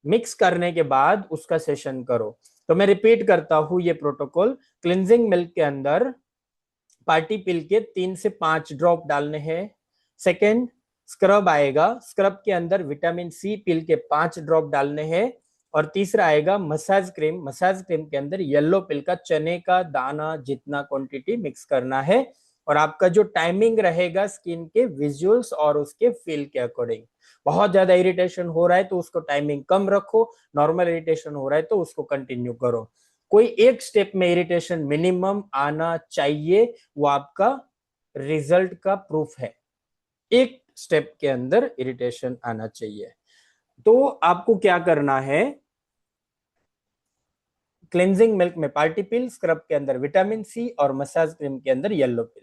Mix करने के बाद उसका सेशन करो। तो मैं रिपीट करता हूं ये प्रोटोकॉल। क्लिनजिंग मिल्क के अंदर पार्टी पिल के 3 से 5 ड्रॉप डालने हैं। सेकेंड, स्क्रब आएगा, स्क्रब के अंदर विटामिन सी पिल के 5 ड्रॉप डालने हैं। और तीसरा आएगा मसाज क्रीम, मसाज क्रीम के अंदर येलो पिल का चने का दाना जितना क्वांटिटी मिक्स करना है। और आपका जो टाइमिंग रहेगा स्किन के विजुअल्स और उसके फील के अकॉर्डिंग। बहुत ज्यादा इरिटेशन हो रहा है तो उसको टाइमिंग कम रखो, नॉर्मल इरिटेशन हो रहा है तो उसको कंटिन्यू करो। कोई एक स्टेप में इरिटेशन मिनिमम आना चाहिए, वो आपका रिजल्ट का प्रूफ है। एक स्टेप के अंदर इरिटेशन आना चाहिए। तो आपको क्या करना है, क्लेंजिंग मिल्क में पार्टी पिल, स्क्रब के अंदर विटामिन सी और मसाज क्रीम के अंदर येलो पिल।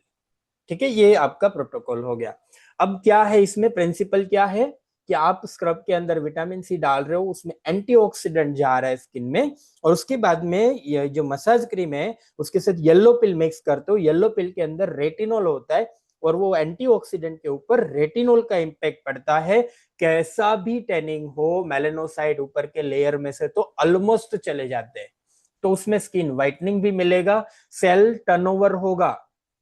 ठीक है, ये आपका प्रोटोकॉल हो गया। अब क्या है इसमें प्रिंसिपल क्या है कि आप स्क्रब के अंदर विटामिन सी डाल रहे हो, उसमें एंटीऑक्सीडेंट जा रहा है स्किन में, और उसके बाद में ये जो मसाज क्रीम है उसके साथ येलो पिल मिक्स करते हो। येलो पिल के अंदर रेटिनॉल होता है और वो एंटीऑक्सीडेंट के ऊपर रेटिनॉल का इंपैक्ट पड़ता है। कैसा भी टैनिंग हो, मेलेनोसाइट ऊपर के लेयर में से तो ऑलमोस्ट चले जाते हैं। तो उसमें स्किन व्हाइटनिंग भी मिलेगा, सेल टर्नओवर होगा,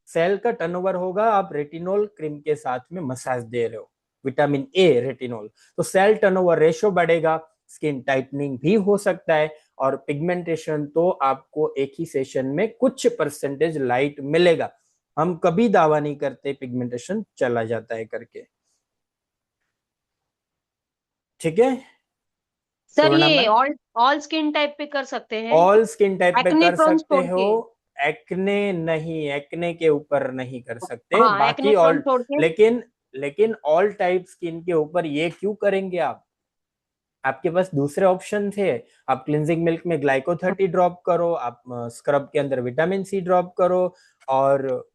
सेल का टर्नओवर होगा। आप रेटिनॉल क्रीम के साथ में मसाज दे रहे हो, विटामिन ए रेटिनॉल, तो सेल टर्नओवर रेशो बढ़ेगा, स्किन टाइटनिंग भी हो सकता है। और पिगमेंटेशन तो आपको एक ही सेशन में कुछ परसेंटेज लाइट मिलेगा। हम कभी दावा नहीं करते पिगमेंटेशन चला जाता है करके। ठीक है सर सुवर्णा ये ma'am, all all skin type पे कर सकते हैं? ऑल स्किन टाइप पे एक्ने कर प्रोन सकते छोड़ हो। के? एक्ने नहीं, एक्ने के ऊपर नहीं कर सकते, हाँ, एक्ने बाकी प्रोन ऑल। छोड़ के। लेकिन लेकिन ऑल टाइप स्किन के ऊपर ये क्यों करेंगे आप? आपके पास दूसरे ऑप्शन थे। आप क्लिनजिंग मिल्क में ग्लाइको 30 ड्रॉप करो, आप स्क्रब के अंदर विटामिन सी ड्रॉप करो। और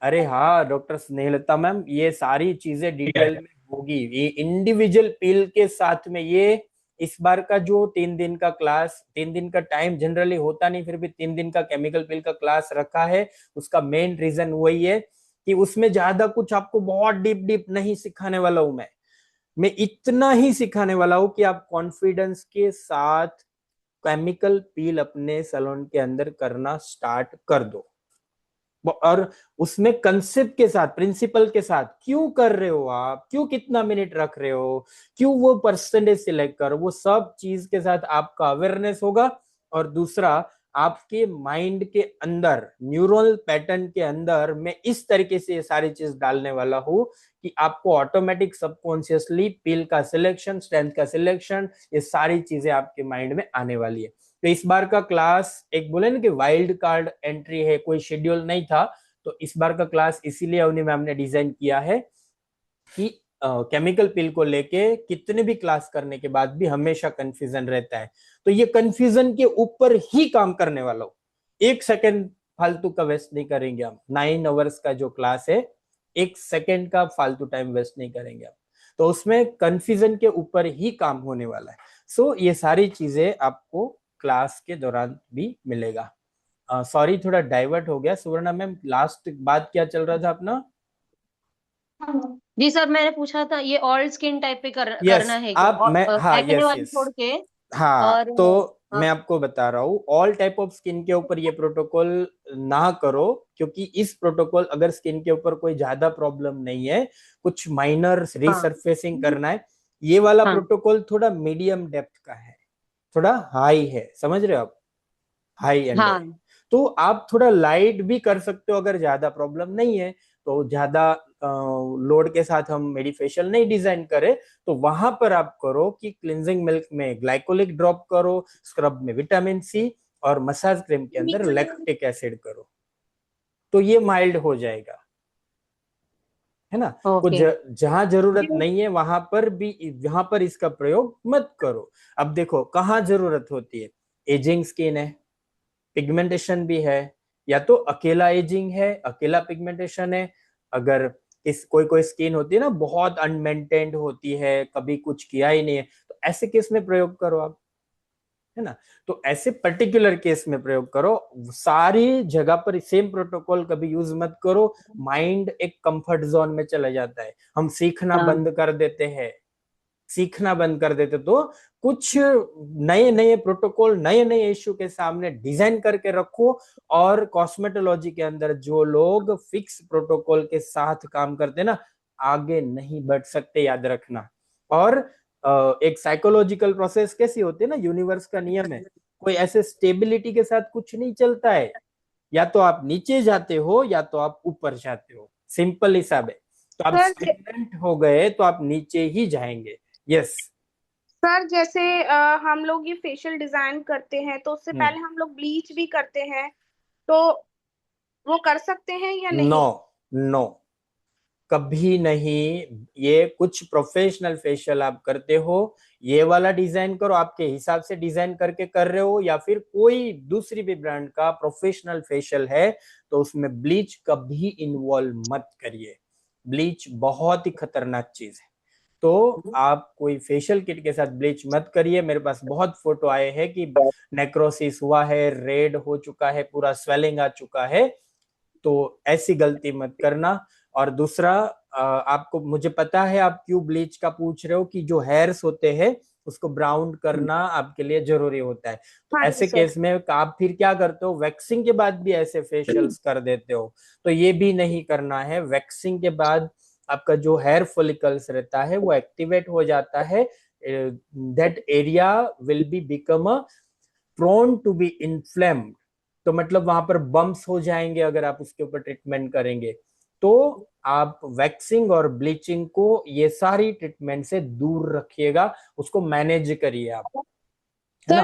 अरे हाँ डॉक्टर स्नेहलता मैम, ये सारी चीजें डिटेल में होगी, ये इंडिविजुअल पिल के साथ में। ये इस बार का जो 3 दिन का क्लास, 3 दिन का टाइम जनरली होता नहीं, फिर भी 3 दिन का केमिकल पिल का क्लास रखा है। उसका मेन रीजन वही है कि उसमें ज्यादा कुछ आपको बहुत डीप डीप नहीं सिखाने वाला हूं मैं इतना ही सिखाने वाला हूं कि आप कॉन्फिडेंस के साथ केमिकल पील अपने सैलून के अंदर करना स्टार्ट कर दो। और उसमें कंसेप्ट के साथ, प्रिंसिपल के साथ, क्यों कर रहे हो आप, क्यों कितना मिनट रख रहे हो, क्यों वो परसेंटेज सिलेक्ट करो, वो सब चीज के साथ आपका अवेयरनेस होगा। और दूसरा, आपके माइंड के अंदर, न्यूरल पैटर्न के अंदर मैं इस तरीके से ये सारी चीज डालने वाला हूं कि आपको ऑटोमेटिक सबकॉन्शियसली पिल का सिलेक्शन, स्ट्रेंथ का सिलेक्शन, ये सारी चीजें आपके माइंड में आने वाली है। तो इस बार का क्लास एक बोले ना कि वाइल्ड कार्ड एंट्री है, कोई शेड्यूल नहीं था। तो इस बार का क्लास इसीलिए अवनी मैम ने डिजाइन किया है कि केमिकल पिल को लेके कितने भी क्लास करने के बाद भी हमेशा कंफ्यूजन रहता है। तो ये कंफ्यूजन के ऊपर ही काम करने वाला हूं। 1 सेकेंड फालतू का वेस्ट नहीं करेंगे हम। 9 आवर्स का जो क्लास है, 1 सेकेंड का फालतू टाइम वेस्ट नहीं करेंगे हम। तो उसमें कंफ्यूजन के ऊपर ही काम होने वाला है। सो ये सारी चीजें आपको क्लास के दौरान भी मिलेगा। सॉरी थोड़ा डाइवर्ट हो गया। सुवर्णा मैम, लास्ट बात क्या चल रहा था अपना? जी सर, मैंने पूछा था ये ऑल स्किन टाइप पे यस, करना है आप मैं क्या, हाँ, एक्ने यस वाली यस। छोड़ के? हाँ, और तो हाँ। मैं आपको बता रहा हूँ, ऑल टाइप ऑफ स्किन के ऊपर ये प्रोटोकॉल ना करो। क्योंकि इस प्रोटोकॉल अगर स्किन के ऊपर कोई ज्यादा प्रॉब्लम नहीं है, कुछ माइनर हाँ। रिसर्फेसिंग करना है, ये वाला हाँ। प्रोटोकॉल थोड़ा मीडियम डेप्थ का है, थोड़ा हाई है, समझ रहे हो आप? हाई एंड है। हाँ। तो आप थोड़ा लाइट भी कर सकते हो अगर ज्यादा प्रॉब्लम नहीं है। तो ज्यादा लोड के साथ हम मेडिफेशियल नहीं डिजाइन करें, तो वहां पर आप करो कि क्लिनजिंग मिल्क में ग्लाइकोलिक ड्रॉप करो, स्क्रब में विटामिन सी, और मसाज क्रीम के अंदर लैक्टिक एसिड करो। तो ये माइल्ड हो जाएगा, है ना? कुछ ओके। जहां जरूरत नहीं है वहां पर भी, वहां पर इसका प्रयोग मत करो। अब देखो कहाँ जरूरत होती है। एजिंग स्किन है, पिगमेंटेशन भी है, या तो अकेला एजिंग है, अकेला पिगमेंटेशन है। अगर इस कोई कोई स्किन होती है ना बहुत अनमेंटेन्ड होती है, कभी कुछ किया ही नहीं है, तो ऐसे केस में प्रयोग करो आप, है ना? तो ऐसे पर्टिकुलर केस में प्रयोग करो। सारी जगह पर सेम प्रोटोकॉल कभी यूज मत करो। माइंड एक कंफर्ट जोन में चला जाता है, हम सीखना हाँ। बंद कर देते हैं। सीखना बंद कर देते तो कुछ नए नए प्रोटोकॉल, नए नए इश्यू के सामने डिजाइन करके रखो। और कॉस्मेटोलॉजी के अंदर जो लोग फिक्स प्रोटोकॉल के साथ काम करते ना, आगे नहीं बढ़ सकते, याद रखना। और एक साइकोलॉजिकल प्रोसेस कैसी होती है ना, यूनिवर्स का नियम है, कोई ऐसे स्टेबिलिटी के साथ कुछ नहीं चलता है। या तो आप नीचे जाते हो या तो आप ऊपर जाते हो, सिंपल हिसाब है। तो आप सर स्टेगनेंट हो गए तो आप नीचे ही जाएंगे। यस। सर जैसे हम लोग ये फेशियल डिजाइन करते हैं तो उससे पहले हम लोग ब्लीच भी करते हैं, तो वो कर सकते हैं या नो, नहीं? नो, कभी नहीं। ये कुछ प्रोफेशनल फेशियल आप करते हो, ये वाला डिजाइन करो, आपके हिसाब से डिजाइन करके कर रहे हो, या फिर कोई दूसरी भी ब्रांड का प्रोफेशनल फेशियल है, तो उसमें ब्लीच कभी इन्वॉल्व मत करिए। ब्लीच बहुत ही खतरनाक चीज है। तो आप कोई फेशियल किट के साथ ब्लीच मत करिए। मेरे पास बहुत फोटो आए हैं कि नेक्रोसिस हुआ है, रेड हो चुका है, पूरा स्वेलिंग आ चुका है। तो ऐसी गलती मत करना। और दूसरा, आपको, मुझे पता है आप क्यों ब्लीच का पूछ रहे हो, कि जो हेयर्स होते हैं उसको ब्राउन करना आपके लिए जरूरी होता है। तो हाँ जी ऐसे सर। केस में आप फिर क्या करते हो, वैक्सिंग के बाद भी ऐसे फेशियल्स कर देते हो। तो ये भी नहीं करना है। वैक्सिंग के बाद आपका जो हेयर फॉलिकल्स रहता है वो एक्टिवेट हो जाता है, that area will be become a prone to be inflamed. तो मतलब वहां पर बम्प्स हो जाएंगे अगर आप उसके ऊपर ट्रीटमेंट करेंगे। तो आप वैक्सिंग और ब्लीचिंग को, ये सारी ट्रीटमेंट से दूर रखिएगा, उसको मैनेज करिए आप, है ना।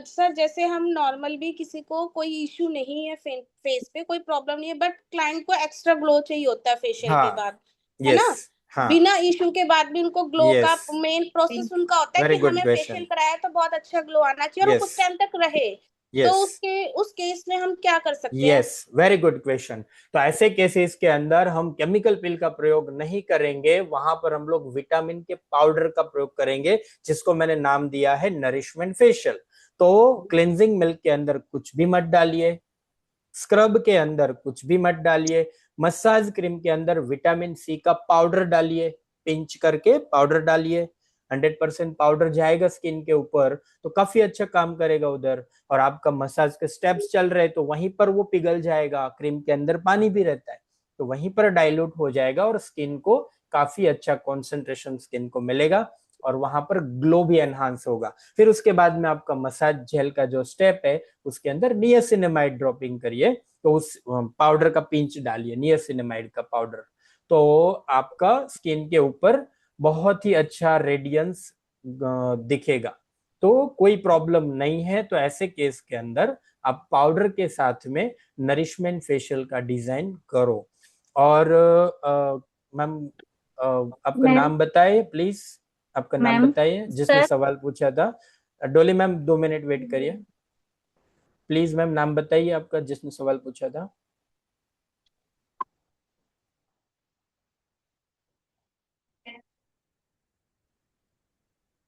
सर जैसे हम नॉर्मल भी किसी को कोई इशू नहीं है, फेस पे कोई प्रॉब्लम नहीं है, बट क्लाइंट को एक्स्ट्रा ग्लो चाहिए होता है फेशियल के हाँ। बाद, है यस। ना? हाँ। बिना इशू के बाद भी उनको ग्लो का यस। मेन प्रोसेस उनका होता है वेरी कि गुड हमें फेशियल क्वेश्चन। कराया तो बहुत अच्छा ग्लो आना चाहिए और वो यस। कुछ टाइम तक रहे। तो यस। उस केस में हम क्या कर सकते हैं? Yes, very good question. तो ऐसे केसेस के अंदर हम केमिकल पिल का प्रयोग नहीं करेंगे, वहां पर हम लोग विटामिन के पाउडर का प्रयोग करेंगे, जिसको मैंने नाम दिया है नरिशमेंट फेशियल। तो क्लेंजिंग मिल्क के अंदर कुछ भी मत डालिए, स्क्रब के अंदर कुछ भी मत डालिए, मसाज क्रीम के अंदर विटामिन सी का पाउडर डालिए, पिंच करके पाउडर डालिए। 100% पाउडर जाएगा स्किन के ऊपर तो काफी अच्छा काम करेगा उधर। और आपका मसाज के स्टेप्स चल रहे तो वहीं पर वो पिघल जाएगा, क्रीम के अंदर पानी भी रहता है, तो वहीं पर डाइल्यूट हो जाएगा और स्किन को काफी अच्छा कॉन्सेंट्रेशन स्किन को मिलेगा, और वहां पर ग्लो भी एनहांस होगा। फिर उसके बाद में आपका मसाज जेल का जो स्टेप है, उसके अंदर नियासिनामाइड ड्रॉपिंग करिए। तो उस पाउडर का पिंच डालिए, नियासिनामाइड का पाउडर। तो आपका स्किन के ऊपर बहुत ही अच्छा रेडियंस दिखेगा। तो कोई प्रॉब्लम नहीं है। तो ऐसे केस के अंदर आप पाउडर के साथ में नरिशमेंट फेशियल का डिजाइन करो। और मैम, आपका मैम। नाम बताइए प्लीज। आपका नाम मैम। बताइए जिसने सर। सवाल पूछा था। डोली मैम, 2 मिनट वेट करिए प्लीज। मैम, नाम बताइए आपका जिसने सवाल पूछा था।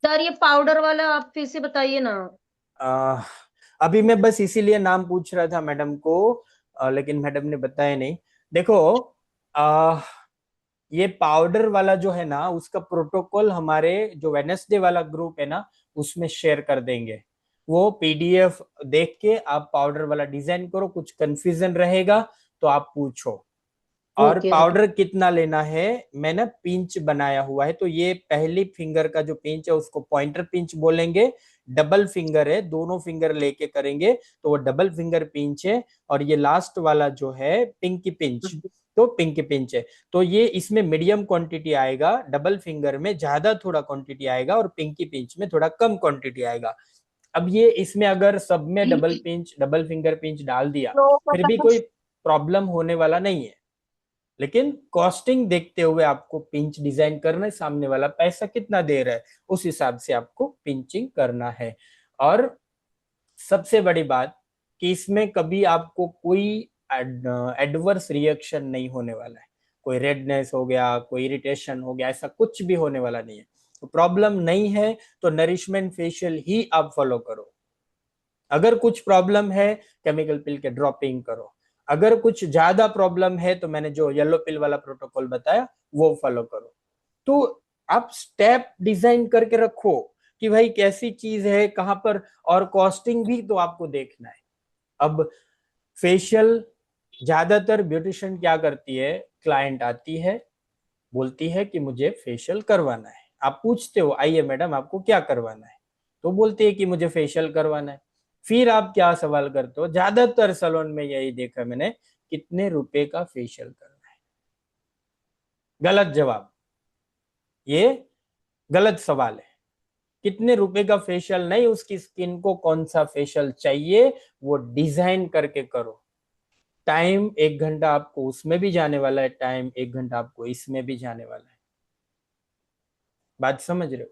सर ये पाउडर वाला आप फिर से बताइए ना। आ, अभी मैं बस इसीलिए नाम पूछ रहा था मैडम को, लेकिन मैडम ने बताया नहीं। देखो, आ, ये पाउडर वाला जो है ना, उसका प्रोटोकॉल हमारे जो वेडनेसडे वाला ग्रुप है ना, उसमें शेयर कर देंगे। वो पीडीएफ देख के आप पाउडर वाला डिजाइन करो, कुछ कंफ्यूजन रहेगा तो आप पूछो। और ओके सर। पाउडर कितना लेना है, मैंने पिंच बनाया हुआ है। तो ये पहली फिंगर का जो पिंच है उसको पॉइंटर पिंच बोलेंगे। डबल फिंगर है, दोनों फिंगर लेके करेंगे तो वो डबल फिंगर पिंच है। और ये लास्ट वाला जो है पिंकी पिंच, तो पिंकी पिंच है। तो ये इसमें मीडियम क्वांटिटी आएगा, डबल फिंगर में ज्यादा थोड़ा क्वांटिटी आएगा और पिंकी पिंच में थोड़ा कम क्वांटिटी आएगा। अब ये इसमें अगर सब में double pinch, double finger pinch डाल दिया, फिर भी कोई प्रॉब्लम होने वाला नहीं है। लेकिन कॉस्टिंग देखते हुए आपको पिंच डिजाइन करना है, सामने वाला पैसा कितना दे रहा है उस हिसाब से आपको पिंचिंग करना है। और सबसे बड़ी बात, कि इसमें कभी आपको कोई एडवर्स रिएक्शन नहीं होने वाला है। कोई रेडनेस हो गया, कोई इरिटेशन हो गया, ऐसा कुछ भी होने वाला नहीं है। तो प्रॉब्लम नहीं है तो नरिशमेंट फेशियल ही आप फॉलो करो। अगर कुछ प्रॉब्लम है, केमिकल पिल के ड्रॉपिंग करो। अगर कुछ ज्यादा प्रॉब्लम है तो मैंने जो येलो पिल वाला प्रोटोकॉल बताया वो फॉलो करो। तो आप स्टेप डिजाइन करके रखो कि भाई कैसी चीज है कहां पर, और कॉस्टिंग भी तो आपको देखना है। अब फेशियल ज्यादातर ब्यूटिशियन क्या करती है, क्लाइंट आती है बोलती है कि मुझे फेशियल करवाना है, आप पूछते हो आइए मैडम आपको क्या करवाना है, तो बोलती है कि मुझे फेशियल करवाना है। फिर आप क्या सवाल करते हो, ज्यादातर सैलून में यही देखा मैंने, कितने रुपए का फेशियल करना है। गलत जवाब, ये गलत सवाल है। कितने रुपए का फेशियल नहीं, उसकी स्किन को कौन सा फेशियल चाहिए वो डिजाइन करके करो। टाइम 1 घंटा आपको उसमें भी जाने वाला है, टाइम 1 घंटा आपको इसमें भी जाने वाला है। बात समझ रहे हो?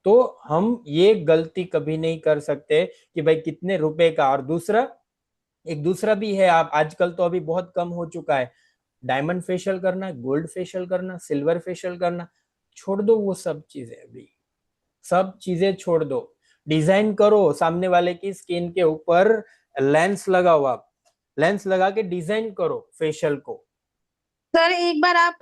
तो हम ये गलती कभी नहीं कर सकते कि भाई कितने रुपए का। और दूसरा, एक दूसरा भी है, आप आजकल तो अभी बहुत कम हो चुका है, डायमंड फेशियल करना, गोल्ड फेशियल करना, सिल्वर फेशियल करना, छोड़ दो वो सब चीजें, अभी सब चीजें छोड़ दो। डिजाइन करो सामने वाले की स्किन के ऊपर, लेंस लगाओ, आप लेंस लगा के डिजाइन करो फेशियल को। सर एक बार आप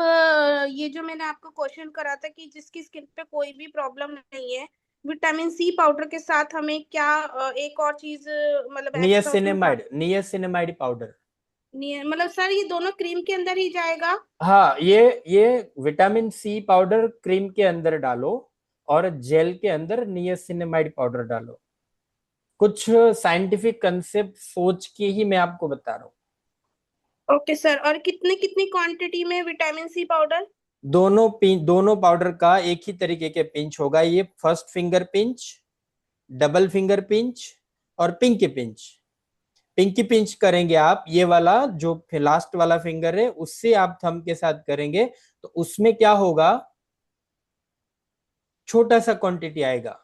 ये जो मैंने आपको क्वेश्चन करा था कि जिसकी स्किन पे कोई भी प्रॉब्लम नहीं है, विटामिन सी पाउडर के साथ हमें क्या एक और चीज मतलब एक्स्ट्रा उसमें नियासिनेमाइड, नियासिनेमाइड पाउडर। मतलब सर ये दोनों क्रीम के अंदर ही जाएगा? हाँ, ये विटामिन सी पाउडर क्रीम के अंदर डालो और जेल के अंदर नियासिनेमाइड पाउडर डालो। कुछ साइंटिफिक कंसेप्ट सोच के ही मैं आपको बता रहा हूँ। ओके सर, और कितने कितनी क्वांटिटी में विटामिन सी पाउडर? दोनों पाउडर का एक ही तरीके के पिंच होगा, ये first finger pinch, double finger pinch और पिंकी पिंच। पिंकी पिंच करेंगे आप, ये वाला जो लास्ट वाला फिंगर है उससे आप थंब के साथ करेंगे, तो उसमें क्या होगा, छोटा सा क्वांटिटी आएगा।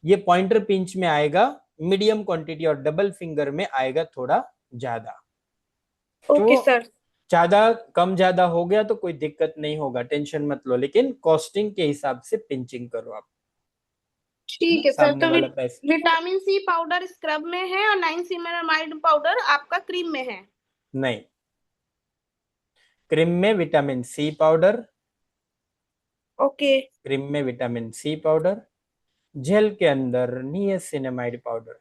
ये पॉइंटर पिंच में आएगा मीडियम क्वांटिटी, और डबल फिंगर में आएगा थोड़ा ज्यादा। ओके तो सर। ज्यादा कम ज्यादा हो गया तो कोई दिक्कत नहीं होगा, टेंशन मत लो, लेकिन कॉस्टिंग के हिसाब से पिंचिंग करो आप, है ना, ठीक है सर, सामने तो वाला पैसे। विटामिन सी पाउडर स्क्रब में है और नाइनसिनामाइड पाउडर आपका क्रीम में है? नहीं, क्रीम में vitamin C powder, okay. Cream में विटामिन सी पाउडर, जेल के अंदर नियासिनामाइड पाउडर।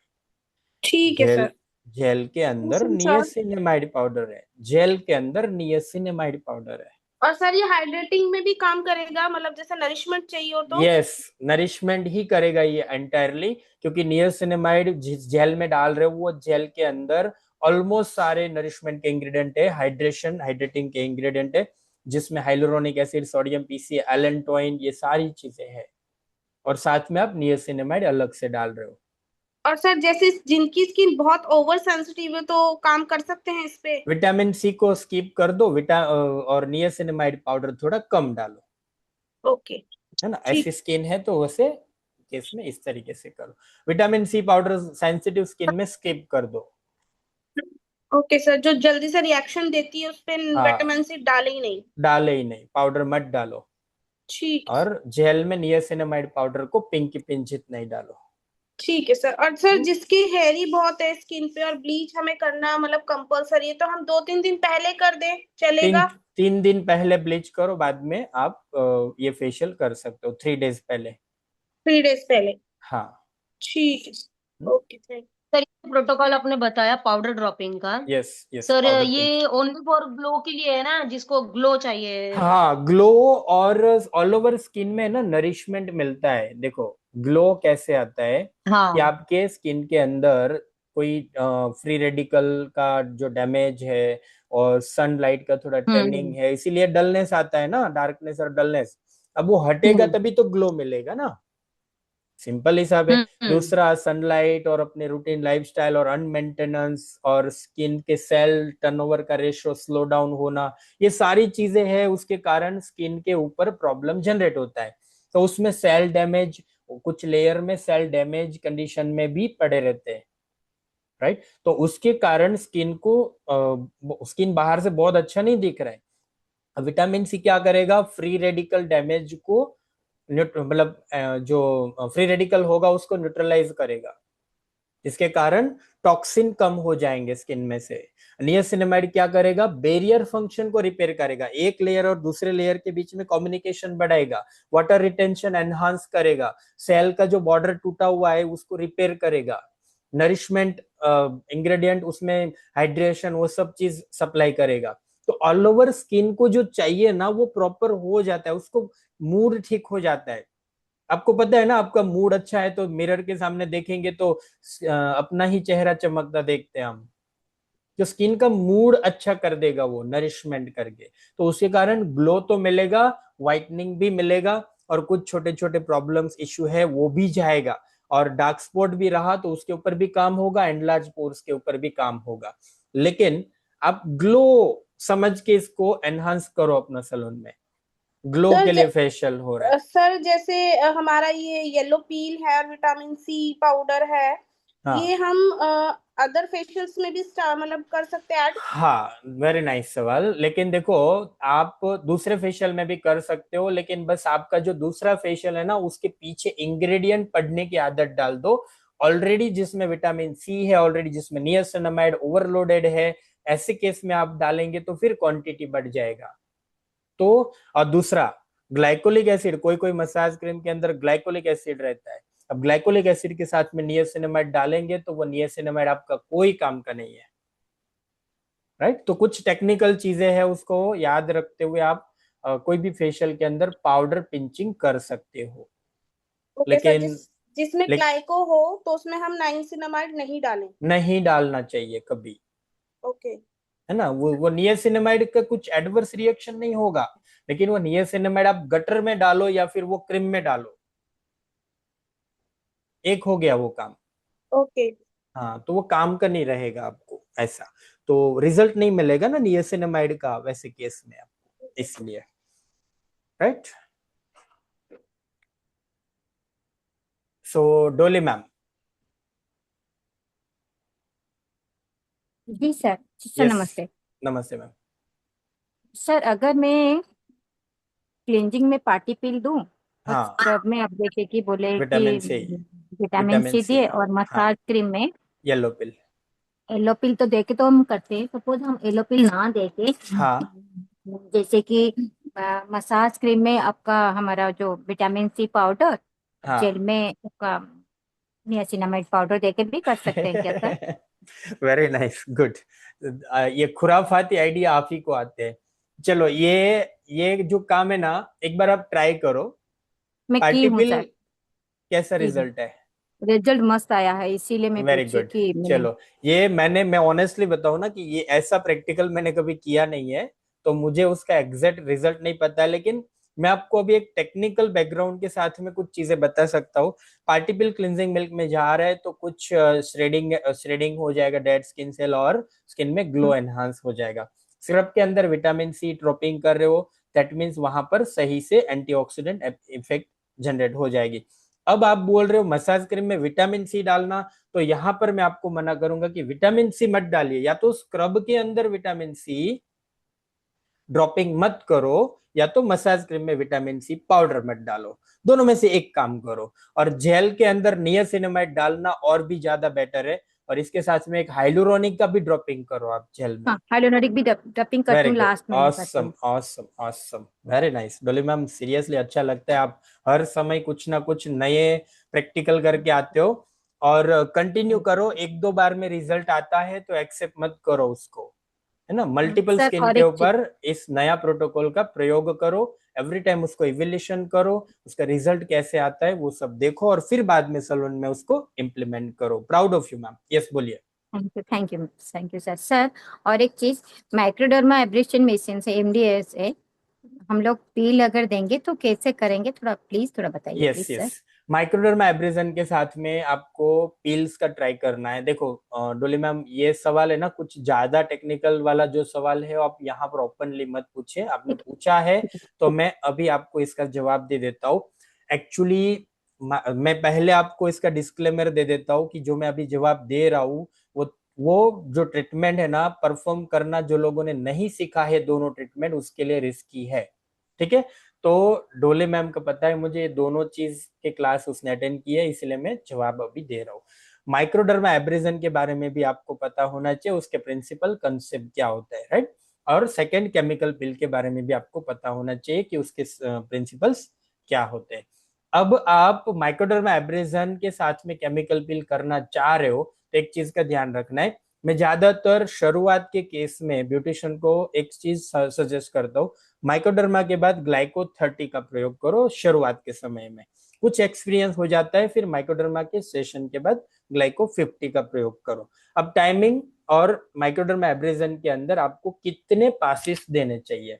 ठीक है जेल सर। जेल के अंदर सर, नियासिनामाइड पाउडर है, जेल के अंदर नियासिनामाइड पाउडर है। और सर ये हाइड्रेटिंग में भी काम करेगा, मतलब जैसे नरिशमेंट चाहिए हो तो? यस, नरिशमेंट ही करेगा ये एंटायरली, क्योंकि नियासिनामाइड जिस जेल में डाल रहे हो वो जेल के अंदर ऑलमोस्ट सारे नरिशमेंट के इंग्रेडिएंट है, हाइड्रेटिंग के इंग्रेडिएंट है, जिसमें hyaluronic acid, sodium PC, allantoin, ये सारी चीजें हैं, और साथ में आप नियासिनामाइड अलग से डाल रहे हो। और सर जैसे जिनकी स्किन बहुत ओवर सेंसिटिव है तो काम कर सकते हैं इस पे? विटामिन सी को स्किप कर दो, और नियासिनामाइड पाउडर थोड़ा कम डालो, ओके। है ना, ऐसी ठीक। स्किन है तो वैसे केस में इस तरीके से करो। Vitamin C powder sensitive skin में स्किप कर दो। ओके सर, जो जल्दी से रिएक्शन देती है उस पे हाँ, विटामिन सी डाले ही नहीं? डाले ही नहीं, पाउडर मत डालो। ठीक। और जेल में नियासिनामाइड पाउडर को पिंकी पिंच इतना ही डालो। ठीक है सर, और सर जिसकी हेयरी बहुत है स्किन पे और ब्लीच हमें करना मतलब कंपलसरी है, तो हम 2-3 दिन पहले कर दें तीन चलेगा? 3 दिन पहले ब्लीच करो, बाद में आप ये फेशियल कर सकते हो 3 डेज पहले। 3 डेज पहले? हाँ। ठीक है, ओके थैंक। सर ये प्रोटोकॉल आपने बताया पाउडर ड्रॉपिंग का, yes yes, sir powder pinch. ये ओनली फॉर ग्लो के लिए है ना, जिसको ग्लो चाहिए? हाँ, ग्लो, और ऑल ओवर स्किन में ना नरिशमेंट मिलता है। देखो ग्लो कैसे आता है कि हाँ। आपके स्किन के अंदर कोई फ्री रेडिकल का जो डैमेज है, और सनलाइट का थोड़ा टर्निंग हम्म। है, इसीलिए डलनेस आता है ना, डार्कनेस और डलनेस। अब वो हटेगा हम्म। तभी तो ग्लो मिलेगा ना, सिंपल हिसाब है। हम्म। दूसरा, सनलाइट और अपने रूटीन लाइफस्टाइल और अनमेंटेनेंस और स्किन के सेल टर्नओवर का रेशियो स्लो डाउन होना, ये सारी चीजें हैं, उसके कारण स्किन के ऊपर प्रॉब्लम जनरेट होता है। तो उसमें सेल डैमेज, कुछ लेयर में सेल डैमेज कंडीशन में भी पड़े रहते हैं, राइट। तो उसके कारण स्किन बाहर से बहुत अच्छा नहीं दिख रहा है। विटामिन सी क्या करेगा, फ्री रेडिकल डैमेज को मतलब जो फ्री रेडिकल होगा उसको न्यूट्रलाइज करेगा, इसके कारण टॉक्सिन कम हो जाएंगे स्किन में से। नियासिनामाइड क्या करेगा, बैरियर फंक्शन को रिपेयर करेगा, एक लेयर और दूसरे लेयर के बीच में कम्युनिकेशन बढ़ाएगा, वाटर रिटेंशन एनहांस करेगा, सेल का जो बॉर्डर टूटा हुआ है उसको रिपेयर करेगा, नरिशमेंट इंग्रेडिएंट उसमें हाइड्रेशन वो सब चीज सप्लाई करेगा। तो ऑल ओवर स्किन को जो चाहिए ना वो प्रॉपर हो जाता है, उसको मूड ठीक हो जाता है। आपको पता है ना, आपका मूड अच्छा है तो मिरर के सामने देखेंगे तो अपना ही चेहरा चमकता देखते हैं हम। जो स्किन का मूड अच्छा कर देगा वो नरिशमेंट करके, तो उसके कारण ग्लो तो मिलेगा, व्हाइटनिंग भी मिलेगा, और कुछ छोटे छोटे प्रॉब्लम्स इश्यू है वो भी जाएगा, और डार्क स्पॉट भी रहा तो उसके ऊपर भी काम होगा, एंडलार्ज पोर्स के ऊपर भी काम होगा। लेकिन आप ग्लो समझ के इसको एनहांस करो अपना सैलून में, ग्लो सर के लिए फेशियल हो रहा है। सर जैसे हमारा ये येलो पील है और विटामिन सी पाउडर है, हाँ ये हम अदर फेशियल्स में भी मतलब कर सकते हैं ऐड? हाँ, वेरी नाइस सवाल। लेकिन देखो, आप दूसरे फेशियल में भी कर सकते हो, लेकिन बस आपका जो दूसरा फेशियल है ना उसके पीछे इंग्रेडिएंट पढ़ने की आदत डाल दो। ऑलरेडी जिसमें विटामिन सी है, ऑलरेडी जिसमें नियासिनामाइड ओवरलोडेड है, ऐसे केस में आप डालेंगे तो फिर क्वांटिटी बढ़ जाएगा। तो और दूसरा, ग्लाइकोलिक एसिड, कोई कोई मसाज क्रीम के अंदर ग्लाइकोलिक एसिड रहता है। अब ग्लाइकोलिक एसिड के साथ में नियासिनामाइड डालेंगे तो वो नियासिनामाइड आपका कोई काम का नहीं है, राइट। तो कुछ टेक्निकल चीजें हैं, उसको याद रखते हुए आप कोई भी फेशियल के अंदर पाउडर पिंचिंग कर सकते हो। ओके सर, लेकिन जिसमें ले, ग्लाइको हो तो उसमें हम नाइसिनामाइड नहीं डालें? नहीं डालना चाहिए कभी, ओके। है ना। वो नियासिनामाइड का कुछ एडवर्स रिएक्शन नहीं होगा, लेकिन वो नियासिनामाइड आप गटर में डालो या फिर वो क्रीम में डालो, एक हो गया वो काम। ओके। हाँ, तो वो काम का नहीं रहेगा आपको ऐसा, तो रिजल्ट नहीं मिलेगा ना नियासिनामाइड का वैसे केस में आपको, इसलिए, राइट। सो डोली मैम। जी सर। सर यस, नमस्ते। नमस्ते मैम। सर अगर मैं क्लींजिंग में पार्टी पिल दूं और हाँ, स्क्रब में आप जैसे कि बोले कि vitamin C, vitamin vitamin C C, दिए, और हाँ, मसाज क्रीम में येलो पिल, येलो पिल तो देके तो हम करते हैं, सपोज हम येलो पिल ना देके हाँ जैसे कि मसाज क्रीम में आपका हमारा जो विटामिन सी पाउडर, जेल हाँ। में आपका नियासिनामाइड पाउडर देके भी कर सकते हैं क्या सर? Very nice, good. ये खुराफाती आइडिया आप ही को आते हैं। चलो, ये जो काम है ना, एक बार आप ट्राई करो। मैं की पार्टी हूँ पिल, सर, कैसा की हूँ। रिजल्ट है? रिजल्ट मस्त आया है, इसीलिए मैं वेरी पूछी गुड। कि मैंने। चलो, ये मैं ऑनेस्टली बताऊं ना कि ये ऐसा प्रैक्टिकल मैंने कभी किया नहीं है, तो मुझे उसका एग्जैक्ट रिजल्ट नहीं पता है, लेकिन मैं आपको अभी एक टेक्निकल बैकग्राउंड के साथ में कुछ चीजें बता सकता हूँ। पार्टिकल क्लिनजिंग मिल्क में जा रहा है तो कुछ श्रेडिंग हो जाएगा डेड स्किन सेल, और स्किन में ग्लो एनहांस हो जाएगा। सिरप के अंदर विटामिन सी ड्रॉपिंग कर रहे हो, दैट मीन्स वहां पर सही से एंटीऑक्सीडेंट इफेक्ट जनरेट हो जाएगी। अब आप बोल रहे हो मसाज क्रीम में विटामिन सी डालना, तो यहां पर मैं आपको मना करूंगा कि विटामिन सी मत डालिए, या तो स्क्रब के अंदर विटामिन सी ड्रॉपिंग मत करो, या तो मसाज क्रीम में विटामिन सी पाउडर मत डालो, दोनों में से एक काम करो। और जेल के अंदर नियासिनामाइड डालना और भी ज्यादा बेटर है, और इसके साथ में एक हाइलुरोनिक का भी ड्रॉपिंग करो आप जेल में। हाँ, हाइलोरिक भी डपिंग करती वेरी हूँ, गुड, लास्ट में मैं करती ऑसम हूँ। ऑसम ऑसम, वेरी नाइस डोली मैम, सीरियसली अच्छा लगता है, आप हर समय कुछ ना कुछ नए प्रैक्टिकल करके आते हो। और कंटिन्यू करो, एक दो बार में रिजल्ट आता है तो एक्सेप्ट मत करो उसको, है ना। मल्टीपल सर स्किन और के एक चीज। ऊपर इस नया प्रोटोकॉल का प्रयोग करो, एवरी टाइम उसको इवोल्यूशन करो, उसका रिजल्ट कैसे आता है वो सब देखो, और फिर बाद में सलून में उसको इम्प्लीमेंट करो। Proud of you ma'am. Yes, बोलिए। Thank you, thank you, thank you sir. Sir और एक चीज, माइक्रोडर्मा एब्रेशन मशीन से एमडीएस है, हम लोग पील अगर देंगे तो कैसे करेंगे, थोड़ा प्लीज थोड़ा बताइए yes please yes, sir. Microdermabrasion के साथ में आपको पील्स का ट्राई करना है। देखो डोली मैम, ये सवाल है ना कुछ ज्यादा टेक्निकल वाला, जो सवाल है आप यहाँ पर ओपनली मत पूछिए, आपने ठीक पूछा है ठीक है। तो मैं अभी आपको इसका जवाब दे देता हूँ। एक्चुअली मैं पहले आपको इसका डिस्क्लेमर दे देता हूँ कि जो मैं अभी जवाब दे रहा हूँ, वो जो ट्रीटमेंट है ना, परफॉर्म करना जो लोगों ने नहीं सीखा है दोनों ट्रीटमेंट, उसके लिए रिस्की है, ठीक है। तो डोले मैम का पता है मुझे, दोनों चीज के क्लास उसने अटेंड की है, इसलिए मैं जवाब अभी दे रहा हूँ। माइक्रोडर्मा एब्रेजन के बारे में भी आपको पता होना चाहिए, उसके प्रिंसिपल कंसेप्ट क्या होता है, राइट। और सेकेंड केमिकल पिल के बारे में भी आपको पता होना चाहिए कि उसके प्रिंसिपल्स क्या होते हैं। अब आप माइक्रोडर्मा एब्रेजन के साथ में केमिकल पिल करना चाह रहे हो तो एक चीज का ध्यान रखना है, मैं ज्यादातर शुरुआत के केस में ब्यूटिशियन को एक चीज सजेस्ट करता हूँ, माइक्रोडर्मा के बाद ग्लाइको 30 का प्रयोग करो शुरुआत के समय में, कुछ एक्सपीरियंस हो जाता है फिर माइक्रोडर्मा के सेशन के बाद ग्लाइको 50 का प्रयोग करो। अब टाइमिंग और माइक्रोडर्मा एब्रेजन के अंदर आपको कितने पासिस देने चाहिए,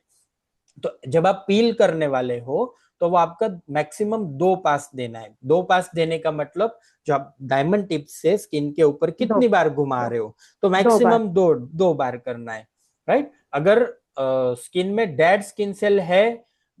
तो जब आप पील करने वाले हो तो वो आपका मैक्सिमम 2 पास देना है। 2 पास देने का मतलब जो आप डायमंड टिप से स्किन के ऊपर दो कितनी बार घुमा रहे हो, तो 2 बार। मैक्सिमम दो बार करना है, राइट। अगर स्किन में डेड स्किन सेल है,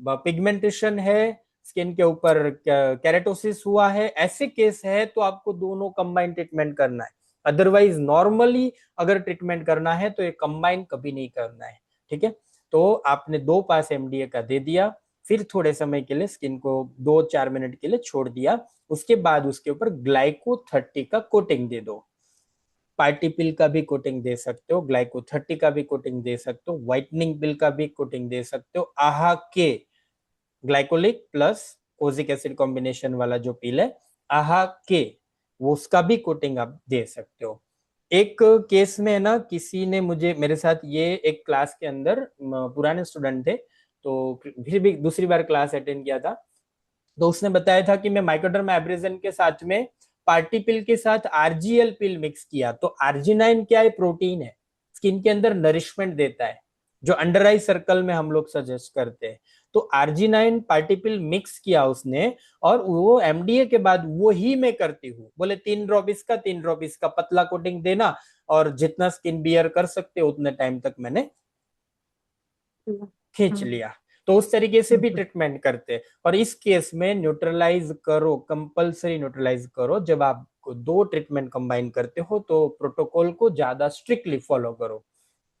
पिगमेंटेशन है, स्किन के ऊपर कैरेटोसिस हुआ है, ऐसे केस है तो आपको दोनों कंबाइन ट्रीटमेंट करना है। अदरवाइज नॉर्मली अगर ट्रीटमेंट करना है तो ये कंबाइन कभी नहीं करना है, ठीक है। तो आपने 2 पास एमडीए का दे दिया, फिर थोड़े समय के लिए स्किन को 2-4 मिनट के लिए छोड़ दिया, उसके बाद उसके ऊपर ग्लाइको 30 का कोटिंग दे दो। पार्टी पिल का भी कोटिंग दे सकते हो, ग्लाइको 30 का भी कोटिंग दे सकते हो, व्हाइटनिंग पिल का भी कोटिंग दे सकते हो, आहा के glycolic plus kojic acid combination वाला जो पिल है आहा के, वो उसका भी कोटिंग आप दे सकते हो। एक केस में है ना, किसी ने मुझे मेरे साथ ये एक क्लास के अंदर पुराने स्टूडेंट थे, तो फिर भी दूसरी बार क्लास अटेंड किया था, तो उसने बताया था कि मैं माइक्रोडर्मा एब्रेजन के साथ में पार्टी पिल के साथ आरजीएल पिल मिक्स किया। तो आर्जिनाइन क्या है, प्रोटीन है, स्किन के अंदर नरिशमेंट देता है, जो अंडर आई सर्कल में हम लोग सजेस्ट करते हैं। तो आर्जिनाइन पार्टी पिल मिक्स किया उसने, और वो एमडीए के बाद वो ही मैं करती हूँ, बोले 3 ड्रॉप इसका 3 ड्रॉप इसका, पतला कोटिंग देना, और जितना स्किन बियर कर सकते हो उतने टाइम तक मैंने खींच लिया। तो उस तरीके से भी ट्रीटमेंट करते हैं। और इस केस में न्यूट्रलाइज करो, कंपलसरी न्यूट्रलाइज करो, जब आप 2 ट्रीटमेंट कंबाइन करते हो तो प्रोटोकॉल को ज्यादा स्ट्रिक्टली फॉलो करो,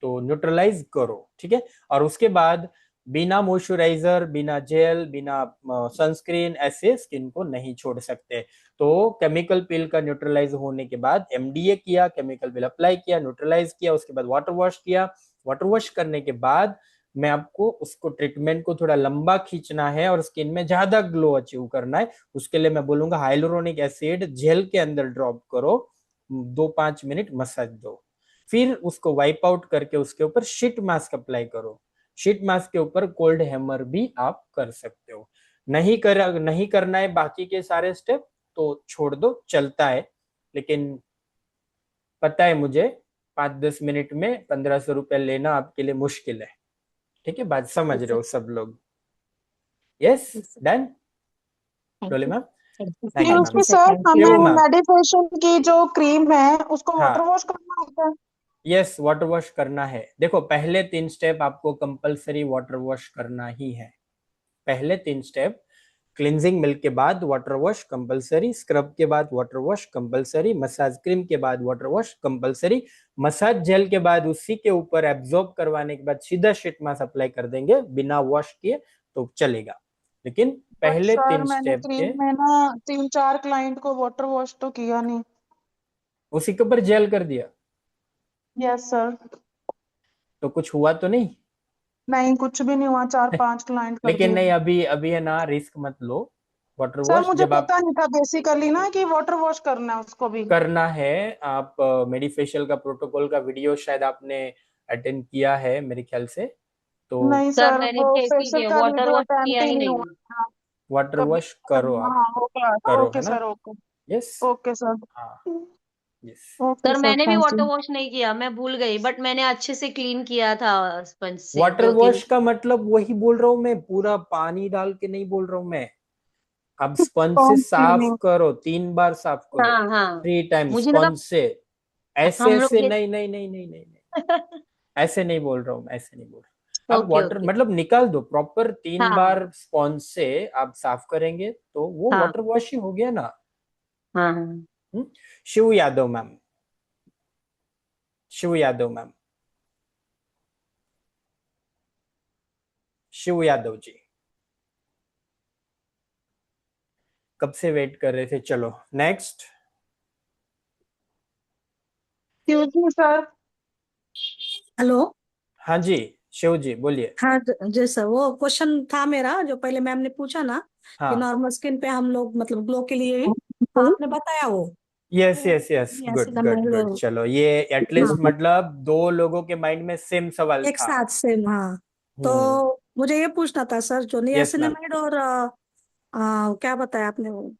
तो न्यूट्रलाइज करो, ठीक है। और उसके बाद बिना मॉइस्चराइजर, बिना जेल, बिना सनस्क्रीन ऐसे स्किन को नहीं छोड़ सकते। तो केमिकल पिल का न्यूट्रलाइज होने के बाद एमडीए किया, केमिकल पिल अप्लाई किया, न्यूट्रलाइज किया, उसके बाद वाटर वॉश किया। वाटर वॉश करने के बाद मैं आपको उसको ट्रीटमेंट को थोड़ा लंबा खींचना है और स्किन में ज्यादा ग्लो अचीव करना है, उसके लिए मैं बोलूंगा हाइलुरोनिक एसिड जेल के अंदर ड्रॉप करो, 2-5 मिनट मसाज दो, फिर उसको वाइप आउट करके उसके ऊपर शीट मास्क अप्लाई करो। शीट मास्क के ऊपर कोल्ड हैमर भी आप कर सकते हो। नहीं करना है बाकी के सारे स्टेप तो छोड़ दो, चलता है, लेकिन पता है मुझे 5-10 मिनट में 1500 रुपये लेना आपके लिए मुश्किल है, ठीक है, बात समझ रहे हो सब लोग। Yes, done. थैंक डोली यू। मैम, फिर थैंक यू मैम। उसमें सर थैंक यू। शिव हमें मैम, मेडिटेशन की जो क्रीम है उसको वाटर हाँ, वॉश करना होता है। यस, वाटर वॉश करना है। देखो पहले 3 स्टेप आपको कंपलसरी वाटर वॉश करना ही है। पहले 3 स्टेप, क्लिनजिंग मिल्क के बाद वाटर वॉश कंपलसरी, स्क्रब के बाद water wash compulsory, massage cream के बाद water wash compulsory, massage gel के बाद उसी के ऊपर एब्जॉर्ब करवाने के बाद सीधा शीट मास्क अप्लाई कर देंगे बिना वॉश किए तो चलेगा, लेकिन बट पहले सर 3 मैंने स्टेप क्रीम के में ना 3-4 क्लाइंट को वाटर वॉश तो किया नहीं। उसी के ऊपर जेल कर दिया यस सर। तो कुछ हुआ तो नहीं? नहीं कुछ भी नहीं हुआ, 4-5 क्लाइंट कर लेकिन दिए। नहीं, अभी अभी है ना, रिस्क मत लो। वाटर सर वॉश मुझे जब आप पता नहीं था बेसिकली ना कि वाटर वॉश करना है उसको भी। करना है, आप मेडिफेशियल का प्रोटोकॉल का वीडियो शायद आपने अटेंड किया है मेरे ख्याल से, तो नहीं सर सर मैंने वो चेक ही फेशियल किया, का वाटर वीडियो वॉश अटेम्प्ट किया ही ही नहीं नहीं। हुआ। हाँ, वाटर कभी वॉश करो, आप हाँ होगा। करो, है ओके ना। Sir okay. Yes, okay sir. हाँ, यस। ओके सर सर मैंने भी थैंक वाटर यू। वॉश नहीं किया, मैं भूल गई, बट मैंने अच्छे से क्लीन किया था स्पंज से वाटर 2-3। वॉश का मतलब वही बोल रहा हूँ मैं, पूरा पानी डाल के नहीं बोल रहा हूँ मैं। अब स्पंज से कौन साफ क्लीनिंग? करो, 3 बार साफ करो, हाँ हाँ, 3 टाइम मुझे लगा स्पंज से। ऐसे हम लोग ऐसे ये नहीं नहीं नहीं नहीं नहीं नहीं, ऐसे नहीं बोल रहा हूँ मैं, ऐसे नहीं बोल रहा हूँ। आप ओके वाटर ओके। मतलब निकाल दो प्रॉपर, 3 हाँ बार स्पॉन्ज से आप साफ करेंगे तो वो हाँ वाटर वॉश ही हो गया ना। हाँ हाँ। हम्म? शिव यादव मैम, शिव यादव मैम, शिव यादव जी, कब से वेट कर रहे थे, चलो next. Excuse me sir. Hello. हाँ जी, शिव जी बोलिए। हाँ जी सर, वो क्वेश्चन था मेरा जो पहले मैम ने पूछा ना कि हाँ, नॉर्मल स्किन पे हम लोग मतलब ग्लो के लिए, तो आपने बताया वो यस यस यस, ऐसे गुड गुड गुड। मतलब चलो, ये एटलीस्ट मतलब दो लोगों के माइंड में सेम सवाल एक था। साथ सेम। हाँ, तो हम्म। मुझे ये पूछना था सर, जो यस मैम। नियासिनामाइड और क्या बताया आपने वो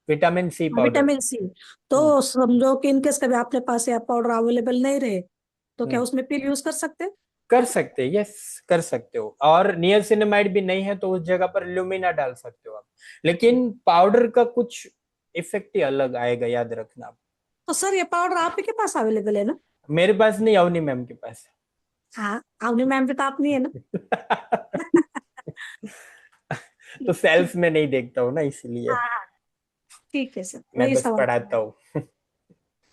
vitamin C powder. Vitamin C, hmm तो समझो कि इनकेस कभी आपने पास या पाउडर अवेलेबल नहीं रहे तो क्या हम्म। उसमें पिल यूज कर सकते हैं? कर सकते, यस कर सकते हो। और नियासिनामाइड भी नहीं है तो उस जगह पर ल्यूमिना डाल सकते हो आप। लेकिन पाउडर का कुछ इफेक्ट ही अलग आएगा, याद रखना आप। तो सर ये पाउडर आप ही के पास अवेलेबल है ना? मेरे पास नहीं, अवनी मैम के पास हाँ, अवनी मैम भी तो आप नहीं है ना? है। तो सेल्स में नहीं देखता हूँ ना, इसलिए हाँ हाँ, ठीक है सर, मैं वही बस सवाल था पढ़ाता मेरा। हूँ।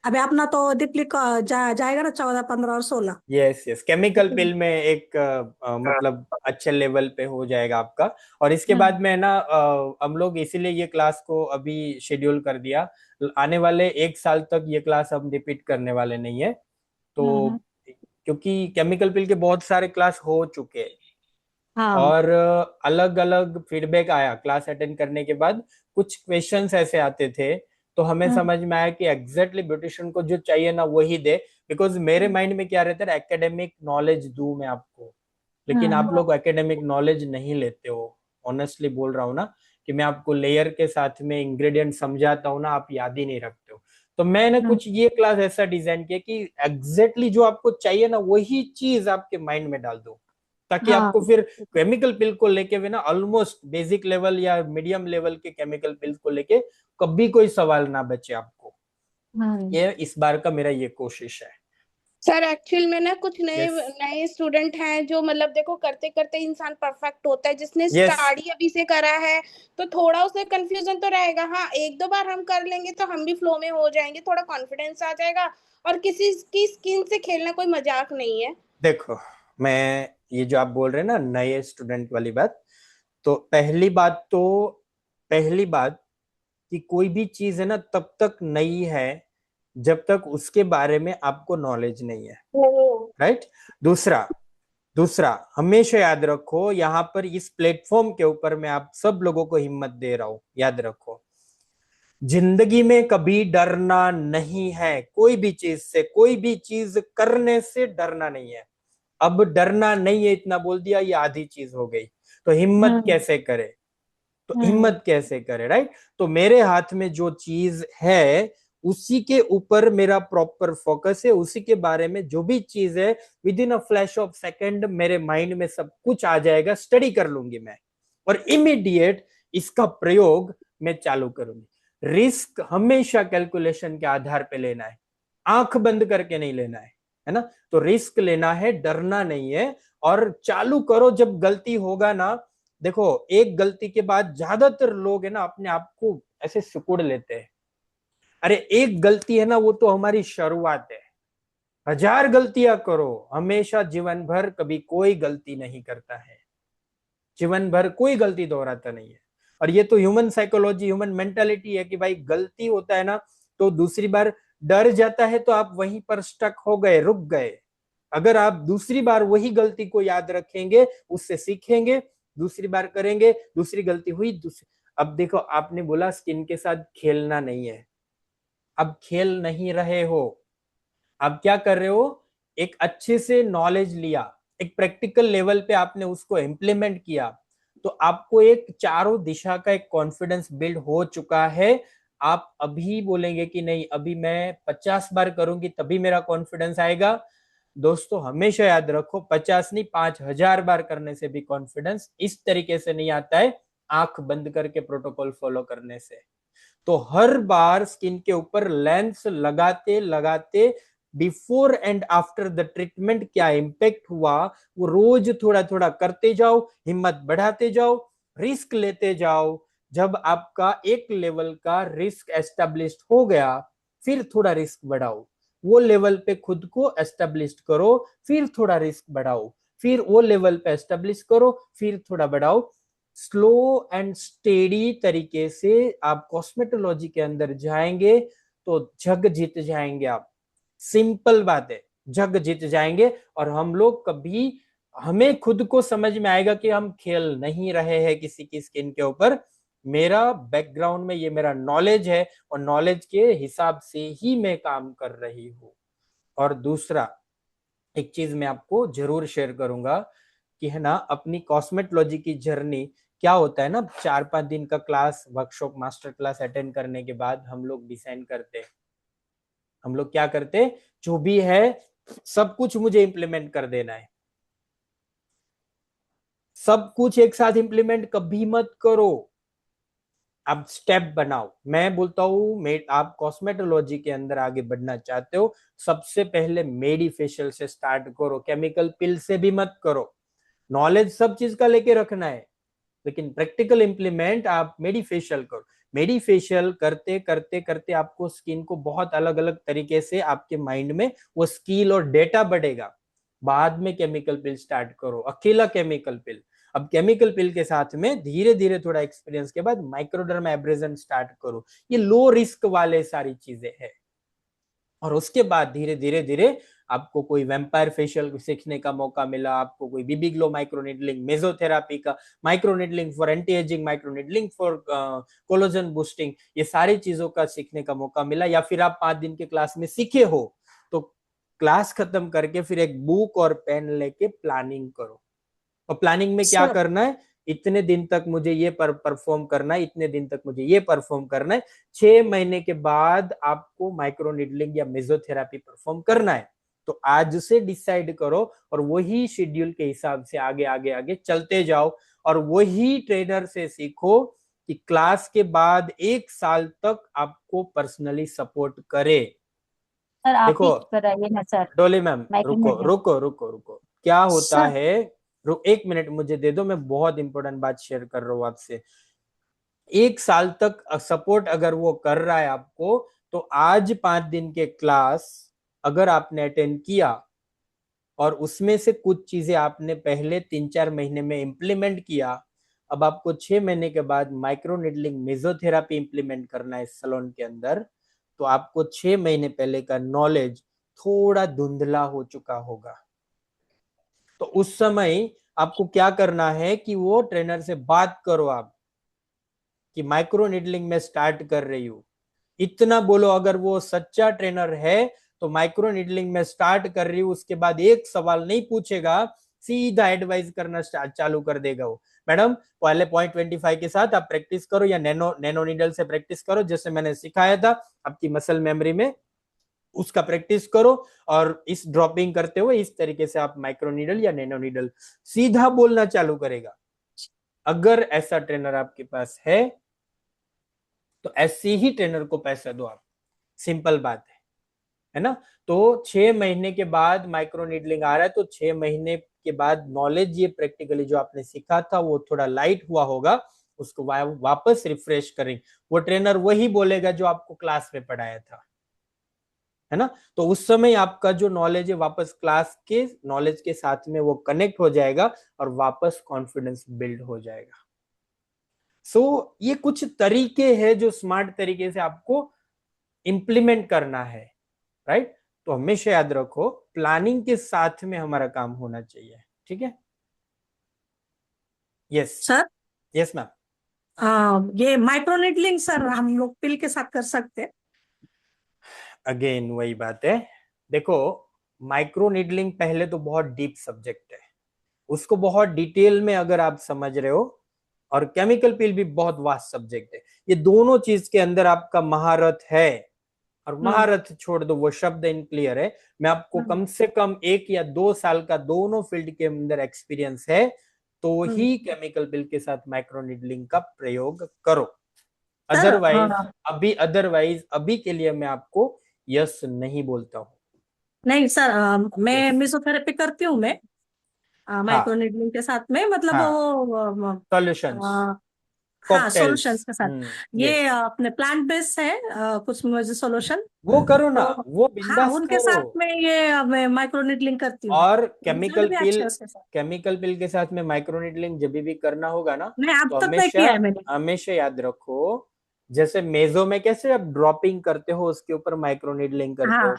अभी अपना तो दीपली का जाएगा ना 14, 15 और 16। यस यस, केमिकल पिल में एक मतलब अच्छे लेवल पे हो जाएगा आपका। और इसके बाद में ना हम लोग इसीलिए ये क्लास को अभी शेड्यूल कर दिया। आने वाले एक साल तक ये क्लास हम रिपीट करने वाले नहीं है। तो क्योंकि केमिकल पिल के बहुत सारे क्लास हो चुके हैं हाँ और अलग अलग फीडबैक आया क्लास अटेंड करने के बाद। कुछ क्वेश्चंस ऐसे आते थे तो हमें समझ में आया कि एग्जैक्टली ब्यूटिशियन को जो चाहिए ना वही दे। बिकॉज मेरे माइंड में क्या रहता है, एकेडमिक नॉलेज दूं मैं आपको, लेकिन आप लोग एकेडमिक नॉलेज नहीं लेते हो। ऑनेस्टली बोल रहा हूँ ना, कि मैं आपको लेयर के साथ में इंग्रेडिएंट समझाता हूँ ना, आप याद ही नहीं रखते हो। तो मैंने कुछ ये क्लास ऐसा डिजाइन किया कि एग्जैक्टली जो आपको चाहिए ना वही चीज आपके माइंड में डाल दो, ताकि हाँ आपको फिर केमिकल पिल को लेके भी ना ऑलमोस्ट बेसिक लेवल या मीडियम लेवल के केमिकल पिल को लेके कभी कोई सवाल ना बचे आपको। ये इस बार का मेरा ये कोशिश है। सर एक्चुअल में ना कुछ नए यस नए स्टूडेंट हैं जो मतलब देखो करते करते इंसान परफेक्ट होता है। जिसने यस। स्टार्ट ही अभी से करा है तो थोड़ा उसे कंफ्यूजन तो रहेगा। हाँ, एक दो बार हम कर लेंगे तो हम भी फ्लो में हो जाएंगे, थोड़ा कॉन्फिडेंस आ जाएगा। और किसी की स्किन से खेलना कोई मजाक नहीं है। देखो, मैं ये जो आप बोल रहे हैं ना नए स्टूडेंट वाली बात, तो पहली बात कि कोई भी चीज है ना तब तक नई है जब तक उसके बारे में आपको नॉलेज नहीं है, राइट। दूसरा दूसरा हमेशा याद रखो, यहाँ पर इस प्लेटफॉर्म के ऊपर मैं आप सब लोगों को हिम्मत दे रहा हूं, याद रखो जिंदगी में कभी डरना नहीं है। कोई भी चीज से, कोई भी चीज करने से डरना नहीं है। अब डरना नहीं है इतना बोल दिया, ये आधी चीज हो गई। तो हिम्मत कैसे करे, तो हिम्मत कैसे करे, राइट। तो मेरे हाथ में जो चीज है उसी के ऊपर मेरा प्रॉपर फोकस है, उसी के बारे में जो भी चीज है with in a flash of second मेरे माइंड में सब कुछ आ जाएगा, स्टडी कर लूंगी मैं और इमीडिएट इसका प्रयोग मैं चालू करूंगी। रिस्क हमेशा कैलकुलेशन के आधार पे लेना है, आंख बंद करके नहीं लेना है ना। तो रिस्क लेना है, डरना नहीं है। और चालू करो, जब गलती होगा ना, देखो एक गलती के बाद ज्यादातर लोग है ना अपने आप को ऐसे सिकुड़ लेते हैं। अरे एक गलती है ना, वो तो हमारी शुरुआत है। 1000 गलतियां करो, हमेशा जीवन भर कभी कोई गलती नहीं करता है, जीवन भर कोई गलती दोहराता नहीं है। और ये तो ह्यूमन साइकोलॉजी, ह्यूमन मेंटालिटी है कि भाई गलती होता है ना तो दूसरी बार डर जाता है, तो आप वहीं पर स्टक हो गए, रुक गए। अगर आप दूसरी बार वही गलती को याद रखेंगे, उससे सीखेंगे, दूसरी बार करेंगे, दूसरी गलती हुई दूसरी। अब देखो, आपने बोला स्किन के साथ खेलना नहीं है, अब खेल नहीं रहे हो। आप क्या कर रहे हो, एक अच्छे से नॉलेज लिया, एक प्रैक्टिकल लेवल पे आपने उसको इम्प्लीमेंट किया, तो आपको एक चारों दिशा का एक कॉन्फिडेंस बिल्ड हो चुका है। आप अभी बोलेंगे कि नहीं अभी मैं 50 बार करूंगी तभी मेरा कॉन्फिडेंस आएगा। दोस्तों हमेशा याद रखो, 50 नहीं 5000 बार करने से भी कॉन्फिडेंस इस तरीके से नहीं आता है, आंख बंद करके प्रोटोकॉल फॉलो करने से। तो हर बार स्किन के ऊपर लेंस लगाते लगाते before and after the treatment क्या इंपैक्ट हुआ, वो रोज थोड़ा थोड़ा करते जाओ, हिम्मत बढ़ाते जाओ, रिस्क लेते जाओ। जब आपका एक लेवल का रिस्क एस्टेब्लिश हो गया, फिर थोड़ा रिस्क बढ़ाओ, वो लेवल पे खुद को एस्टेब्लिश करो, फिर थोड़ा रिस्क बढ़ाओ, फिर वो लेवल पे एस्टेब्लिश करो, फिर थोड़ा बढ़ाओ। स्लो एंड स्टेडी तरीके से आप कॉस्मेटोलॉजी के अंदर जाएंगे तो जग जीत जाएंगे आप। सिंपल बात है, जग जीत जाएंगे। और हम लोग कभी, हमें खुद को समझ में आएगा कि हम खेल नहीं रहे हैं किसी की स्किन के ऊपर। मेरा बैकग्राउंड में ये मेरा नॉलेज है और नॉलेज के हिसाब से ही मैं काम कर रही हूँ। और दूसरा एक चीज मैं आपको जरूर शेयर करूंगा कि है ना, अपनी कॉस्मेटोलॉजी की जर्नी क्या होता है ना, 4-5 दिन का class, workshop, master class attend करने के बाद हम लोग डिसाइड करते हैं, हम लोग क्या करते हैं, जो भी है सब कुछ मुझे इंप्लीमेंट कर देना है। सब कुछ एक साथ इंप्लीमेंट कभी मत करो, आप स्टेप बनाओ। मैं बोलता हूं, आप कॉस्मेटोलॉजी के अंदर आगे बढ़ना चाहते हो, सबसे पहले मेडिफेशियल से स्टार्ट करो, केमिकल पिल से भी मत करो। नॉलेज सब चीज का लेके रखना है, लेकिन प्रैक्टिकल इंप्लीमेंट आप मेडिफेशियल करो। मेडिफेशियल करते करते करते आपको स्किन को बहुत अलग अलग तरीके से आपके माइंड में वो स्किल और डेटा बढ़ेगा। बाद में केमिकल पिल स्टार्ट करो, अकेला केमिकल पिल। अब केमिकल पिल के साथ में धीरे धीरे थोड़ा एक्सपीरियंस के बाद माइक्रोडर्मा एब्रेजन स्टार्ट करो। ये लो रिस्क वाले सारी चीजें हैं। और उसके बाद धीरे धीरे धीरे आपको कोई वेम्पायर फेशियल सीखने का मौका मिला, आपको कोई बीबी ग्लो माइक्रोनीडलिंग, मेसोथेरापी का, microneedling for anti ageing, microneedling for collagen boosting, ये सारी चीजों का सीखने का मौका मिला। या फिर आप 5 दिन के क्लास में सीखे हो तो क्लास खत्म करके फिर एक बुक और पेन लेके प्लानिंग करो। और प्लानिंग में क्या करना है, इतने दिन तक मुझे ये परफॉर्म करना है, इतने दिन तक मुझे ये परफॉर्म करना है। 6 महीने के बाद आपको माइक्रो नीडलिंग या मेसोथेरापी परफॉर्म करना है। तो आज से डिसाइड करो और वही शेड्यूल के हिसाब से आगे आगे आगे चलते जाओ। और वही ट्रेनर से सीखो कि क्लास के बाद 1 साल तक आपको पर्सनली सपोर्ट करे। सर आप देखो ही कराइए ना सर, डोली मैम, रुको माइक्रोनीडलिंग। रुको रुको रुको, क्या होता सर है, 1 मिनट मुझे दे दो, मैं बहुत इंपॉर्टेंट बात शेयर कर रहा हूं आपसे। 1 साल तक सपोर्ट अगर वो कर रहा है आपको, तो आज 5 दिन के क्लास अगर आपने अटेंड किया और उसमें से कुछ चीजें आपने पहले 3-4 महीने में इंप्लीमेंट किया, अब आपको 6 महीने के बाद माइक्रो नीडलिंग मेसोथेरापी इंप्लीमेंट करना है सैलून के अंदर, तो आपको 6 महीने पहले का नॉलेज थोड़ा धुंधला हो चुका होगा। तो उस समय आपको क्या करना है कि वो ट्रेनर से बात करो आप कि माइक्रो नीडलिंग में स्टार्ट कर रही हूँ, इतना बोलो। अगर वो सच्चा ट्रेनर है तो माइक्रो नीडलिंग में स्टार्ट कर रही हूँ, उसके बाद एक सवाल नहीं पूछेगा, सीधा एडवाइस करना चालू कर देगा वो। मैडम पहले 0.25 के साथ आप प्रैक्टिस करो या नैनो नीडल से प्रैक्टिस करो, जैसे मैंने सिखाया था आपकी मसल मेमोरी में, उसका प्रैक्टिस करो। और इस ड्रॉपिंग करते हुए इस तरीके से आप माइक्रो नीडल या नैनो नीडल सीधा बोलना चालू करेगा। अगर ऐसा ट्रेनर आपके पास है तो ऐसे ही ट्रेनर को पैसा दो आप, सिंपल बात है ना। तो 6 महीने के बाद माइक्रो नीडलिंग आ रहा है, तो 6 महीने के बाद नॉलेज ये प्रैक्टिकली जो आपने सीखा था वो थोड़ा लाइट हुआ होगा, उसको वापस रिफ्रेश करें। वो ट्रेनर वही बोलेगा जो आपको क्लास में पढ़ाया था, है ना। तो उस समय आपका जो नॉलेज है वापस क्लास के नॉलेज के साथ में वो कनेक्ट हो जाएगा और वापस कॉन्फिडेंस बिल्ड हो जाएगा। सो ये कुछ तरीके हैं जो स्मार्ट तरीके से आपको इंप्लीमेंट करना है, राइट। तो हमेशा याद रखो, प्लानिंग के साथ में हमारा काम होना चाहिए, ठीक है। Yes sir yes ma'am. ये माइक्रोनीडलिंग सर हम लोग पिल के साथ कर सकते हैं? अगेन वही बात है, देखो माइक्रो नीडलिंग पहले तो बहुत डीप सब्जेक्ट है, उसको बहुत डिटेल में अगर आप समझ रहे हो, और केमिकल पिल भी बहुत वास्ट सब्जेक्ट है। ये दोनों चीज के अंदर आपका महारत है, और महारत छोड़ दो, वो शब्द इन क्लियर है। मैं आपको कम से कम 1 या 2 साल का दोनों फील्ड के अंदर एक्सपीरियंस है, तो ही केमिकल पिल के साथ माइक्रो नीडलिंग का प्रयोग करो। अदरवाइज अभी के लिए मैं आपको यस नहीं बोलता हूँ। नहीं सर, मैं Yes. मेसोथेरेपी करती हूँ मैं हाँ माइक्रोनीडलिंग के साथ में, मतलब हाँ, वो सॉल्यूशंस, हाँ कॉकटेल्स, सॉल्यूशंस के साथ। ये यस, अपने प्लांट बेस्ड है, कुछ मुझे सॉल्यूशन वो करो ना, तो वो हाँ बिंदास उनके करो। साथ में ये मैं माइक्रोनीडलिंग करती हूँ। और रिजल्ट भी अच्छे है उसके साथ। केमिकल पिल के साथ में माइक्रो नीडलिंग जब भी करना होगा ना, नहीं अब तो तक नहीं किया है मैंने। हमेशा याद रखो, जैसे मेजो में कैसे आप ड्रॉपिंग करते हो उसके ऊपर माइक्रो नीडलिंग करते हाँ हो,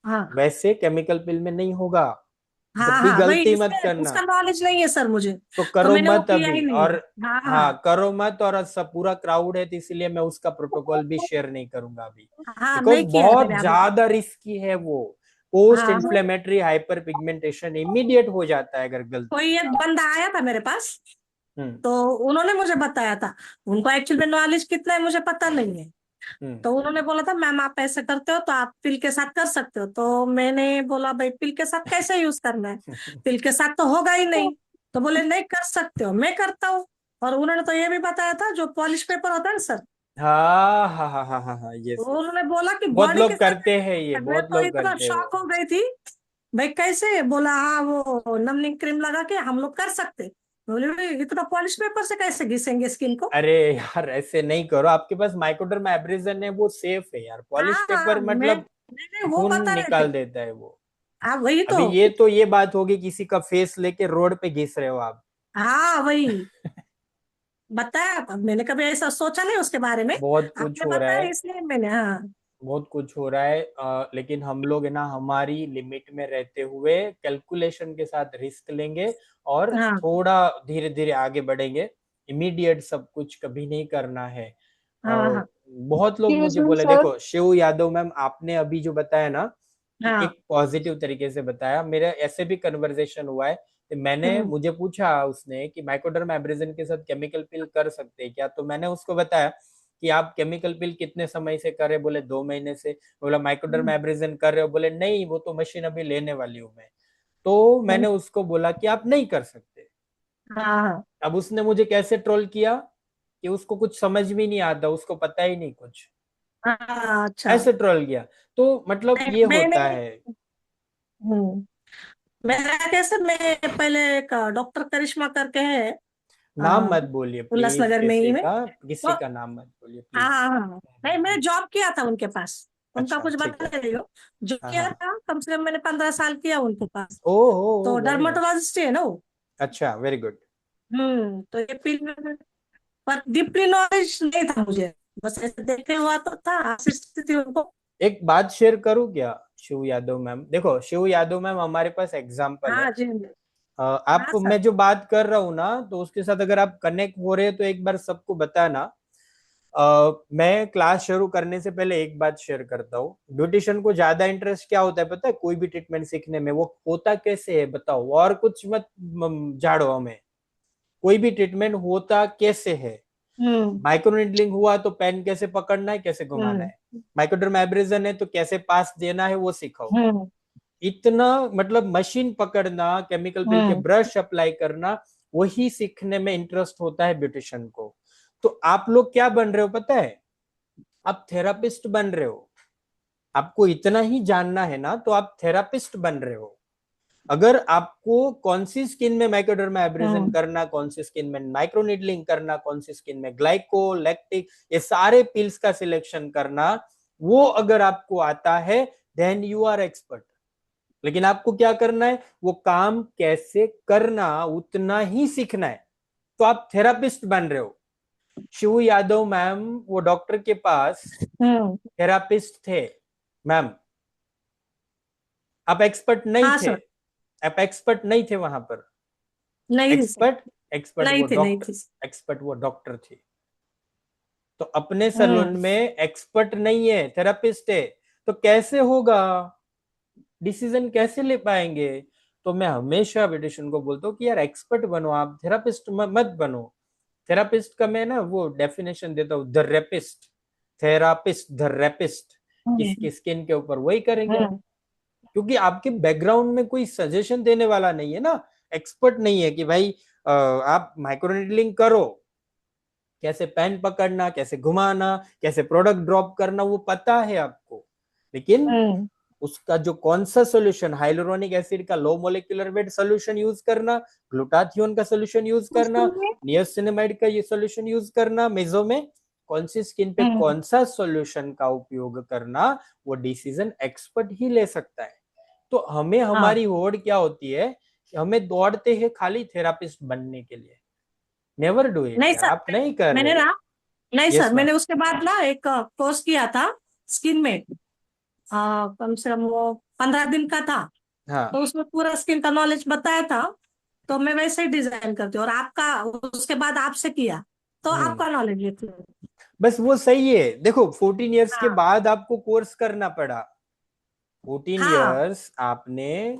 हाँ वैसे केमिकल पिल में नहीं होगा। हाँ जब भी हाँ, वही गलती मत इसमें करना, उसका नॉलेज नहीं है सर मुझे, तो तो करो मैंने वो मत किया ही अभी। नहीं। और हाँ हाँ, हाँ करो मत। और सब पूरा क्राउड है तो इसलिए मैं उसका प्रोटोकॉल भी शेयर नहीं करूंगा अभी, हाँ, बिकॉज नहीं किया है मैंने बहुत अभी। ज्यादा रिस्की है वो। पोस्ट हाँ हाँ, इन्फ्लेमेटरी हाइपर पिगमेंटेशन इमीडिएट हो जाता है अगर गलती। कोई एक बंदा आया था मेरे पास, हम्म तो उन्होंने मुझे बताया था। उनको एक्चुअली में नॉलेज कितना है मुझे पता नहीं है। हम्म तो उन्होंने बोला था मैम आप ऐसे करते हो तो आप पिल के साथ कर सकते हो। तो मैंने बोला भाई पिल के साथ कैसे यूज करना है, पिल के साथ तो होगा ही नहीं। तो बोले नहीं कर सकते हो, मैं करता हूँ। और उन्होंने तो ये भी बताया था जो पॉलिश पेपर होता है ना सर, हाँ हाँ हाँ हाँ हाँ हाँ, तो यस यस। उन्होंने बोला कि बहुत बॉडी के लोग साथ करते हैं ये, मैं बहुत तो लोग इतना करते हैं शॉक हो वो। गई थी। भाई कैसे, बोला हाँ वो नमनीय क्रीम लगा के हम लोग कर सकते। बोले "भाई, इतना पॉलिश पेपर से कैसे घिसेंगे स्किन को"। अरे यार ऐसे नहीं करो, आपके पास माइक्रोडर्म एब्रेजन है वो सेफ है यार। पॉलिश हाँ हाँ, पेपर मैं मतलब नहीं नहीं, वो खून बता रहे थे। निकाल देता है वो। हाँ वही तो। अभी ये तो ये बात होगी किसी का फेस लेके रोड पे घिस रहे हो आप। हाँ वही बताया, अब मैंने कभी ऐसा सोचा नहीं उसके बारे में। बहुत कुछ आपने हो रहा बताया है, इसलिए मैंने, हाँ बहुत कुछ हो रहा है। लेकिन हम लोग है ना हमारी लिमिट में रहते हुए कैलकुलेशन के साथ रिस्क लेंगे और हाँ थोड़ा धीरे धीरे आगे बढ़ेंगे। इमीडिएट सब कुछ कभी नहीं करना है। हाँ हाँ बहुत लोग एक्सक्यूज मुझे मी बोले, सर। देखो शिव यादव मैम, आपने अभी जो बताया ना कि हाँ। एक पॉजिटिव तरीके से बताया, मेरा ऐसे भी कन्वर्सेशन हुआ है। तो मैंने, मुझे पूछा उसने कि माइक्रोडर्म एब्रेजन के साथ केमिकल पिल कर सकते हैं क्या, तो मैंने उसको बताया कि आप केमिकल पिल कितने समय से कर रहे, बोले 2 महीने से। बोला माइक्रोडर्म एब्रेजन कर रहे हो, बोले नहीं वो तो मशीन अभी लेने वाली हूँ मैं। तो मैंने उसको बोला कि आप नहीं कर सकते। हाँ अब उसने मुझे कैसे ट्रोल किया कि उसको कुछ समझ भी नहीं आता, उसको पता ही नहीं कुछ, हाँ, अच्छा। ऐसे ट्रोल किया। तो मतलब ये मैंने, होता है। हम्म, मेरा कैसे, मैं पहले एक डॉक्टर करिश्मा करके है, नाम मत बोलिए प्लीज, उल्लासनगर में ही किसी में। का, तो किसी का नाम मत बोलिए हाँ प्लीज। हाँ हाँ, नहीं मैंने जॉब किया था उनके पास। उनका अच्छा कुछ ठीक बता है। नहीं रही हो, जो हाँ किया हाँ। था कम से कम मैंने 15 साल किया उनके पास। ओ तो हो, वेरी नाइस। डर्माटोलॉजिस्ट है ना वो। अच्छा, वेरी गुड। तो ये फील्ड में, पर डीपली नॉलेज नहीं था मुझे, बस ऐसे देखे हुआ तो था, असिस्ट थी उनको। एक बात शेयर करूं क्या शिव यादव मैम, देखो शिव यादव मैम हमारे पास एग्जाम्पल है। हाँ जी। आप, हाँ सर। मैं जो बात कर रहा हूँ ना तो उसके साथ अगर आप कनेक्ट हो रहे हैं तो एक बार सबको बताना। मैं क्लास शुरू करने से पहले एक बात शेयर करता हूँ। ब्यूटिशियन को ज्यादा इंटरेस्ट क्या होता है पता है, कोई भी ट्रीटमेंट सीखने में, वो होता कैसे है बताओ, और कुछ मत झाड़ो हमें। कोई भी ट्रीटमेंट होता कैसे है। हम्म माइक्रोनीडलिंग हुआ तो पेन कैसे पकड़ना है, कैसे घुमाना हम्म है। माइक्रोडर्म एब्रेजन है तो कैसे पास देना है वो सिखाओ। हम्म इतना मतलब मशीन पकड़ना, केमिकल पिल के हम्म ब्रश अप्लाई करना, वही सीखने में इंटरेस्ट होता है ब्यूटिशियन को। तो आप लोग क्या बन रहे हो पता है, आप थेरापिस्ट बन रहे हो। आपको इतना ही जानना है ना तो आप थेरापिस्ट बन रहे हो। अगर आपको कौन सी स्किन में माइक्रोडर्मा एब्रेजन हम्म करना, कौन सी स्किन में माइक्रोनीडलिंग करना, कौन सी स्किन में ग्लाइको लैक्टिक, ये सारे पिल्स का सिलेक्शन करना, वो अगर आपको आता है देन यू आर एक्सपर्ट। लेकिन आपको क्या करना है, वो काम कैसे करना उतना ही सीखना है। तो आप थेरापिस्ट बन रहे हो। शिव यादव मैम वो डॉक्टर के पास हम्म। थेरापिस्ट थे मैम, आप एक्सपर्ट नहीं हाँ थे। सर। आप एक्सपर्ट नहीं थे वहां पर। नहीं थी सर। एक्सपर्ट, एक्सपर्ट नहीं वो थी नहीं डॉक्टर, थी। एक्सपर्ट वो डॉक्टर थे। तो अपने हम्म सैलून में एक्सपर्ट नहीं है, थेरापिस्ट है। तो कैसे होगा, डिसीजन कैसे ले पाएंगे। तो मैं हमेशा ब्यूटिशियन को बोलता हूँ कि यार एक्सपर्ट बनो, आप थेरापिस्ट मत बनो। थेरापिस्ट का मैं ना वो डेफिनेशन देता हूँ, the rapist. Therapist the rapist hmm किसकी स्किन के ऊपर वही करेंगे आप। हम्म क्योंकि आपके बैकग्राउंड में कोई सजेशन देने वाला नहीं है ना, एक्सपर्ट नहीं है कि भाई आप माइक्रोनीडलिंग करो, कैसे पेन पकड़ना, कैसे घुमाना, कैसे प्रोडक्ट ड्रॉप करना, वो पता है आपको। लेकिन हम्म उसका जो कौन सा सोल्यूशन, हाइलोरोनिक एसिड का low molecular weight solution use करना, ग्लूटाथियोन का सोल्यूशन यूज करना, नियासिनामाइड का ये सोल्यूशन यूज करना, मेजो में कौन सी स्किन पे हम्म, कौन सा सोल्यूशन का उपयोग करना, वो डिसीजन एक्सपर्ट ही ले सकता है। तो हमें, हाँ हमारी होड़ क्या होती है कि हमें दौड़ते हैं खाली थेरापिस्ट बनने के लिए। नेवर डू इट नहीं यार, सर, आप नहीं कर मैंने रहे। ना, नहीं यस सर, मैम। मैंने उसके बाद ना एक कोर्स किया था स्किन में, कम से कम वो 15 दिन का था, हाँ तो उसमें पूरा स्किन का नॉलेज बताया था, तो मैं वैसे ही डिजाइन करती हूँ। और आपका उसके बाद आपसे किया तो आपका नॉलेज ये था। बस वो सही है। देखो 14 इयर्स के हाँ बाद आपको कोर्स करना पड़ा, 14 हाँ इयर्स आपने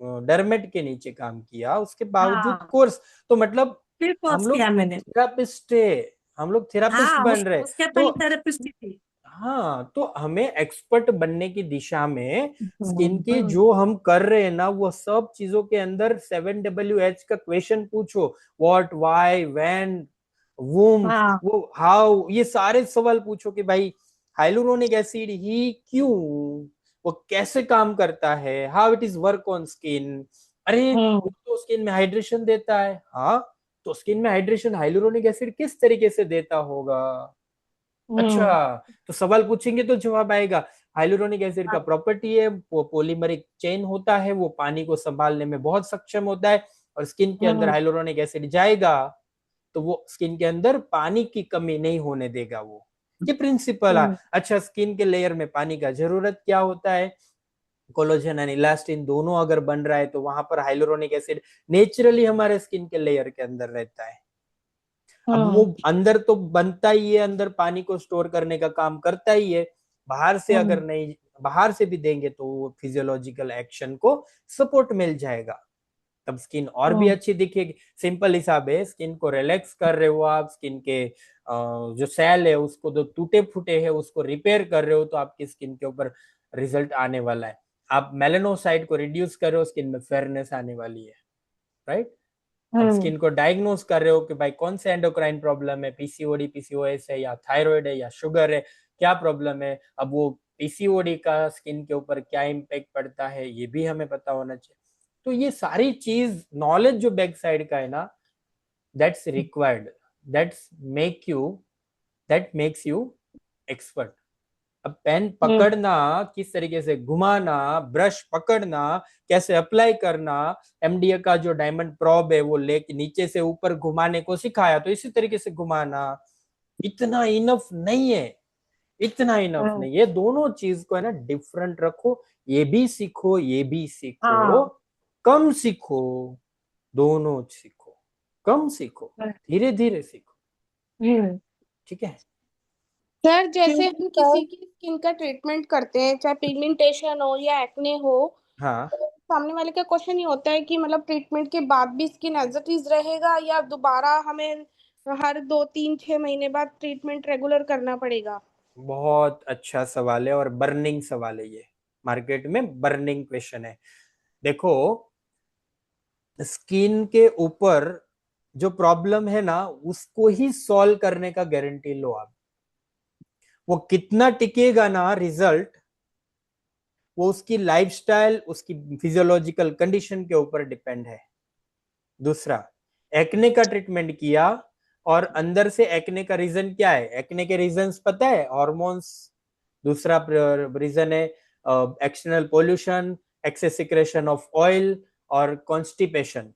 डरमेट के नीचे काम किया, उसके बावजूद हाँ, कोर्स, तो मतलब फिर हम कोर्स लोग किया मैंने। थेरापिस्ट है, हम लोग थेरापिस्ट हाँ, बन रहे। उसके तो पहले थेरेपिस्ट थी। हाँ, तो हमें एक्सपर्ट बनने की दिशा में स्किन हम्म, के जो हम कर रहे हैं ना, वो सब चीजों के अंदर 7WH का क्वेश्चन पूछो, व्हाट, व्हाई, व्हेन, वूम, हाँ वो हाउ, ये सारे सवाल पूछो कि भाई हाइलुरोनिक एसिड ही क्यों, वो कैसे काम करता है, how it is work on skin. अरे हम्म वो तो स्किन में हाइड्रेशन देता है, हाँ, तो स्किन में हाइड्रेशन हाइलुरोनिक एसिड किस तरीके से देता होगा। हम्म, अच्छा, तो सवाल पूछेंगे तो जवाब आएगा। हाइलुरोनिक एसिड का हाँ, प्रॉपर्टी है, वो पॉलीमरिक चेन होता है, वो पानी को संभालने में बहुत सक्षम होता है, और स्किन के अंदर हम्म, हाइलुरोनिक एसिड जाएगा तो वो स्किन के अंदर पानी की कमी नहीं होने देगा। वो ये प्रिंसिपल है। हम्म, अच्छा, स्किन के लेयर में पानी का जरूरत क्या होता है, कोलेजन एंड इलास्टिन दोनों अगर बन रहा है तो वहां पर हाइलुरोनिक एसिड नेचुरली हमारे स्किन के लेयर के अंदर रहता है। अब वो हम्म, अंदर तो बनता ही है, अंदर पानी को स्टोर करने का काम करता ही है, बाहर से अगर हम्म, नहीं, बाहर से भी देंगे तो वो फिजियोलॉजिकल एक्शन को सपोर्ट मिल जाएगा, तब स्किन और भी हम्म, अच्छी दिखेगी। सिंपल हिसाब है, स्किन को रिलैक्स कर रहे हो आप, स्किन के जो सेल है उसको, जो टूटे फूटे है उसको रिपेयर कर रहे हो, तो आपकी स्किन के ऊपर रिजल्ट आने वाला है। आप मेलेनोसाइट को रिड्यूस कर रहे हो, स्किन में फेयरनेस आने वाली है, राइट। अब हम्म, स्किन को डायग्नोस कर रहे हो कि भाई कौन सा एंडोक्राइन प्रॉब्लम है, पीसीओडी, पीसीओएस है, या थायराइड है, या शुगर है, क्या प्रॉब्लम है। अब वो पीसीओडी का स्किन के ऊपर क्या इम्पैक्ट पड़ता है, ये भी हमें पता होना चाहिए। तो ये सारी चीज नॉलेज जो बैक साइड का है ना, that's required, that's make you, that makes you expert. अब पेन हम्म, पकड़ना, किस तरीके से घुमाना, ब्रश पकड़ना, कैसे अप्लाई करना, एमडीए का जो डायमंड प्रॉब है वो लेके नीचे से ऊपर घुमाने को सिखाया, तो इसी तरीके से घुमाना, इतना इनफ नहीं है, इतना इनफ हम्म, नहीं है। दोनों चीज को है ना डिफरेंट रखो, ये भी सीखो, ये भी सीखो, हाँ, कम सीखो, दोनों सीखो, कम सीखो, धीरे धीरे सीखो, हम्म, ठीक है। सर जैसे क्योंकि हम सर, किसी की स्किन का ट्रीटमेंट करते हैं, चाहे पिगमेंटेशन हो या एक्ने हो, हाँ, तो सामने वाले का क्वेश्चन ये होता है कि मतलब ट्रीटमेंट के बाद भी स्किन एज इट इज रहेगा या दोबारा हमें हर 2 3 6 महीने बाद ट्रीटमेंट रेगुलर करना पड़ेगा। बहुत अच्छा सवाल है और बर्निंग सवाल है ये, मार्केट में बर्निंग क्वेश्चन है। देखो, स्किन के ऊपर जो प्रॉब्लम है ना, उसको ही सॉल्व करने का गारंटी लो आप। वो कितना टिकेगा ना रिजल्ट, वो उसकी लाइफस्टाइल, उसकी फिजियोलॉजिकल कंडीशन के ऊपर डिपेंड है। दूसरा, एक्ने का ट्रीटमेंट किया और अंदर से एक्ने का रीजन क्या है, एक्ने के रीजंस पता है, हॉर्मोन्स। दूसरा रीजन है external pollution, excess secretion of oil, और कॉन्स्टिपेशन,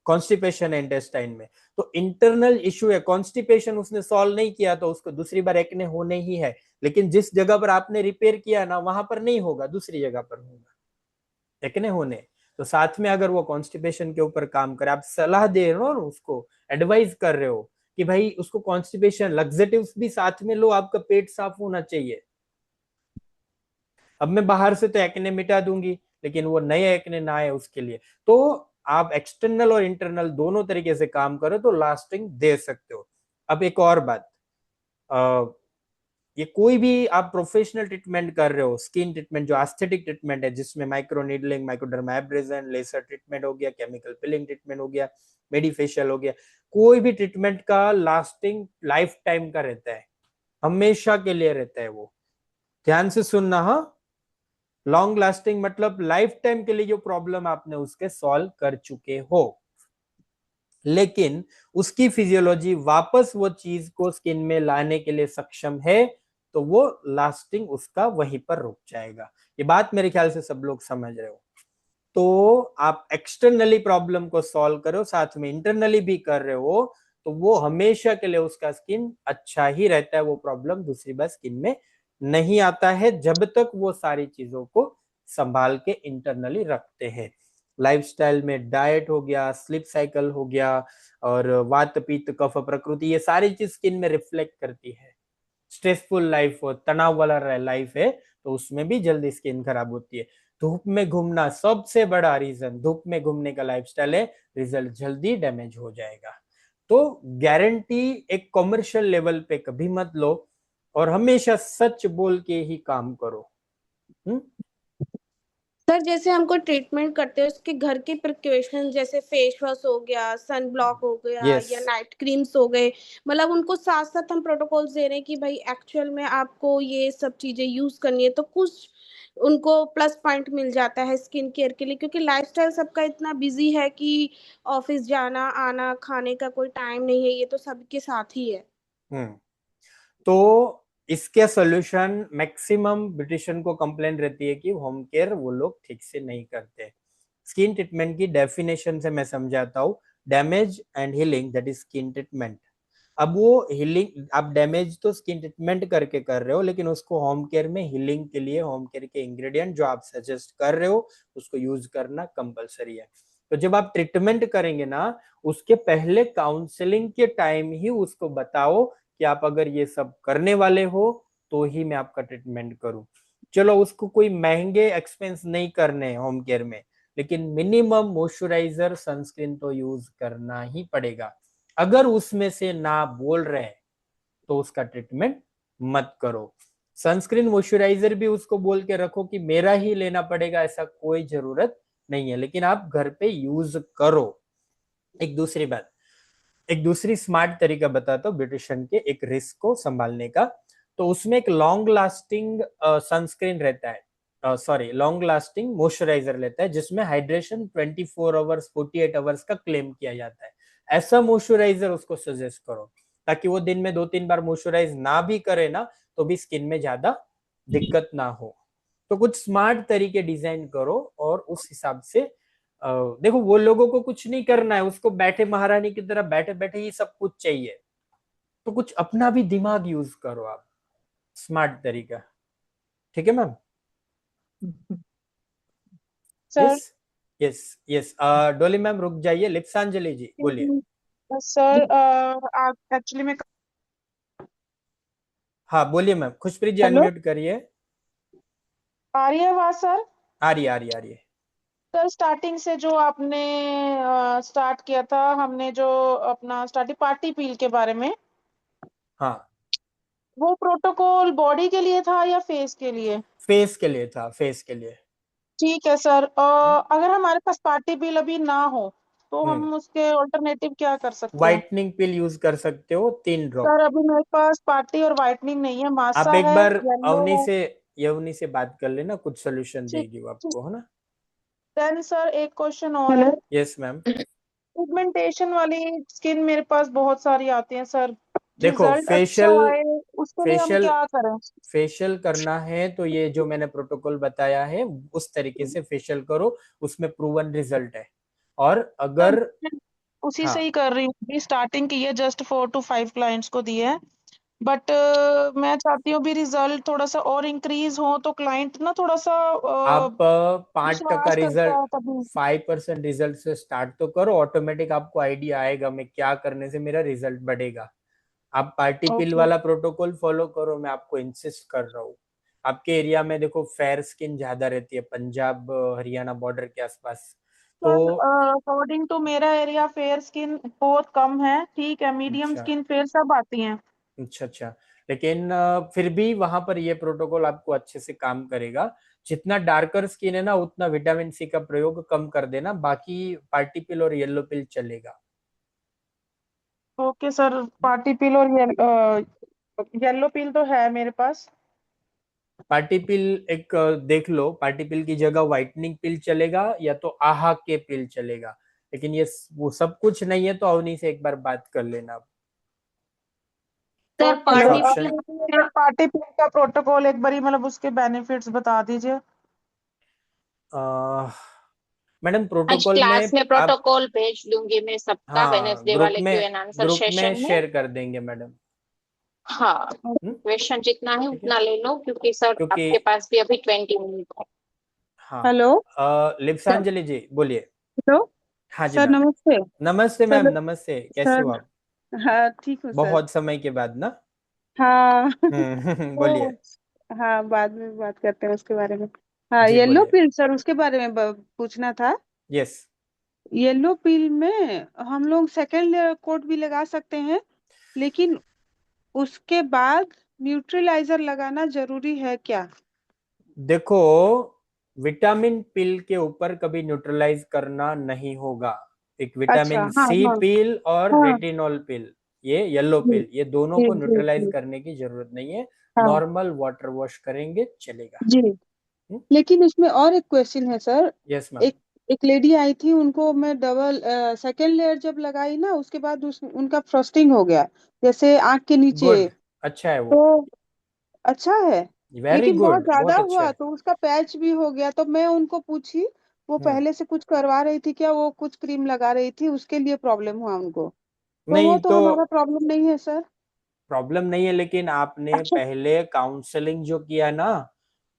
कॉन्स्टिपेशन इंटेस्टाइन में। तो इंटरनल इश्यू है, कॉन्स्टिपेशन उसने सॉल्व नहीं किया तो उसको दूसरी बार एक्ने होने ही है, लेकिन जिस जगह पर आपने रिपेयर किया ना वहां पर नहीं होगा, दूसरी जगह पर होगा एक्ने होने। तो साथ में अगर वो कॉन्स्टिपेशन के ऊपर काम करे, आप सलाह दे रहे हो ना उसको, एडवाइस कर रहे हो कि भाई उसको कॉन्स्टिपेशन लग्जेटिव्स भी साथ में लो, आपका पेट साफ होना चाहिए। अब मैं बाहर से तो एक्ने मिटा दूंगी, लेकिन वो नए एक्ने ना आए उसके लिए, तो आप एक्सटर्नल और इंटरनल दोनों तरीके से काम करो तो लास्टिंग दे सकते हो। अब एक और बात, ये कोई भी आप प्रोफेशनल ट्रीटमेंट कर रहे हो, स्किन ट्रीटमेंट जो एस्थेटिक ट्रीटमेंट है, जिसमें माइक्रो नीडलिंग, माइक्रोडर्माब्रेजन, लेजर ट्रीटमेंट हो गया, केमिकल पिलिंग ट्रीटमेंट हो गया, मेडिफेशियल हो गया, कोई भी ट्रीटमेंट का लास्टिंग लाइफ टाइम का रहता है, हमेशा के लिए रहता है वो। ध्यान से सुनना, हाँ, लॉन्ग लास्टिंग मतलब लाइफ टाइम के लिए जो प्रॉब्लम आपने उसके सॉल्व कर चुके हो, लेकिन उसकी फिजियोलॉजी वापस वो चीज को स्किन में लाने के लिए सक्षम है, तो वो लास्टिंग उसका वहीं पर रुक जाएगा। ये बात मेरे ख्याल से सब लोग समझ रहे हो। तो आप एक्सटर्नली प्रॉब्लम को सॉल्व करो, साथ में इंटरनली भी कर रहे हो, तो वो हमेशा के लिए उसका स्किन अच्छा ही रहता है, वो प्रॉब्लम दूसरी बार स्किन में नहीं आता है जब तक वो सारी चीजों को संभाल के इंटरनली रखते हैं। लाइफस्टाइल में डाइट हो गया, स्लीप साइकिल हो गया, और वात पित्त कफ प्रकृति, ये सारी चीज स्किन में रिफ्लेक्ट करती है। स्ट्रेसफुल लाइफ हो, तनाव वाला लाइफ है, तो उसमें भी जल्दी स्किन खराब होती है। धूप में घूमना सबसे बड़ा रीजन, धूप में घूमने का लाइफस्टाइल है, रिजल्ट जल्दी डैमेज हो जाएगा। तो गारंटी एक कॉमर्शियल लेवल पे कभी मत लो, और हमेशा सच बोल के ही काम करो। सर जैसे हमको ट्रीटमेंट करते हैं उसके घर के प्रिकॉशन, जैसे फेस वॉश हो गया, सन ब्लॉक हो गया, Yes. या नाइट क्रीम्स हो गए, मतलब उनको साथ साथ हम प्रोटोकॉल्स दे रहे हैं कि भाई एक्चुअल में आपको ये सब चीजें यूज करनी है, तो कुछ उनको प्लस पॉइंट मिल जाता है स्किन केयर के लिए, क्योंकि लाइफस्टाइल सबका इतना बिजी है कि ऑफिस जाना आना खाने का कोई टाइम नहीं है, ये तो सबके साथ ही है। तो इसके सोल्यूशन, मैक्सिमम ब्यूटिशियन को कंप्लेंट रहती है कि होम केयर वो लोग ठीक से नहीं करते। स्किन ट्रीटमेंट की डेफिनेशन से मैं समझाता हूँ। Damage and healing, that is skin treatment. अब वो हीलिंग, आप डैमेज तो स्किन ट्रीटमेंट करके कर रहे हो, लेकिन उसको होम केयर में हीलिंग के लिए होम केयर के इंग्रेडिएंट जो आप सजेस्ट कर रहे हो उसको यूज करना कंपलसरी है। तो जब आप ट्रीटमेंट करेंगे ना, उसके पहले काउंसलिंग के टाइम ही उसको बताओ कि आप अगर ये सब करने वाले हो तो ही मैं आपका ट्रीटमेंट करूं। चलो उसको कोई महंगे एक्सपेंस नहीं करने होम केयर में, लेकिन मिनिमम मॉइस्चराइजर सनस्क्रीन तो यूज करना ही पड़ेगा। अगर उसमें से ना बोल रहे हैं तो उसका ट्रीटमेंट मत करो। सनस्क्रीन मॉइस्चराइजर भी उसको बोल के रखो कि मेरा ही लेना पड़ेगा, ऐसा कोई जरूरत नहीं है, लेकिन आप घर पे यूज करो। एक दूसरी बात, एक दूसरी स्मार्ट तरीका बताता हूँ ब्यूटिशियन के एक रिस्क को संभालने का। तो उसमें एक लॉन्ग लास्टिंग सनस्क्रीन रहता है, सॉरी लॉन्ग लास्टिंग मॉइस्चराइजर लेता है, जिसमें हाइड्रेशन 24 आवर्स 48 आवर्स का क्लेम किया जाता है। ऐसा मॉइस्चराइजर उसको सजेस्ट करो, ताकि वो दिन में 2-3 बार मॉइस्चराइज ना भी करे ना, तो भी स्किन में ज्यादा दिक्कत ना हो। तो कुछ स्मार्ट तरीके डिजाइन करो, और उस हिसाब से देखो वो लोगों को कुछ नहीं करना है, उसको बैठे महारानी की तरह बैठे बैठे ही सब कुछ चाहिए। तो कुछ अपना भी दिमाग यूज करो आप, स्मार्ट तरीका। ठीक है ma'am? Sir yes yes yes. डोली मैम रुक जाइए, लिप्सांजलि जी बोलिए। सर एक्चुअली मैं हाँ बोलिए मैम, खुशप्रीत जी हेलो अनम्यूट करिए। आ रही है आवाज सर? आ रही है आ रही है आ रही है। सर स्टार्टिंग से जो आपने स्टार्ट किया था, हमने जो अपना स्टार्टिंग पार्टी पील के बारे में, हाँ वो प्रोटोकॉल बॉडी के लिए था या फेस के लिए? फेस के लिए था, फेस के लिए। ठीक है सर। अगर हमारे पास पार्टी पील अभी ना हो तो हम उसके ऑल्टरनेटिव क्या कर सकते हैं? व्हाइटनिंग पिल यूज कर सकते हो, 3 ड्रॉप। सर अभी मेरे पास पार्टी और वाइटनिंग नहीं है, आप मासा एक है, बार येलो अवनी है। से, यवनी से बात कर लेना, कुछ सोल्यूशन ठीक देगी वो ठीक। आपको, है ना? देन सर एक क्वेश्चन और है। Yes ma'am. पिगमेंटेशन वाली स्किन मेरे पास बहुत सारी आती है सर, देखो रिजल्ट अच्छा फेशियल, आए उसके लिए हम फेशियल क्या करें? फेशियल करना है तो ये जो मैंने प्रोटोकॉल बताया है उस तरीके से फेशियल करो, उसमें प्रूवन रिजल्ट है। और सर अगर, मैं उसी हाँ से ही कर रही हूँ, अभी स्टार्टिंग की है, जस्ट 4 to 5 क्लाइंट्स को दिए है। बट मैं चाहती हूँ भी रिजल्ट थोड़ा सा और इंक्रीज हो, तो क्लाइंट ना थोड़ा सा आप 5% विश्वास करता रिजल्ट, है तभी। 5% रिजल्ट से स्टार्ट तो करो, ऑटोमेटिक आपको आइडिया आएगा मैं क्या करने से मेरा रिजल्ट बढ़ेगा। आप पार्टी पिल ओके वाला प्रोटोकॉल फॉलो करो, मैं आपको इंसिस्ट कर रहा हूँ। आपके एरिया में देखो फेयर स्किन ज्यादा रहती है, पंजाब हरियाणा बॉर्डर के आसपास। तो सर, अकॉर्डिंग टू मेरा एरिया फेयर स्किन बहुत कम है, ठीक है, मीडियम अच्छा स्किन फेयर सब आती हैं। अच्छा अच्छा, लेकिन फिर भी वहां पर ये प्रोटोकॉल आपको अच्छे से काम करेगा। जितना डार्कर स्किन है ना, उतना विटामिन सी का प्रयोग कम कर देना, बाकी पार्टी पिल और येलो पिल चलेगा। ओके सर, पार्टी पिल और येलो पिल तो है मेरे पास। पार्टी पिल एक देख लो, पार्टी पिल की जगह व्हाइटनिंग पिल चलेगा, या तो आहा के पिल चलेगा। लेकिन ये वो सब कुछ नहीं है, तो अवनी से एक बार बात कर लेना। सर ओके कुछ सर, पार्टी ऑप्शन, आप पार्टी पिल का प्रोटोकॉल एक बारी मतलब उसके बेनिफिट्स बता दीजिए। मैडम आज प्रोटोकॉल में क्लास में आप, प्रोटोकॉल भेज दूंगी मैं सबका, हाँ वेडनेसडे वाले ग्रुप क्यू एंड आंसर में सेशन में। शेयर कर देंगे मैडम। हाँ, क्वेश्चन जितना है ठीक है, उतना ले लो, क्योंकि सर क्योंकि आपके पास भी अभी 20 मिनट है। हाँ हेलो लिप्सांजलि जी बोलिए। हेलो हाँ जी सर, मैम। नमस्ते नमस्ते मैम, सर। नमस्ते, कैसे हो सर आप? हाँ, ठीक हूँ सर। बहुत समय के बाद ना। हाँ बोलिए। तो हाँ, बाद में बात करते हैं उसके बारे में। हाँ, जी येलो बोलिए। पिल सर, उसके बारे में पूछना था। यस। येलो पिल में हम लोग सेकेंड लेयर कोट भी लगा सकते हैं, लेकिन उसके बाद न्यूट्रलाइजर लगाना जरूरी है क्या? देखो, विटामिन पिल के ऊपर कभी न्यूट्रलाइज करना नहीं होगा। एक अच्छा, विटामिन हाँ सी हाँ पिल और हाँ। रेटिनॉल पिल, ये येलो जी पिल, ये दोनों जी को जी न्यूट्रलाइज जी। करने की जरूरत नहीं है। हाँ नॉर्मल वाटर वॉश करेंगे चलेगा। जी। लेकिन इसमें और एक क्वेश्चन है सर। Yes ma'am. एक एक लेडी आई थी, उनको मैं डबल सेकेंड लेयर जब लगाई ना, उसके बाद उनका फ्रॉस्टिंग हो गया, जैसे आंख के नीचे। गुड, अच्छा है वो। तो अच्छा है, वेरी लेकिन बहुत गुड, ज्यादा बहुत अच्छा हुआ है। तो उसका पैच भी हो गया। तो मैं उनको पूछी, वो हम्म। पहले से कुछ करवा रही थी क्या, वो कुछ क्रीम लगा रही थी, उसके लिए प्रॉब्लम हुआ उनको? तो वो नहीं तो तो हमारा प्रॉब्लम नहीं है सर। प्रॉब्लम नहीं है, लेकिन आपने अच्छा। पहले काउंसलिंग जो किया ना,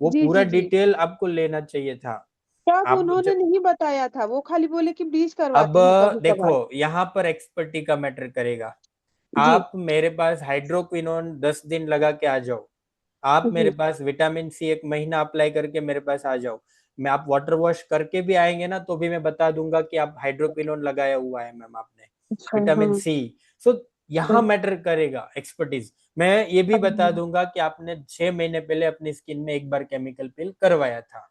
वो जी पूरा जी जी। डिटेल आपको लेना चाहिए था। तब आप उन्होंने जब नहीं बताया था, वो खाली बोले कि ब्लीच अब करवाते हैं कभी देखो, कभार। यहाँ पर एक्सपर्टी का मैटर करेगा। जी आप मेरे पास हाइड्रोक्विनोन 10 दिन लगा के आ जाओ, आप मेरे जी पास विटामिन सी 1 महीना अप्लाई करके मेरे पास आ जाओ, मैं आप वाटर वॉश करके भी आएंगे ना तो भी मैं बता दूंगा कि आप हाइड्रोक्विनोन लगाया हुआ है मैम आपने, अच्छा। विटामिन हाँ सी। सो यहाँ मैटर करेगा एक्सपर्टीज। मैं ये भी बता हाँ। दूंगा कि आपने 6 महीने पहले अपनी स्किन में एक बार केमिकल पिल करवाया था।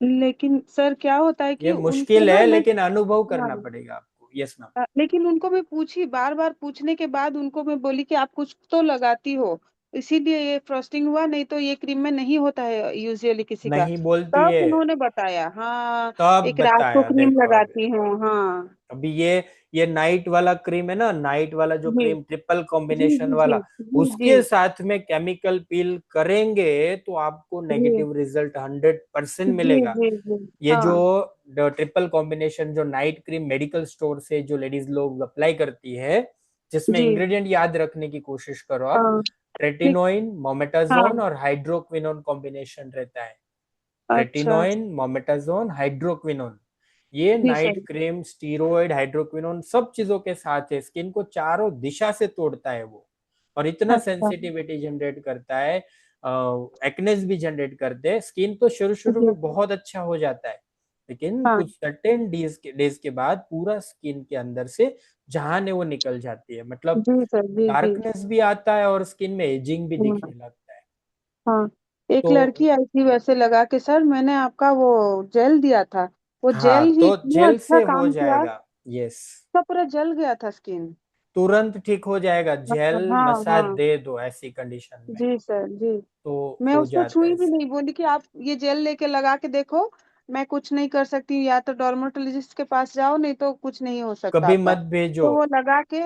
लेकिन सर क्या होता है कि ये उनको मुश्किल ना है, मैं, लेकिन अनुभव हाँ, करना पड़ेगा आपको। Yes ma'am. लेकिन उनको मैं पूछी, बार बार पूछने के बाद उनको मैं बोली कि आप कुछ तो लगाती हो, इसीलिए ये फ्रॉस्टिंग हुआ, नहीं तो ये क्रीम में नहीं होता है यूजुअली किसी का। नहीं बोलती तब है, उन्होंने बताया, हाँ, तब एक रात को बताया। क्रीम देखो अभी लगाती हूँ। हाँ अभी ये नाइट वाला क्रीम है ना, नाइट वाला जो जी क्रीम ट्रिपल जी कॉम्बिनेशन जी जी वाला, जी जी उसके साथ में केमिकल पील करेंगे तो आपको जी नेगेटिव रिजल्ट 100% जी मिलेगा। जी जी। ये जो हाँ ट्रिपल कॉम्बिनेशन जो नाइट क्रीम मेडिकल स्टोर से जो लेडीज लोग अप्लाई करती है, जिसमें जी। इंग्रेडिएंट याद रखने की कोशिश करो आप, हाँ ठीक। ट्रेटिनोइन, हाँ। मोमेटाजोन और हाइड्रोक्विनोन कॉम्बिनेशन रहता है। अच्छा। रेटिनोइन, मोमेटाजोन, हाइड्रोक्विनोन, ये जी night sir. Cream, steroid, hydroquinone सब चीजों के साथ है। स्किन को चारों दिशा से तोड़ता है वो, और इतना अच्छा। सेंसिटिविटी जनरेट करता है, एक्नेस भी जनरेट करते हैं। स्किन तो शुरू शुरू जी। में बहुत अच्छा हो जाता है, लेकिन हाँ कुछ सर्टेन डेज के बाद पूरा स्किन के अंदर से जहां वो निकल जाती है, मतलब जी सर। जी जी। डार्कनेस भी आता है और स्किन में एजिंग भी हाँ दिखने लगता है। हाँ। एक तो लड़की आई थी वैसे लगा के सर, मैंने आपका वो जेल दिया था, वो जेल हाँ, ही तो इतना जेल अच्छा से हो काम किया, जाएगा। यस, उसका पूरा जल गया था स्किन। तुरंत ठीक हो जाएगा। जेल हाँ मसाज हाँ। दे दो ऐसी कंडीशन में जी सर जी। तो मैं हो उसको जाता छुई है भी इससे। नहीं, बोली कि आप ये जेल लेके लगा के देखो, मैं कुछ नहीं कर सकती, या तो डर्मेटोलॉजिस्ट के पास जाओ, नहीं तो कुछ नहीं हो सकता कभी आपका। मत भेजो। तो वो लगा के,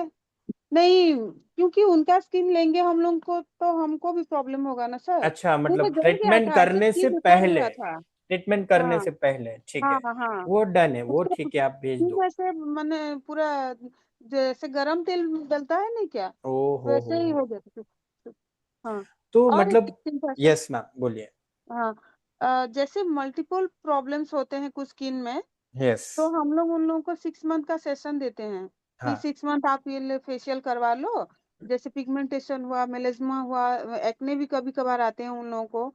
नहीं, क्योंकि उनका स्किन लेंगे हम लोग को तो हमको भी प्रॉब्लम होगा ना सर। अच्छा, पूरा मतलब जल गया ट्रीटमेंट था, ऐसे करने से स्किन उतर पहले, गया था। ट्रीटमेंट करने हाँ से पहले ठीक हाँ है, हाँ। वो डन है, वो उसका ठीक है, आप भेज स्किन दो। ऐसे मैंने पूरा, जैसे गरम तेल डलता है नहीं क्या, ओ वैसे ही हो। हो गया था। हाँ। तो और एक मतलब क्वेश्चन था सर। यस मैम बोलिए। हाँ, जैसे मल्टीपल प्रॉब्लम्स होते हैं कुछ स्किन में, यस। तो हम लोग उन लोगों को 6 मंथ का सेशन देते हैं कि हाँ 6 मंथ आप ये फेशियल करवा लो। जैसे पिगमेंटेशन हुआ, मेलेस्मा हुआ, एक्ने भी कभी कभार आते हैं उन लोगों को,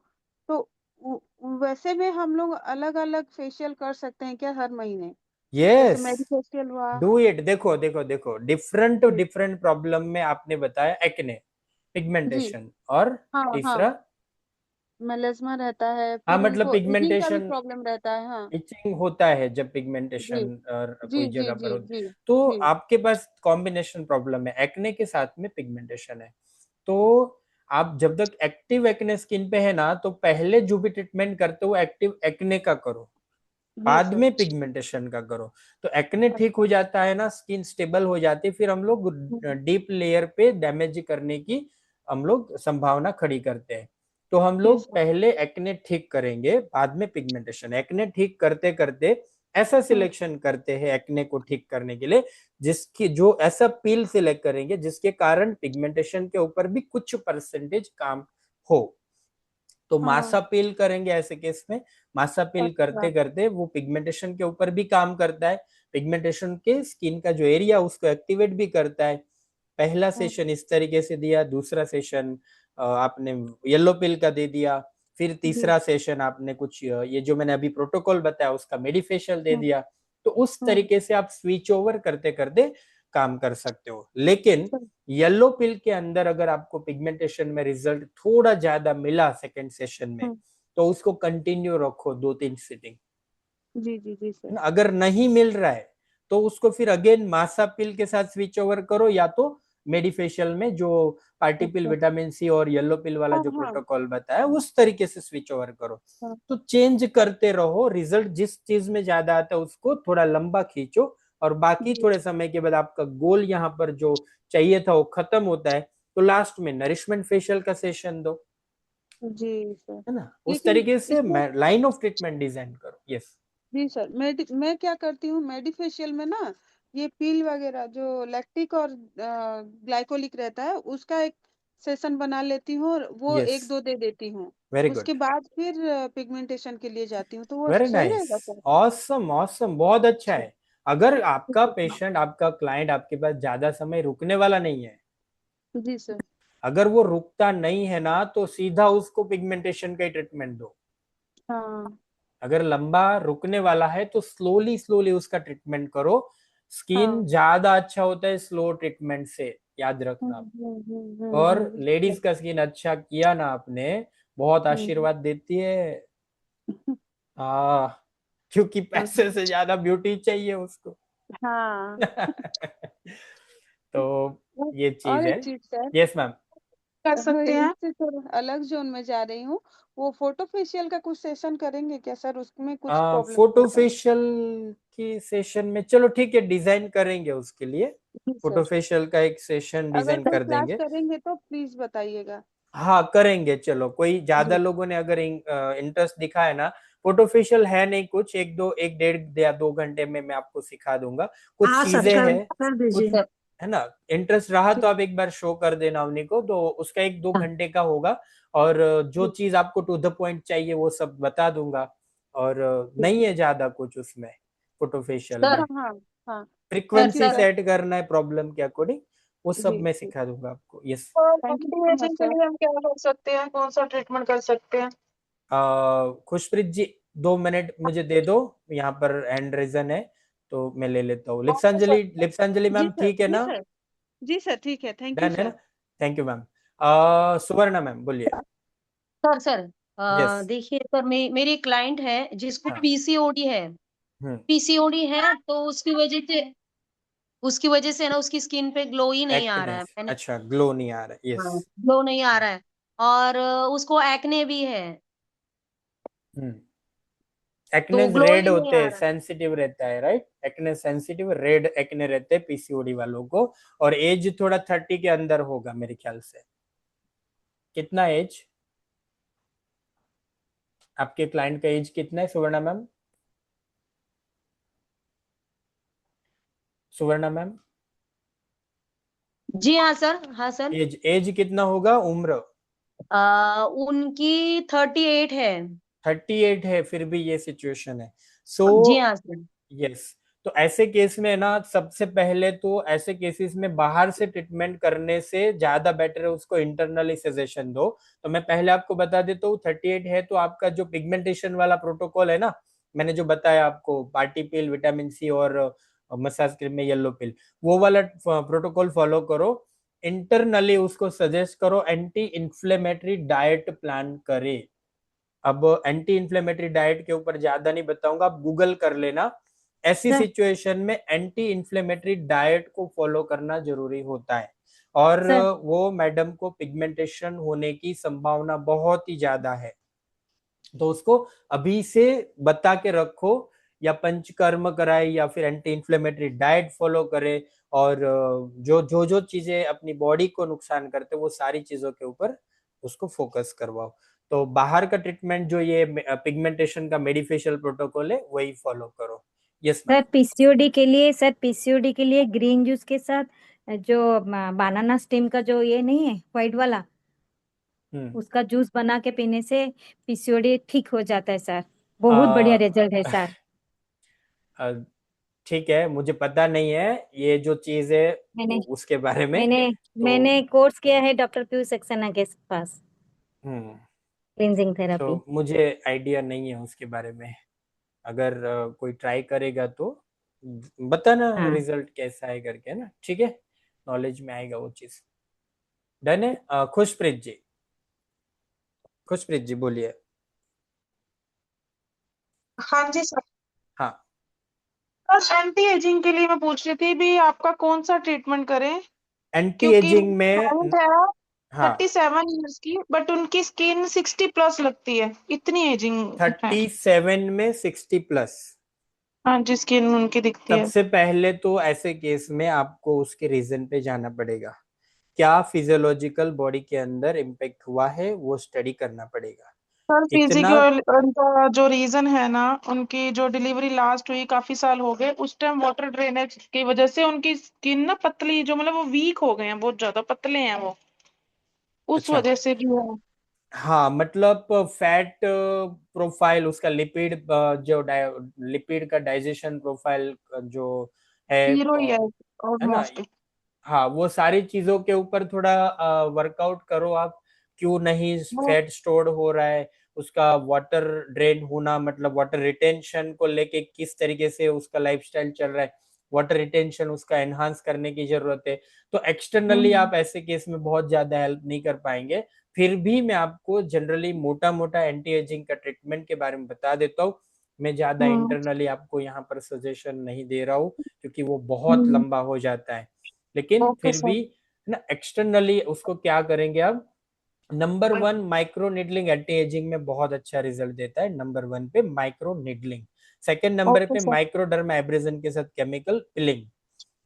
तो वैसे में हम लोग अलग अलग फेशियल कर सकते हैं क्या हर महीने? जैसे यस, मेरी फेशियल हुआ। Do it. देखो देखो देखो, डिफरेंट टू जी डिफरेंट प्रॉब्लम में आपने बताया एक्ने, जी। पिगमेंटेशन, और हाँ हाँ। तीसरा? मेलेस्मा रहता है, हाँ फिर मतलब उनको इचिंग का भी पिगमेंटेशन, प्रॉब्लम रहता है। हाँ इचिंग होता है जब जी पिगमेंटेशन और जी कोई जी जगह पर जी हो। जी तो जी। आपके पास कॉम्बिनेशन प्रॉब्लम है, एक्ने के साथ में पिगमेंटेशन है। तो आप जब तक एक्टिव एक्ने स्किन पे है ना, तो पहले जो भी ट्रीटमेंट करते हो एक्टिव एक्ने का करो, जी बाद सर। में पिगमेंटेशन का करो। तो एक्ने ठीक हो जाता है ना, स्किन स्टेबल हो जाती है, फिर हम लोग डीप लेयर पे डैमेज करने की हम लोग संभावना खड़ी करते हैं। तो हम जी लोग सर। पहले एक्ने ठीक करेंगे, बाद में पिगमेंटेशन। एक्ने ठीक करते करते ऐसा सिलेक्शन करते हैं एक्ने को ठीक करने के लिए, जिसकी जो ऐसा पील सिलेक्ट करेंगे जिसके कारण पिगमेंटेशन के ऊपर भी कुछ परसेंटेज काम हो। तो मासा पील करेंगे ऐसे केस में। मासा पील करते करते वो पिगमेंटेशन के ऊपर भी काम करता है, पिगमेंटेशन के स्किन का जो एरिया उसको एक्टिवेट भी करता है। पहला सेशन इस तरीके से दिया, दूसरा सेशन आपने येलो पिल का दे दिया, फिर तीसरा सेशन आपने कुछ ये जो मैंने अभी प्रोटोकॉल बताया उसका मेडिफेशियल दे दिया। तो उस तरीके से आप स्विच ओवर करते करते काम कर सकते हो। लेकिन येलो पिल के अंदर अगर आपको पिगमेंटेशन में रिजल्ट थोड़ा ज्यादा मिला सेकंड सेशन में, तो उसको कंटिन्यू रखो 2-3 सिटिंग। जी जी जी सर। अगर नहीं मिल रहा है तो उसको फिर अगेन मासा पिल के साथ स्विच ओवर करो, या तो मेडिफेशियल में जो पार्टी पिल, विटामिन सी और येलो पिल वाला जो प्रोटोकॉल बताया उस तरीके से स्विच ओवर करो। तो चेंज करते रहो, रिजल्ट जिस चीज में ज्यादा आता है उसको थोड़ा लंबा खींचो, और बाकी थोड़े समय के बाद आपका गोल यहाँ पर जो चाहिए था वो खत्म होता है, तो लास्ट में नरिशमेंट फेशियल का सेशन दो। जी सर। है ना, उस तरीके से लाइन ऑफ ट्रीटमेंट डिजाइन करो। यस जी सर। मैं क्या करती हूँ, मेडिफेशियल में ना ये पील वगैरह जो लैक्टिक और ग्लाइकोलिक रहता है उसका एक सेशन बना लेती हूँ और वो Yes. 1-2 दे देती हूँ। वेरी उसके गुड, बाद फिर पिगमेंटेशन के लिए जाती हूँ, तो वो वेरी सही नाइस, रहेगा सर। ऑसम ऑसम, बहुत अच्छा है। अगर आपका पेशेंट, आपका क्लाइंट आपके पास ज्यादा समय रुकने वाला नहीं है, जी सर। अगर वो रुकता नहीं है ना, तो सीधा उसको पिगमेंटेशन का ही ट्रीटमेंट दो। हाँ अगर लंबा रुकने वाला है तो स्लोली स्लोली उसका ट्रीटमेंट करो। स्किन हाँ। ज्यादा अच्छा होता है स्लो ट्रीटमेंट से, याद रखना। और लेडीज का स्किन अच्छा किया ना आपने, बहुत आशीर्वाद देती है। क्योंकि पैसे से ज्यादा ब्यूटी चाहिए उसको। हाँ। तो ये चीज और है। एक चीज सर, यस मैम। कर सकते हैं। इससे थोड़ा अलग जोन में जा रही हूँ, वो फोटो फेशियल का कुछ सेशन करेंगे क्या सर? उसमें कुछ प्रॉब्लम फोटो फेशियल की सेशन में चलो ठीक है, डिजाइन करेंगे उसके लिए। Photo sir. फेशियल का एक सेशन अगर डिजाइन कोई कर क्लास देंगे। करेंगे तो प्लीज बताइएगा। हाँ करेंगे, चलो कोई ज्यादा लोगों ने अगर इंटरेस्ट दिखाया ना, फोटो फेशियल है नहीं कुछ, 1 या 2 घंटे में मैं आपको सिखा दूंगा। कुछ हाँ सर, चीजें हैं, कर कुछ दीजिए। है ना, इंटरेस्ट रहा तो आप एक बार शो कर देना अवनी को, तो उसका 1-2 घंटे का होगा। और जो चीज आपको टू द पॉइंट चाहिए वो सब बता दूंगा। और नहीं है ज्यादा कुछ उसमें फोटो फेशियल सर में। हाँ हाँ। Thank you frequency sir. Set करना है प्रॉब्लम के अकॉर्डिंग, वो सब जी मैं जी। सिखा दूंगा आपको। यस। तो thank you so combination much के सर। लिए हम क्या कर सकते हैं, कौन सा ट्रीटमेंट कर सकते हैं? खुशप्रीत जी 2 मिनट मुझे दे दो, यहाँ पर एंड रीजन है तो मैं ले लेता हूँ। लिप्सांजलि जी मैम सर। ठीक है जी ना? सर। जी सर ठीक है, थैंक यू डन है ना? Sir. Thank you ma'am. Suvarna ma'am बोलिए। Sir yes. देखिए सर, मेरी क्लाइंट है जिसको हाँ। पीसीओडी है। हम्म। पीसीओडी है तो उसकी वजह से ना उसकी स्किन पे ग्लो ही नहीं आ रहा एक्ने, है। मैंने अच्छा ग्लो नहीं आ रहा है। यस। हाँ, ग्लो नहीं आ रहा है। और उसको एक्ने भी है, हम्म। तो एक्ने ग्लो रेड ही नहीं होते आ हैं, रहा है। सेंसिटिव रहता है, right? Acne sensitive red acne रहते हैं पीसीओडी वालों को। और एज थोड़ा 30 के अंदर होगा मेरे ख्याल से। कितना एज आपके क्लाइंट का, एज कितना है सुवर्णा मैम? सुवर्णा मैम जी हाँ सर, हाँ सर। एज एज कितना होगा, उम्र? उनकी 38 है। 38 है, फिर भी ये सिचुएशन है। सो जी हाँ सर। यस। तो ऐसे केस में ना, सबसे पहले तो ऐसे केसेस में बाहर से ट्रीटमेंट करने से ज्यादा बेटर है उसको इंटरनली सजेशन दो। तो मैं पहले आपको बता देता हूँ, 38 है तो आपका जो पिगमेंटेशन वाला प्रोटोकॉल है ना, मैंने जो बताया आपको, पार्टी पिल, विटामिन सी और मसाज क्रीम में येलो पिल, वो वाला प्रोटोकॉल फॉलो करो। इंटरनली उसको सजेस्ट करो एंटी इन्फ्लेमेटरी डाइट प्लान करे। अब एंटी इन्फ्लेमेटरी डाइट के ऊपर ज्यादा नहीं बताऊंगा, आप गूगल कर लेना। ऐसी सिचुएशन में एंटी इन्फ्लेमेटरी डाइट को फॉलो करना जरूरी होता है। और वो मैडम को पिगमेंटेशन होने की संभावना बहुत ही ज्यादा है, तो उसको अभी से बता के रखो, या पंचकर्म कराए या फिर एंटी इन्फ्लेमेटरी डाइट फॉलो करे। और जो चीजें अपनी बॉडी को नुकसान करते वो सारी चीजों के ऊपर उसको फोकस करवाओ। तो बाहर का ट्रीटमेंट जो ये पिगमेंटेशन का मेडिफेशियल प्रोटोकॉल है वही फॉलो करो। यस सर पीसीओडी के लिए, सर पीसीओडी के लिए ग्रीन जूस के साथ जो बनाना स्टेम का जो ये नहीं है व्हाइट वाला, मैम। उसका जूस बना के पीने से पीसीओडी ठीक हो जाता है सर। बहुत बढ़िया रिजल्ट है सर। ठीक है, मुझे पता नहीं है ये जो चीज है मैंने उसके बारे में। मैंने तो मैंने कोर्स किया है डॉक्टर पीयूष सक्सेना के पास, हम्म क्लींजिंग तो थेरेपी। मुझे आइडिया नहीं है उसके बारे में। अगर कोई ट्राई करेगा तो बताना हाँ रिजल्ट कैसा है करके, है ना? ठीक है, नॉलेज में आएगा वो चीज। डन है। खुशप्रीत जी, खुशप्रीत जी बोलिए। हाँ जी सर। हाँ, सर एंटी एजिंग के लिए मैं पूछ रही थी भी आपका कौन सा ट्रीटमेंट करें, एंटी क्योंकि एजिंग में क्लाइंट है हाँ 37 ईयर्स की बट उनकी स्किन 60+ लगती है, इतनी एजिंग है। 37 में 60+। हाँ जी, स्किन उनकी दिखती है। सबसे पहले तो ऐसे केस में आपको उसके रीजन पे जाना पड़ेगा, क्या फिजियोलॉजिकल बॉडी के अंदर इम्पेक्ट हुआ है वो स्टडी करना पड़ेगा। सर इतना फिजिकल उनका जो रीजन है ना, उनकी जो डिलीवरी लास्ट हुई काफी साल हो गए, उस टाइम वाटर ड्रेनेज की वजह से उनकी स्किन ना पतली, जो मतलब वो वीक हो गए हैं, बहुत ज्यादा पतले हैं वो, उस अच्छा, वजह से भी है। हाँ मतलब फैट प्रोफाइल उसका, लिपिड जो लिपिड का डाइजेशन प्रोफाइल जो जीरो ही है ना? ऑलमोस्ट। हाँ, वो सारी चीजों के ऊपर थोड़ा वर्कआउट करो आप। क्यों नहीं फैट स्टोर्ड हो रहा है, उसका वाटर ड्रेन होना, मतलब वाटर रिटेंशन को लेके किस तरीके से उसका लाइफस्टाइल चल रहा है, वाटर रिटेंशन उसका एनहांस करने की जरूरत है। तो एक्सटर्नली आप ऐसे केस में बहुत ज्यादा हेल्प नहीं कर पाएंगे। फिर भी मैं आपको जनरली मोटा मोटा एंटी एजिंग का ट्रीटमेंट के बारे में बता देता हूँ। मैं ज्यादा इंटरनली आपको यहाँ पर सजेशन नहीं दे रहा हूँ, क्योंकि वो बहुत लंबा हो जाता है। लेकिन ओके फिर सर। भी ना, एक्सटर्नली उसको क्या करेंगे आप। Number 1 micro needling anti ageing में बहुत अच्छा रिजल्ट देता है। नंबर 1 पे micro needling, second number okay पे सर। माइक्रोडर्मा एब्रेजन के साथ केमिकल पिलिंग,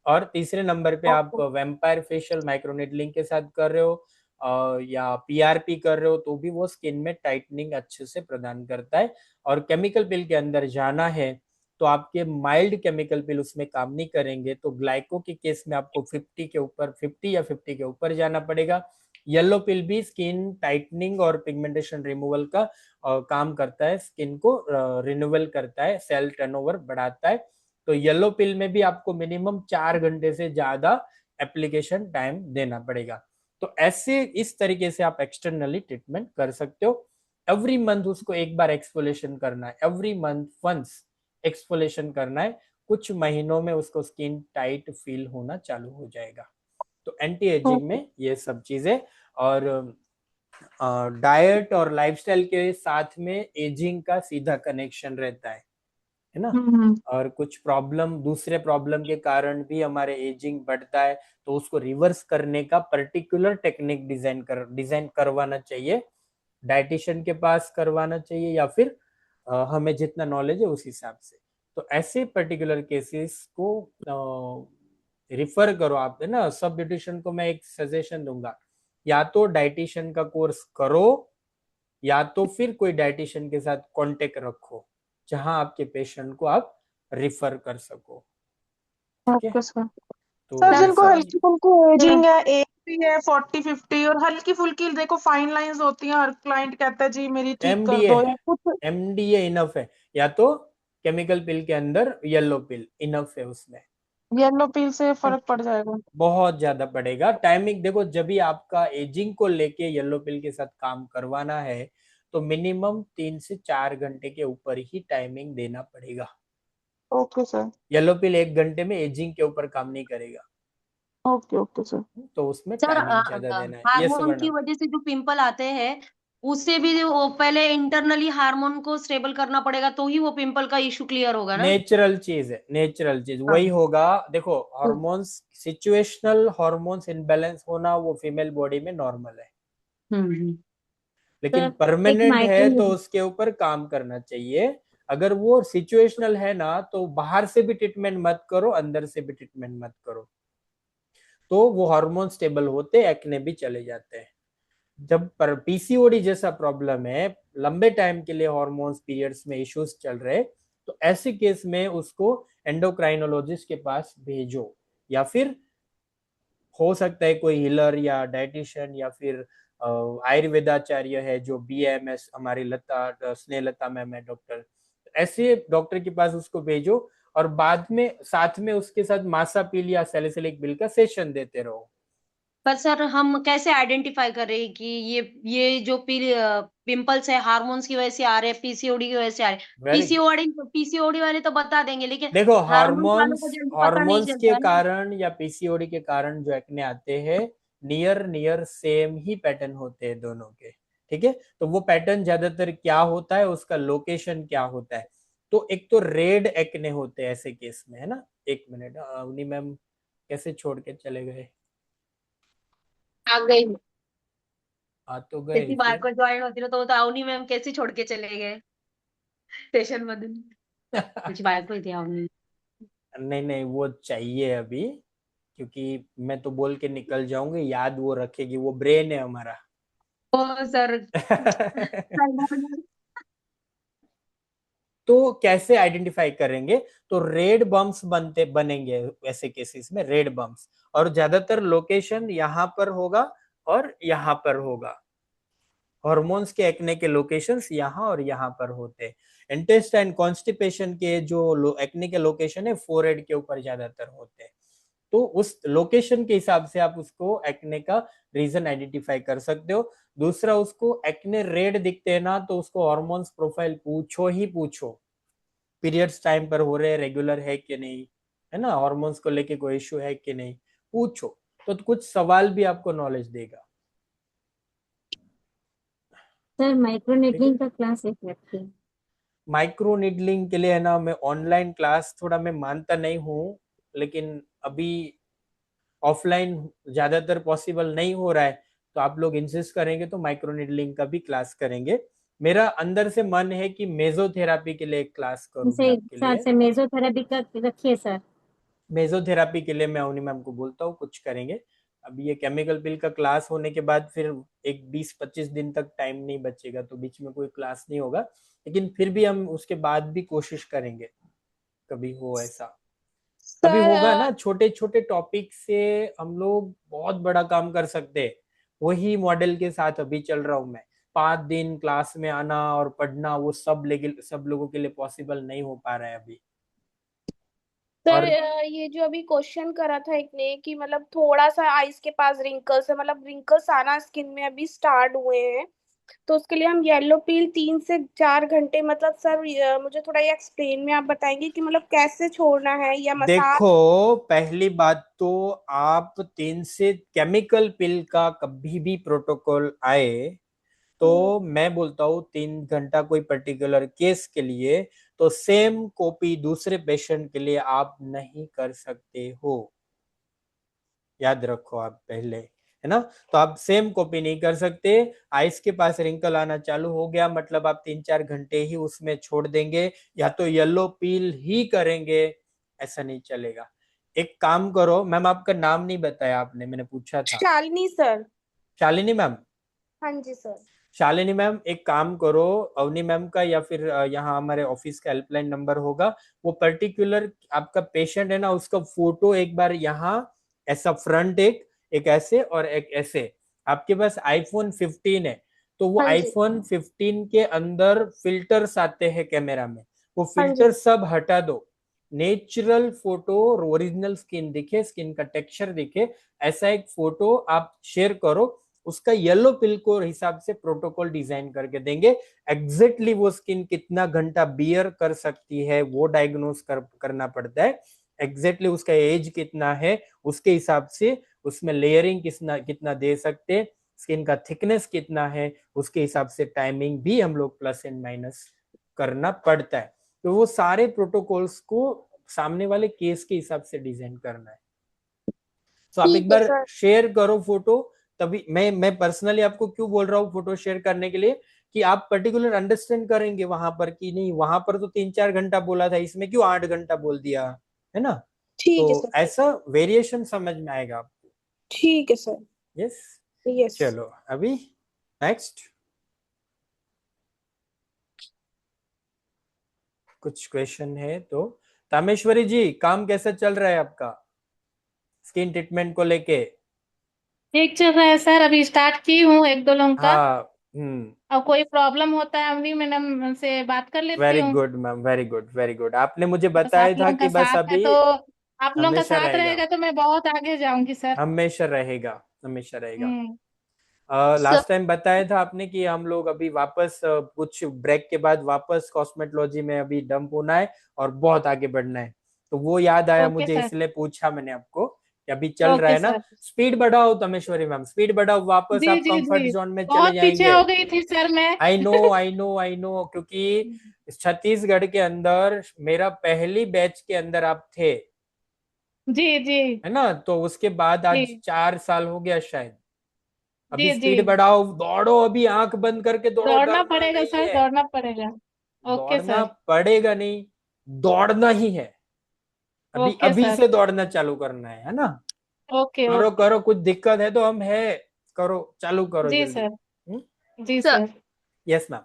और तीसरे नंबर पे आप okay. Vampire facial micro needling के साथ कर रहे हो या पीआरपी कर रहे हो, तो भी वो स्किन में टाइटनिंग अच्छे से प्रदान करता है। और केमिकल पिल के अंदर जाना है तो आपके माइल्ड केमिकल पिल उसमें काम नहीं करेंगे, तो ग्लाइको के केस में आपको 50 के ऊपर, 50 या 50 के ऊपर जाना पड़ेगा। येलो पिल भी स्किन टाइटनिंग और पिगमेंटेशन रिमूवल का काम करता है, स्किन को रिन्यूअल करता है, सेल टर्नओवर बढ़ाता है। तो येलो पिल में भी आपको मिनिमम 4 घंटे से ज्यादा एप्लीकेशन टाइम देना पड़ेगा। तो ऐसे इस तरीके से आप एक्सटर्नली ट्रीटमेंट कर सकते हो। एवरी मंथ उसको एक बार एक्सफोलेशन करना है, एवरी मंथ वंस एक्सफोलेशन करना है। कुछ महीनों में उसको स्किन टाइट फील होना चालू हो जाएगा। तो एंटी एजिंग में ये सब चीजें, और डाइट और लाइफस्टाइल के साथ में एजिंग का सीधा कनेक्शन रहता है ना? और कुछ प्रॉब्लम, दूसरे प्रॉब्लम के कारण भी हमारे एजिंग बढ़ता है, तो उसको रिवर्स करने का पर्टिकुलर टेक्निक डिजाइन करवाना चाहिए, डाइटिशियन के पास करवाना चाहिए, या फिर हमें जितना नॉलेज है उस हिसाब से। तो ऐसे पर्टिकुलर केसेस को रिफर करो आप, है ना? सब ब्यूटिशियन को मैं एक सजेशन दूंगा, या तो डाइटिशियन का कोर्स करो, या तो फिर कोई डाइटिशियन के साथ कांटेक्ट रखो जहां आपके पेशेंट को आप रिफर कर सको। ठीक है, ओके सर। तो सर ये जिनको सब। हल्की फुल्की एजिंग है, एज भी है 40-50, और हल्की फुल्की देखो फाइन लाइंस होती हैं, हर क्लाइंट कहता है जी मेरी ठीक कर एमडीए दो या कुछ। एमडीए इनफ है, या तो केमिकल पिल के अंदर येलो पिल इनफ है उसमें। येलो पिल से फर्क पड़ जाएगा। बहुत ज्यादा पड़ेगा। टाइमिंग देखो, जब भी आपका एजिंग को लेके येलो पिल के साथ काम करवाना है तो मिनिमम 3 से 4 घंटे के ऊपर ही टाइमिंग देना पड़ेगा। Okay sir. येलो पिल 1 घंटे में एजिंग के ऊपर काम नहीं करेगा, ओके ओके सर। तो उसमें सर टाइमिंग ज्यादा देना है। ये हार्मोन की सुवर्णा, वजह से जो पिंपल आते हैं, उससे भी वो पहले इंटरनली हार्मोन को स्टेबल करना पड़ेगा, तो ही वो पिंपल का इशू क्लियर होगा ना? नेचुरल चीज है, नेचुरल चीज हाँ। वही होगा। देखो, हार्मोन्स, सिचुएशनल हार्मोन्स इनबैलेंस होना वो फीमेल बॉडी में नॉर्मल है, हम्म। लेकिन सर एक परमानेंट है तो माइक्रो उसके ऊपर काम करना चाहिए। अगर वो सिचुएशनल है ना, तो बाहर से भी ट्रीटमेंट मत करो, अंदर से भी ट्रीटमेंट मत करो, तो वो हार्मोन स्टेबल होते एक्ने भी चले जाते हैं। जब पर पीसीओडी जैसा प्रॉब्लम है, लंबे टाइम के लिए हार्मोन्स पीरियड्स में इश्यूज चल रहे, तो ऐसे केस में उसको एंडोक्राइनोलॉजिस्ट के पास भेजो, या फिर हो सकता है कोई हीलर या डाइटिशियन या फिर आयुर्वेदाचार्य है जो BAMS, हमारी लता स्नेहलता मैम है डॉक्टर, ऐसे डॉक्टर के पास उसको भेजो, और बाद में साथ में उसके साथ मासापिल या सैलिसिलिक बिल का सेशन देते रहो। पर सर हम कैसे आइडेंटिफाई करें कि ये जो पिंपल्स है हार्मोन्स की वजह से आ रहे हैं, PCOD की वजह से आ रहे हैं? पीसीओडी वाले तो बता देंगे, लेकिन देखो, हार्मोन्स वालों हार्मोन्स को जल्दी पता नहीं हार्मोन्स के चलता है ना। कारण या PCOD के कारण जो एक्ने आते हैं, नियर सेम ही पैटर्न होते हैं दोनों के, ठीक है। तो वो पैटर्न ज्यादातर क्या होता है, उसका लोकेशन क्या होता है। तो एक तो रेड एक्ने होते हैं ऐसे केस में, है ना। एक मिनट, अवनी मैम कैसे छोड़ के चले गए? आ गई। आ तो गए किती फिर। बायको जॉईन होती ना तो अवनी मैम कैसे छोड़ के चले गए स्टेशन मधून? त्याची बायको येते अवनी. नहीं नहीं, वो चाहिए अभी, क्योंकि मैं तो बोल के निकल जाऊंगी, याद वो रखेगी, वो ब्रेन है हमारा। हो सर. तो कैसे आइडेंटिफाई करेंगे? तो रेड बम्प्स बनेंगे ऐसे केसेस में, रेड बम्प्स, और ज्यादातर लोकेशन यहाँ पर होगा और यहाँ पर होगा। हॉर्मोन्स के एक्ने के लोकेशंस यहाँ और यहाँ पर होते हैं। इंटेस्टाइन कॉन्स्टिपेशन के जो एक्ने के लोकेशन है, फोरहेड के ऊपर ज्यादातर होते हैं। तो उस लोकेशन के हिसाब से आप उसको एक्ने का रीजन आइडेंटिफाई कर सकते हो। दूसरा, उसको एक्ने रेड दिखते हैं ना, तो उसको हार्मोन्स प्रोफाइल पूछो ही पूछो, पीरियड्स टाइम पर हो रहे हैं, रेगुलर है कि नहीं, है ना, हार्मोन्स को लेके कोई इश्यू है कि नहीं, पूछो। तो कुछ सवाल भी आपको नॉलेज देगा। सर माइक्रोनेडलिंग का क्लास एक रखिए। माइक्रो नीडलिंग के लिए है ना, मैं ऑनलाइन क्लास थोड़ा मैं मानता नहीं हूँ, लेकिन अभी ऑफलाइन ज्यादातर पॉसिबल नहीं हो रहा है, तो आप लोग इंसिस्ट करेंगे तो माइक्रो नीडलिंग का भी क्लास करेंगे। मेरा अंदर से मन है कि मेजोथेरापी के लिए एक क्लास करूं मैं जैसे आपके सर लिए। से मेजोथेरेपी का रखिए सर। मेजोथेरापी के लिए मैं अवनी मैम को बोलता हूँ, कुछ करेंगे। अभी ये केमिकल पिल का क्लास होने के बाद फिर एक 20-25 दिन तक टाइम नहीं बचेगा, तो बीच में कोई क्लास नहीं होगा, लेकिन फिर भी हम उसके बाद भी कोशिश करेंगे, कभी हो ऐसा। अभी होगा सर ना, छोटे छोटे टॉपिक से हम लोग बहुत बड़ा काम कर सकते हैं। वही मॉडल के साथ अभी चल रहा हूँ मैं। 5 दिन क्लास में आना और पढ़ना, वो सब लोगों के लिए पॉसिबल नहीं हो पा रहा है अभी। सर और ये जो अभी क्वेश्चन करा था एक ने कि मतलब थोड़ा सा आइस के पास रिंकल्स है, मतलब रिंकल्स आना स्किन में अभी स्टार्ट हुए हैं, तो उसके लिए हम येलो पील 3 से 4 घंटे, मतलब सर मुझे थोड़ा ये एक्सप्लेन में आप बताएंगे कि मतलब कैसे छोड़ना है या मसाज। देखो, पहली बात तो आप 3 से केमिकल पिल का कभी भी प्रोटोकॉल आए, तो मैं बोलता हूँ 3 घंटा कोई पर्टिकुलर केस के लिए, तो सेम कॉपी दूसरे पेशेंट के लिए आप नहीं कर सकते हो, याद रखो आप पहले, है ना। तो आप सेम कॉपी नहीं कर सकते। आइस के पास रिंकल आना चालू हो गया मतलब आप 3-4 घंटे ही उसमें छोड़ देंगे, या तो येलो पील ही करेंगे, ऐसा नहीं चलेगा। एक काम करो मैम, आपका नाम नहीं बताया आपने, मैंने पूछा था। शालिनी सर। शालिनी मैम। हाँ जी सर। शालिनी मैम, एक काम करो, अवनी मैम का या फिर यहाँ हमारे ऑफिस का हेल्पलाइन नंबर होगा, वो पर्टिकुलर आपका पेशेंट है ना, उसका फोटो एक बार यहाँ ऐसा फ्रंट, एक ऐसे और एक ऐसे। आपके पास आईफोन 15 है, तो वो हाँ जी। आईफोन 15 के अंदर फिल्टर्स आते हैं कैमरा में, वो हाँ जी। फिल्टर सब हटा दो। नेचुरल फोटो, ओरिजिनल स्किन दिखे, स्किन का टेक्सचर दिखे, ऐसा एक फोटो आप शेयर करो। उसका येलो पिल को हिसाब से प्रोटोकॉल डिजाइन करके देंगे। एग्जैक्टली वो स्किन कितना घंटा बियर कर सकती है वो डायग्नोस करना पड़ता है। एग्जैक्टली उसका एज कितना है, उसके हिसाब से उसमें लेयरिंग कितना दे सकते हैं, स्किन का थिकनेस कितना है, उसके हिसाब से टाइमिंग भी हम लोग प्लस एंड माइनस करना पड़ता है। तो वो सारे प्रोटोकॉल्स को सामने वाले केस के हिसाब से डिजाइन करना है। तो आप एक ठीक है बार सर। शेयर करो फोटो। तभी मैं पर्सनली आपको क्यों बोल रहा हूँ फोटो शेयर करने के लिए, कि आप पर्टिकुलर अंडरस्टैंड करेंगे वहां पर कि नहीं, वहां पर तो 3-4 घंटा बोला था, इसमें क्यों 8 घंटा बोल दिया, है ना। ठीक है तो सर। ऐसा वेरिएशन समझ में आएगा आपको। ठीक है सर। यस। यस। चलो अभी नेक्स्ट कुछ क्वेश्चन है तो तामेश्वरी जी, काम कैसा चल रहा है आपका स्किन ट्रीटमेंट को लेके? ठीक चल रहा है सर, अभी स्टार्ट की हूँ एक दो लोगों का। हाँ। हम्म। अब कोई प्रॉब्लम होता है अभी मैडम से बात कर लेती वेरी हूँ। Good ma'am, very good, very good. आपने मुझे बस बताया आप था लोगों का कि बस साथ है अभी तो आप लोगों का हमेशा साथ रहेगा, रहेगा तो मैं बहुत आगे जाऊंगी सर। हमेशा रहेगा, हमेशा रहेगा। हम्म। सर लास्ट टाइम बताया था आपने कि हम लोग अभी वापस कुछ ब्रेक के बाद वापस कॉस्मेटोलॉजी में अभी डंप होना है और बहुत आगे बढ़ना है। तो वो याद आया ओके मुझे, सर। इसलिए पूछा मैंने आपको कि अभी चल रहा ओके है ना। सर। स्पीड बढ़ाओ तमेश्वरी मैम, स्पीड बढ़ाओ, वापस जी आप जी कंफर्ट जी, जोन में चले बहुत पीछे जाएंगे। हो गई थी सर मैं। I know, I know, I know, क्योंकि छत्तीसगढ़ के अंदर मेरा पहली बैच के अंदर आप थे, जी जी है ना? तो उसके बाद आज जी 4 साल हो गया शायद। जी अभी जी। स्पीड बढ़ाओ, दौड़ो, अभी आंख बंद करके दौड़ो, दौड़ना डरना पड़ेगा नहीं सर, है। दौड़ना पड़ेगा। ओके दौड़ना सर। पड़ेगा नहीं, दौड़ना ही है। अभी ओके अभी सर। से दौड़ना चालू करना है ना? ओके करो ओके। करो, कुछ दिक्कत है तो हम है, करो, चालू करो जी जल्दी। सर। जी सर सर। Yes ma'am.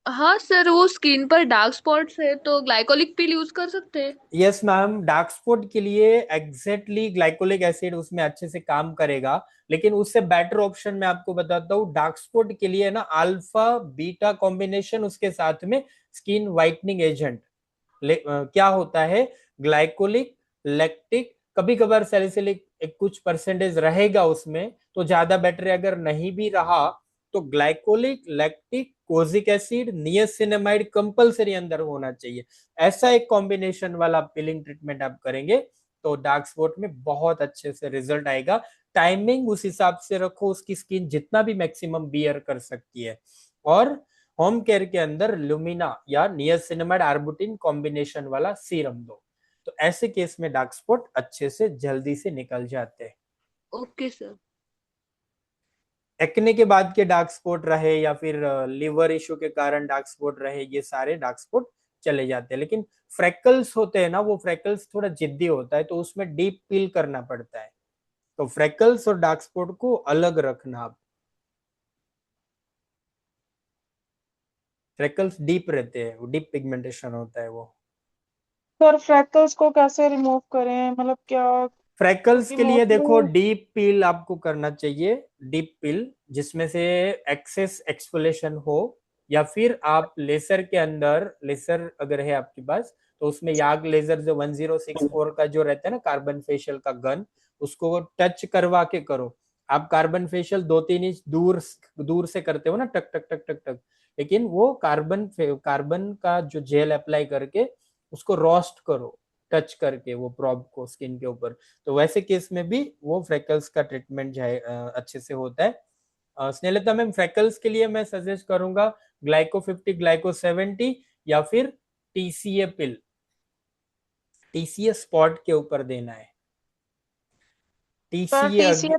हाँ सर, वो स्किन पर डार्क स्पॉट्स है तो ग्लाइकोलिक पिल यूज कर सकते हैं? यस मैम, डार्क स्पॉट के लिए एग्जैक्टली ग्लाइकोलिक एसिड उसमें अच्छे से काम करेगा, लेकिन उससे बेटर ऑप्शन मैं आपको बताता हूँ डार्क स्पॉट के लिए ना, अल्फा बीटा कॉम्बिनेशन, उसके साथ में स्किन वाइटनिंग एजेंट। क्या होता है, ग्लाइकोलिक, लैक्टिक, कभी कभार सैलिसिलिक एक कुछ परसेंटेज रहेगा उसमें, तो ज्यादा बेटर है। अगर नहीं भी रहा तो glycolic, lactic, kojic acid, niacinamide compulsory अंदर होना चाहिए। ऐसा एक कॉम्बिनेशन वाला पिलिंग ट्रीटमेंट आप करेंगे तो डार्क स्पॉट में बहुत अच्छे से रिजल्ट आएगा। टाइमिंग उस हिसाब से रखो, उसकी स्किन जितना भी मैक्सिमम बियर कर सकती है। और होम केयर के अंदर लुमिना या नियसिनामाइड आर्बुटिन कॉम्बिनेशन वाला सीरम दो, तो ऐसे केस में डार्क स्पॉट अच्छे से जल्दी से निकल जाते हैं। Okay sir. एक्ने के बाद के डार्क स्पॉट रहे या फिर लिवर इश्यू के कारण डार्क स्पॉट रहे, ये सारे डार्क स्पॉट चले जाते हैं। लेकिन फ्रेकल्स होते हैं ना, वो फ्रेकल्स थोड़ा जिद्दी होता है, तो उसमें डीप पील करना पड़ता है। तो फ्रेकल्स और डार्क स्पॉट को अलग रखना आप। फ्रेकल्स डीप रहते हैं, वो डीप पिगमेंटेशन होता है वो। सर फ्रैकल्स को कैसे रिमूव करें, मतलब क्या? फ्रैकल्स क्योंकि के लिए देखो, मोस्टली डीप पील आपको करना चाहिए। डीप पील जिसमें से एक्सेस एक्सफोलेशन हो, या फिर आप लेसर के अंदर, लेसर अगर है आपके पास तो उसमें याग लेजर जो 1064 का जो रहता है ना, कार्बन फेशियल का गन, उसको टच करवा के करो। आप कार्बन फेशियल 2-3 इंच दूर दूर से करते हो ना, टक टक टक टक टक, लेकिन वो कार्बन कार्बन का जो जेल अप्लाई करके उसको रोस्ट करो, टच करके वो प्रॉब को स्किन के ऊपर। तो वैसे केस में भी वो फ्रेकल्स का ट्रीटमेंट जो है अच्छे से होता है। स्नेहलता मैम, फ्रेकल्स के लिए मैं सजेस्ट करूंगा ग्लाइको 50, ग्लाइको 70, या फिर टीसीए पिल, टीसीए स्पॉट के ऊपर देना है। सर टीसीए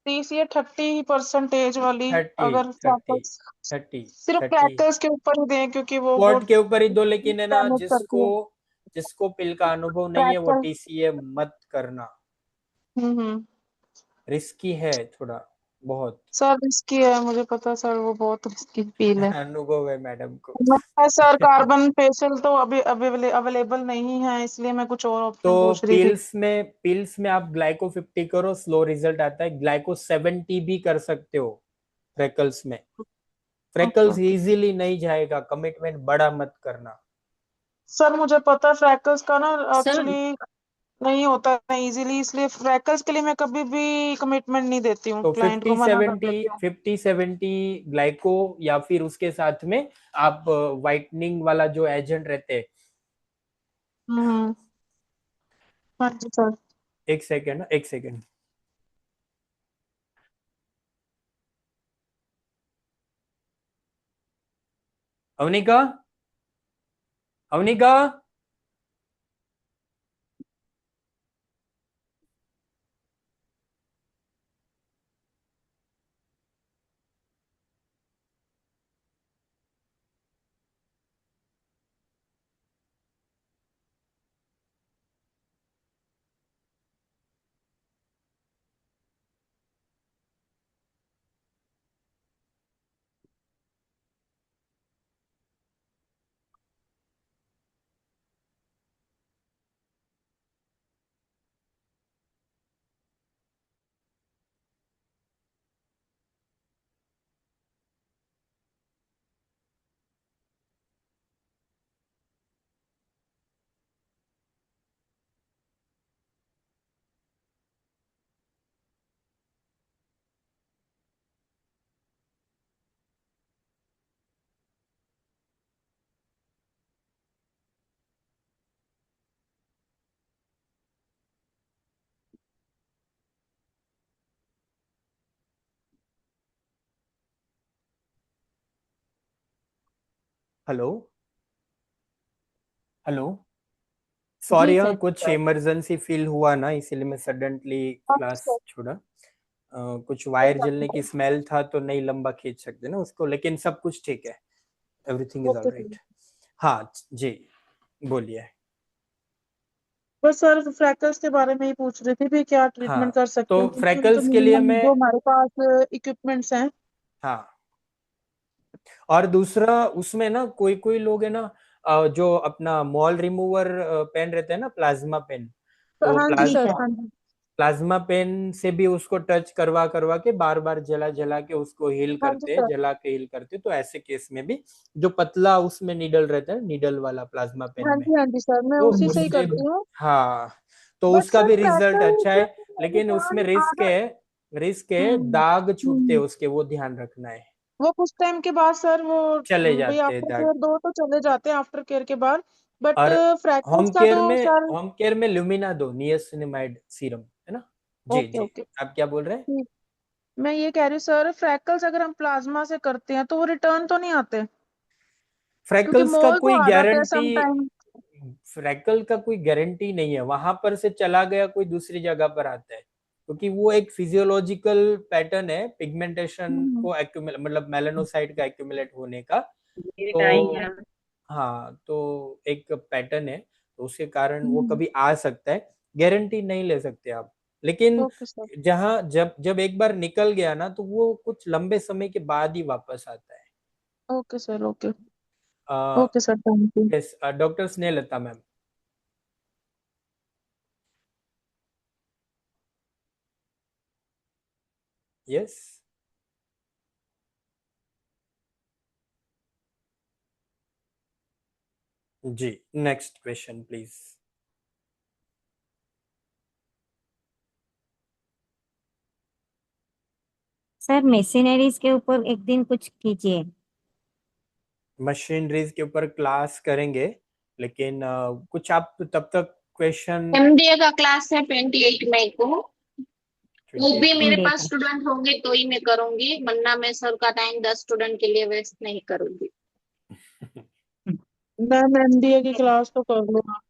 टीसीए 30% वाली, 30, अगर 30, फ्रैकल्स 30, सिर्फ 30 फ्रैकल्स के ऊपर ही दें क्योंकि वो स्पॉट बहुत के ऊपर ही दो, लेकिन है ना, डैमेज करती जिसको है जिसको पिल का अनुभव नहीं है वो फ्रैकल। टीसीए मत करना, हम्म। रिस्की है थोड़ा बहुत। सर रिस्की है, मुझे पता सर, वो बहुत रिस्की फील है। अनुभव है मैडम को। मैं सर कार्बन फेशियल तो अभी अवेलेबल नहीं है, इसलिए मैं कुछ और तो ऑप्शन पूछ रही थी। पिल्स में आप ग्लाइको 50 करो, स्लो रिजल्ट आता है। ग्लाइको 70 भी कर सकते हो फ्रेकल्स में। Okay freckles okay. इजीली नहीं जाएगा, कमिटमेंट बड़ा मत करना। सर मुझे पता है फ्रैकल्स का ना सर एक्चुअली नहीं होता है इजीली, इसलिए फ्रैकल्स के लिए मैं कभी भी कमिटमेंट नहीं देती हूँ, तो क्लाइंट को 50 मना कर 70, देती हूँ। 50-70 ग्लाइको, या फिर उसके साथ में आप व्हाइटनिंग वाला जो एजेंट रहते हैं। हम्म। हाँ जी सर। एक सेकेंड, एक second. Avanika, Avanika, hello hello, sorry जी हाँ, सर। कुछ इमरजेंसी फील हुआ ना, इसीलिए मैं सडनली क्लास छोड़ा। कुछ वायर जलने की स्मेल था तो नहीं लंबा खींच सकते ना उसको, लेकिन सब कुछ ठीक है, एवरीथिंग इज ऑलराइट। हाँ जी, बोलिए। बस सर फ्रैकल्स के बारे में ही पूछ रही थी भी क्या ट्रीटमेंट हाँ, कर सकते तो हैं, क्योंकि उन तो फ्रैकल्स के लिए मिनिमम मैं, जो हमारे पास इक्विपमेंट्स हैं। हाँ, और दूसरा उसमें ना कोई कोई लोग है ना, जो अपना मॉल रिमूवर पेन रहता है ना, प्लाज्मा पेन, तो हाँ जी जी सर, सर। हाँ जी। प्लाज्मा पेन से भी उसको टच करवा करवा के बार बार जला जला के उसको हील हाँ जी करते, सर, जला के हील करते, तो ऐसे केस में भी जो पतला उसमें नीडल रहता है, नीडल वाला प्लाज्मा पेन में, हाँ जी सर, मैं तो उसी से ही उससे, करती हूँ। हाँ, तो बट उसका सर भी रिजल्ट अच्छा फ्रैकल्स है, लेकिन उसमें रिस्क आधा। है, रिस्क है, हम्म दाग छूटते हैं हम्म उसके, वो ध्यान रखना है। वो कुछ टाइम के बाद सर वो चले भाई जाते हैं आफ्टर दाग। केयर दो तो चले जाते हैं आफ्टर केयर के बाद। बट और फ्रैकल्स का तो सर। होम केयर में ल्यूमिना दो, नियासिनामाइड सीरम, है ना। जी ओके जी, ओके, आप क्या बोल रहे हैं? ठीक। मैं ये कह रही हूँ सर, फ्रैकल्स अगर हम प्लाज्मा से करते हैं तो वो रिटर्न तो नहीं आते, क्योंकि फ्रैकल्स का मोल तो कोई आ जाते हैं गारंटी, सम टाइम। फ्रैकल का कोई गारंटी नहीं है, वहां पर से चला गया कोई दूसरी जगह पर आता है, क्योंकि वो एक फिजियोलॉजिकल पैटर्न है पिगमेंटेशन हम्म को एक्यूमुलेट, मतलब मेलानोसाइट का एक्यूमुलेट होने का। मेरी टाइम तो है। हाँ, तो एक पैटर्न है, तो उसके कारण वो हम्म कभी आ सकता है, गारंटी नहीं ले सकते आप। लेकिन ओके सर। जहां जब जब एक बार निकल गया ना, तो वो कुछ लंबे समय के बाद ही वापस आता ओके सर, ओके। है। Okay sir, thank you. Yes, doctor Snehlata ma'am. Yes जी, next question please. Sir machineries के ऊपर एक दिन कुछ कीजिए। मशीनरीज के ऊपर क्लास करेंगे, लेकिन कुछ आप तब तक क्वेश्चन। एमडीए का क्लास है 28 मई को। वो भी 28 मेरे एमडीए पास का। स्टूडेंट होंगे तो ही मैं करूंगी, वरना मैं सर का टाइम 10 स्टूडेंट के लिए वेस्ट नहीं करूंगी। मैम एमडीए की क्लास तो कर लो आप।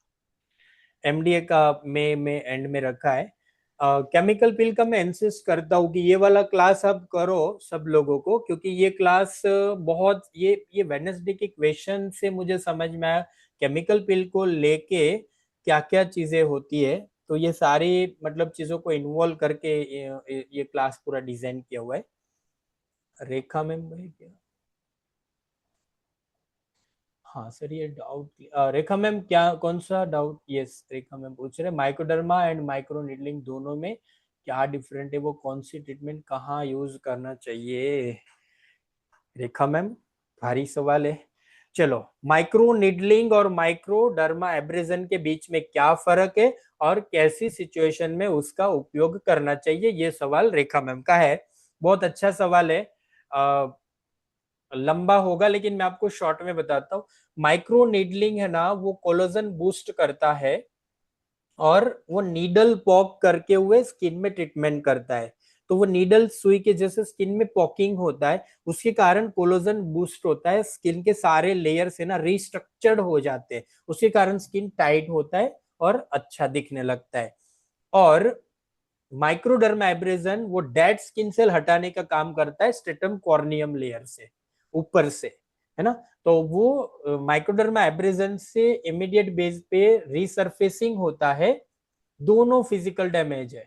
एमडीए का मई में एंड में रखा है। केमिकल पिल का मैं इंसिस्ट करता हूँ कि ये वाला क्लास आप करो सब लोगों को, क्योंकि ये क्लास बहुत, ये वेडनेसडे के क्वेश्चन से मुझे समझ में आया केमिकल पिल को लेके क्या क्या चीजें होती है, तो ये सारी मतलब चीजों को इन्वॉल्व करके ये क्लास पूरा डिजाइन किया हुआ है। रेखा मैम है क्या? हाँ सर, ये डाउट, रेखा मैम क्या, कौन सा डाउट? यस, रेखा मैम पूछ रहे माइक्रोडर्मा एंड माइक्रो नीडलिंग दोनों में क्या डिफरेंट है, वो कौन सी ट्रीटमेंट कहाँ यूज करना चाहिए? रेखा मैम, भारी सवाल है। चलो, माइक्रो नीडलिंग और माइक्रो डर्मा एब्रेजन के बीच में क्या फर्क है और कैसी सिचुएशन में उसका उपयोग करना चाहिए, ये सवाल रेखा मैम का है। बहुत अच्छा सवाल है, लंबा होगा लेकिन मैं आपको शॉर्ट में बताता हूँ। माइक्रो नीडलिंग है ना, वो कोलेजन बूस्ट करता है और वो नीडल पॉक करके हुए स्किन में ट्रीटमेंट करता है, तो वो नीडल सुई के जैसे स्किन में पॉकिंग होता है, उसके कारण कोलेजन बूस्ट होता है, स्किन के सारे लेयर से ना रिस्ट्रक्चर्ड हो जाते हैं, उसके कारण स्किन टाइट होता है और अच्छा दिखने लगता है। और माइक्रोडर्मा एब्रेजन वो डेड स्किन सेल हटाने का काम करता है स्ट्रेटम कॉर्नियम लेयर से, ऊपर से, है ना। तो वो माइक्रोडर्मा एब्रेजन से इमीडिएट बेस पे रीसरफेसिंग होता है, दोनों फिजिकल डैमेज है।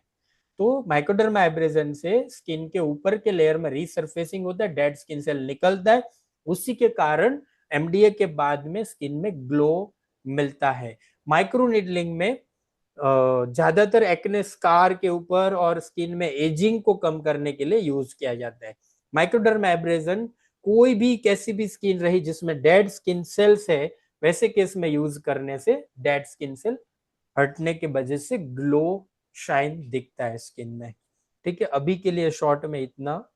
तो माइक्रोडर्मा एब्रेजन से स्किन के ऊपर के लेयर में रीसरफेसिंग होता है, डेड स्किन सेल निकलता है, उसी के कारण एमडीए के बाद में स्किन में ग्लो मिलता है। माइक्रो नीडलिंग में ज्यादातर एक्ने स्कार के ऊपर और स्किन में एजिंग को कम करने के लिए यूज किया जाता है। माइक्रोडर्मा एब्रेजन कोई भी कैसी भी स्किन रही जिसमें डेड स्किन सेल्स है, वैसे केस में यूज करने से डेड स्किन सेल हटने के वजह से ग्लो शाइन दिखता है स्किन में। ठीक है, अभी के लिए शॉर्ट में इतना,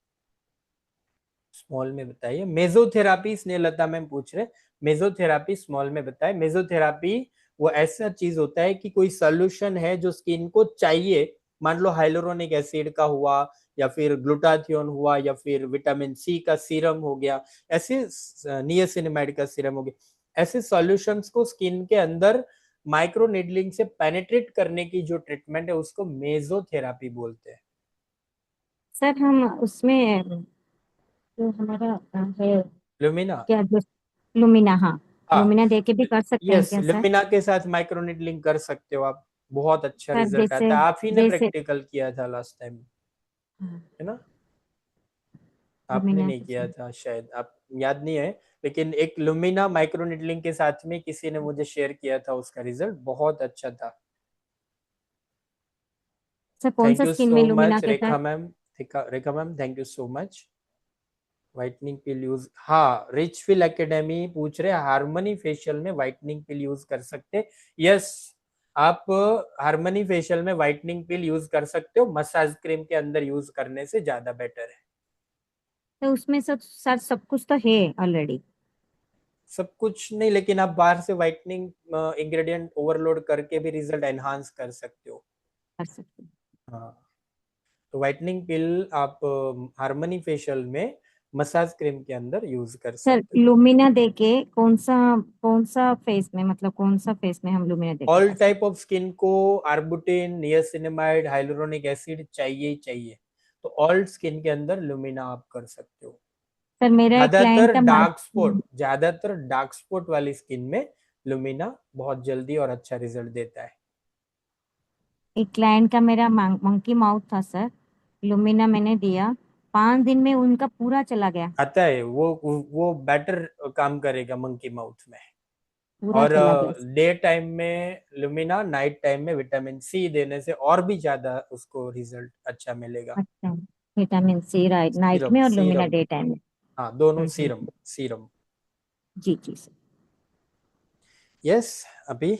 स्मॉल में बताइए। मेजोथेरापी स्नेहलता मैम पूछ रहे, मेजोथेरापी स्मॉल में बताए। मेजोथेरापी वो ऐसा चीज होता है कि कोई सोल्यूशन है जो स्किन को चाहिए मान लो हाइलोरोनिक एसिड का हुआ, या फिर ग्लूटाथियोन हुआ, या फिर विटामिन सी का सीरम हो गया, ऐसे नियासिनामाइड का सीरम हो गया, ऐसे सॉल्यूशंस को स्किन के अंदर माइक्रो नीडलिंग से पेनिट्रेट करने की जो ट्रीटमेंट है उसको मेसोथेरापी बोलते हैं। सर हम उसमें जो हमारा है लुमिना, क्या जो लुमिना, हाँ हाँ लुमिना दे के भी कर सकते हैं यस, क्या सर? लुमिना के साथ माइक्रो नीडलिंग कर सकते हो आप, बहुत अच्छा सर रिजल्ट जैसे आता है। आप ही ने जैसे प्रैक्टिकल किया था लास्ट टाइम, हाँ, है ना? आपने लुमिना नहीं के किया साथ। था शायद, आप याद नहीं है, लेकिन एक लुमिना माइक्रो नीडलिंग के साथ में किसी ने मुझे शेयर किया था, उसका रिजल्ट बहुत अच्छा था। सर कौन थैंक सा यू स्किन सो में लुमिना मच के साथ? Rekha ma'am, thank you so much. Whitening peel use, हाँ रिचफिल एकेडमी पूछ रहे हार्मनी फेशियल में व्हाइटनिंग पिल यूज कर सकते? यस, आप हार्मनी फेशियल में व्हाइटनिंग पिल यूज कर सकते हो, मसाज क्रीम के अंदर यूज करने से ज्यादा बेटर है। तो उसमें सर सब कुछ तो है ऑलरेडी। सब कुछ नहीं, लेकिन आप बाहर से व्हाइटनिंग इंग्रेडिएंट ओवरलोड करके भी रिजल्ट एनहांस कर सकते हो। कर सकते हैं। हाँ, तो व्हाइटनिंग पिल आप हार्मनी फेशियल में मसाज क्रीम के अंदर यूज कर सर सकते हो। लुमिना देके कौन सा फेस में, मतलब कौन सा फेस में हम लुमिना देके ऑल कर सकते टाइप ऑफ स्किन को आर्बुटिन, नियासिनामाइड, हाइलुरोनिक एसिड चाहिए ही चाहिए, तो ऑल स्किन के अंदर लुमिना आप कर सकते हो। सर मेरा एक क्लाइंट का ज्यादातर डार्क स्पॉट वाली स्किन में लुमिना बहुत जल्दी और अच्छा रिजल्ट देता है। एक क्लाइंट का मेरा मंकी माउथ था सर, लुमिना मैंने दिया, 5 दिन में उनका पूरा चला गया। आता है वो बेटर काम करेगा मंकी माउथ में। पूरा और चला गया। डे टाइम में लुमिना, नाइट टाइम में विटामिन सी देने से और भी ज्यादा उसको रिजल्ट अच्छा मिलेगा। अच्छा, vitamin C right, night serum में और लुमिना सीरम डे टाइम में। हाँ दोनों जी सीरम सीरम। जी जी सर। यस, अभी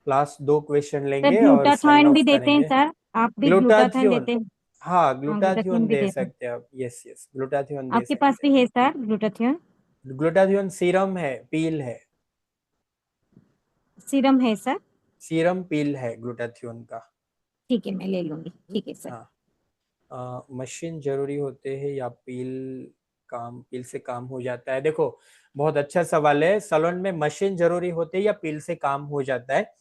लास्ट 2 क्वेश्चन सर लेंगे और साइन ग्लूटाथाइन भी ऑफ देते हैं करेंगे। सर, आप भी ग्लूटाथाइन ग्लूटाथियोन, देते हैं? हाँ हाँ ग्लूटाथियन ग्लूटाथियोन भी दे देते हैं। सकते हैं आप, यस यस ग्लूटाथियोन दे आपके पास सकते भी है सर ग्लूटाथियन? हैं। ग्लूटाथियोन सीरम है, पील है, सीरम है सर? सीरम पील है ग्लूटाथियोन का। ठीक है मैं ले लूंगी, ठीक है सर। हाँ, मशीन जरूरी होते हैं या पील से काम हो जाता है? देखो बहुत अच्छा सवाल है, सलोन में मशीन जरूरी होते हैं या पील से काम हो जाता है?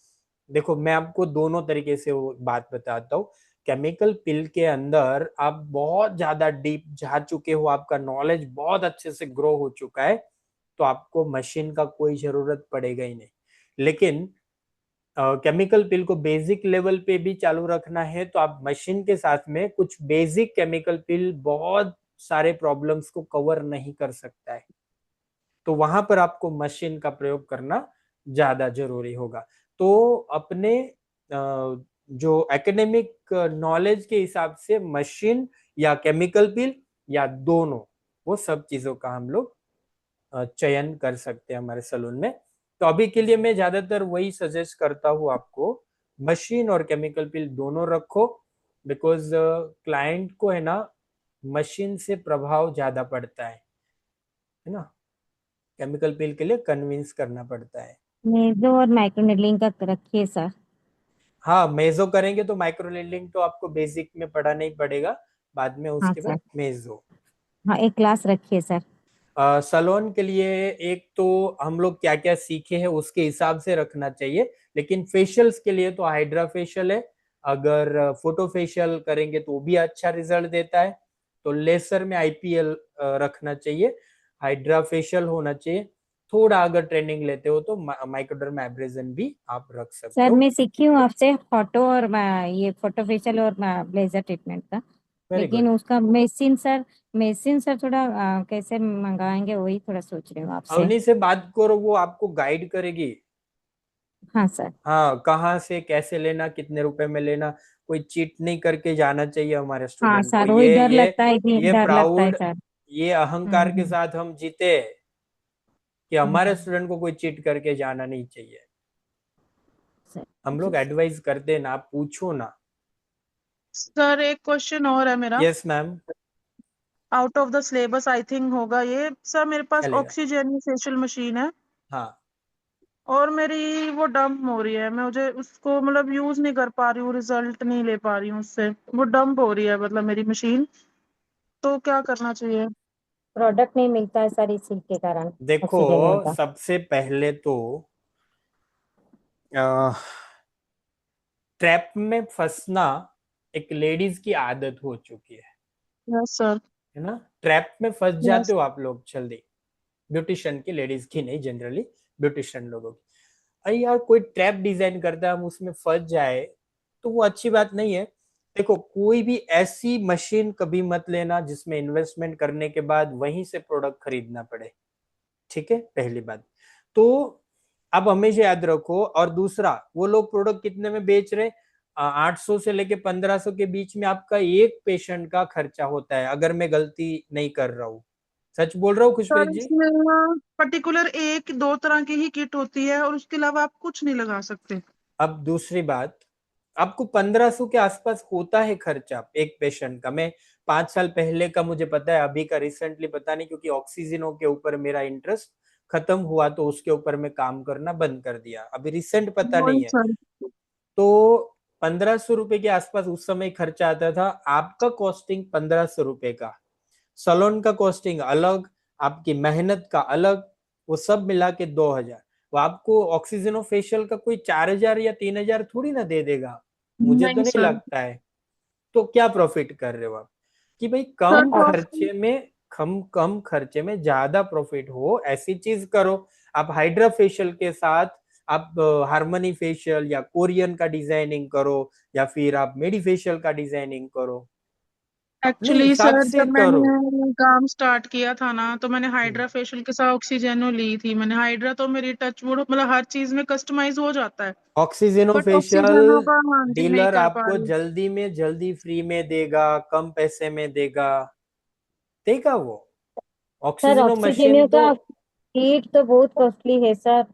देखो मैं आपको दोनों तरीके से वो बात बताता हूँ। केमिकल पिल के अंदर आप बहुत ज्यादा डीप जा चुके हो, आपका नॉलेज बहुत अच्छे से ग्रो हो चुका है, तो आपको मशीन का कोई जरूरत पड़ेगा ही नहीं। लेकिन केमिकल पिल को बेसिक लेवल पे भी चालू रखना है तो आप मशीन के साथ में कुछ बेसिक केमिकल पिल बहुत सारे प्रॉब्लम्स को कवर नहीं कर सकता है, तो वहां पर आपको मशीन का प्रयोग करना ज्यादा जरूरी होगा। तो अपने जो एकेडमिक नॉलेज के हिसाब से मशीन या केमिकल पिल या दोनों, वो सब चीजों का हम लोग चयन कर सकते हैं हमारे सलून में। तो अभी के लिए मैं ज्यादातर वही सजेस्ट करता हूँ आपको, मशीन और केमिकल पिल दोनों रखो, बिकॉज क्लाइंट को है ना मशीन से प्रभाव ज्यादा पड़ता है ना, केमिकल पिल के लिए कन्विंस करना पड़ता है। मेजो और माइक्रोनेडलिंग का रखिए सर। हाँ मेजो करेंगे तो माइक्रोनेडलिंग तो आपको बेसिक में पढ़ाना ही पड़ेगा, बाद में हाँ उसके सर, बाद मेजो। हाँ एक क्लास रखिए सर। सलोन के लिए एक तो हम लोग क्या क्या सीखे हैं उसके हिसाब से रखना चाहिए, लेकिन फेशियल्स के लिए तो हाइड्रा फेशियल है, अगर फोटो फेशियल करेंगे तो वो भी अच्छा रिजल्ट देता है, तो लेसर में आईपीएल रखना चाहिए, हाइड्रा फेशियल होना चाहिए। थोड़ा अगर ट्रेनिंग लेते हो तो माइक्रोडर्मा एब्रेजन भी आप रख सकते सर हो। मैं सीखी हूँ आपसे फोटो और ये फोटो फेशियल और ब्लेजर ट्रीटमेंट का, वेरी लेकिन गुड। उसका मेसिन सर थोड़ा कैसे मंगाएंगे वही थोड़ा सोच रही हूँ आपसे। अवनी से बात करो, वो आपको गाइड करेगी। हाँ सर। हाँ कहाँ से कैसे लेना, कितने रुपए में लेना, कोई चीट नहीं करके जाना चाहिए हमारे हाँ स्टूडेंट को। सर वही डर ये लगता है कि ये डर लगता है प्राउड, सर। ये अहंकार के हम्म। साथ हम जीते कि हमारे हम्म, स्टूडेंट को कोई चीट करके जाना नहीं चाहिए। सर हम जी लोग सर। एडवाइस करते हैं ना, आप पूछो ना। सर एक क्वेश्चन और है मेरा, yes ma'am, out of the syllabus I think होगा ये। सर मेरे पास चलेगा। ऑक्सीजन फेशियल मशीन है, हाँ और मेरी वो डंप हो रही है, मुझे उसको मतलब यूज नहीं कर पा रही हूँ, रिजल्ट नहीं ले पा रही हूँ उससे, वो डंप हो रही है मतलब मेरी मशीन। तो क्या करना चाहिए? प्रोडक्ट नहीं मिलता है सर इसी के कारण, देखो, ऑक्सीजन का। सबसे पहले तो ट्रैप में फंसना एक लेडीज की आदत हो चुकी यस सर। है ना। ट्रैप में फंस जाते यस। हो आप लोग जल्दी, ब्यूटिशियन की, लेडीज की नहीं, जनरली ब्यूटिशियन लोगों की। अरे यार, कोई ट्रैप डिजाइन करता है, हम उसमें फंस जाए तो वो अच्छी बात नहीं है। देखो, कोई भी ऐसी मशीन कभी मत लेना जिसमें इन्वेस्टमेंट करने के बाद वहीं से प्रोडक्ट खरीदना पड़े, ठीक है, पहली बात। तो अब हमेशा याद रखो। और दूसरा, वो लोग प्रोडक्ट कितने में बेच रहे? 800 से लेके 1500 के बीच में आपका एक पेशेंट का खर्चा होता है, अगर मैं गलती नहीं कर रहा हूँ। सच बोल रहा हूँ खुशप्रीत सर जी? इसमें पर्टिकुलर एक दो तरह की ही किट होती है और उसके अलावा आप कुछ नहीं लगा सकते। अब दूसरी बात, आपको 1500 के आसपास होता है खर्चा एक पेशेंट का। मैं 5 साल पहले का मुझे पता है, अभी का रिसेंटली पता नहीं, क्योंकि ऑक्सीजनों के ऊपर मेरा इंटरेस्ट खत्म हुआ तो उसके ऊपर मैं काम करना बंद कर दिया, अभी रिसेंट पता वही नहीं है। सर। तो 1500 रुपए के आसपास उस समय खर्चा आता था। आपका कॉस्टिंग 1500 रुपए का, सलोन का कॉस्टिंग अलग, आपकी मेहनत का अलग, वो सब मिला के 2000। वो आपको ऑक्सीजनो फेशियल का कोई 4000 या 3000 थोड़ी ना दे देगा, मुझे तो नहीं नहीं सर। लगता है। तो क्या प्रॉफिट कर रहे हो आप कि भाई सर कम प्रॉफिट। खर्चे में, कम खर्चे में ज्यादा प्रॉफिट हो, ऐसी चीज करो। आप हाइड्रा फेशियल के साथ आप हार्मनी फेशियल या कोरियन का डिजाइनिंग करो, या फिर आप मेडी फेशियल का डिजाइनिंग करो, अपने एक्चुअली हिसाब सर से जब करो। मैंने काम स्टार्ट किया था ना, तो मैंने हाइड्रा फेशियल के साथ ऑक्सीजनो ली थी मैंने। हाइड्रा तो मेरी टच वुड मतलब हर चीज में कस्टमाइज हो जाता है, ऑक्सीजनो बट फेशियल ऑक्सीजनो का हाँ जी नहीं डीलर कर पा आपको रही। जल्दी में जल्दी फ्री में देगा, कम पैसे में देगा, देगा वो। सर ऑक्सीजनो मशीन ऑक्सीजन तो, का किट तो बहुत कॉस्टली है सर,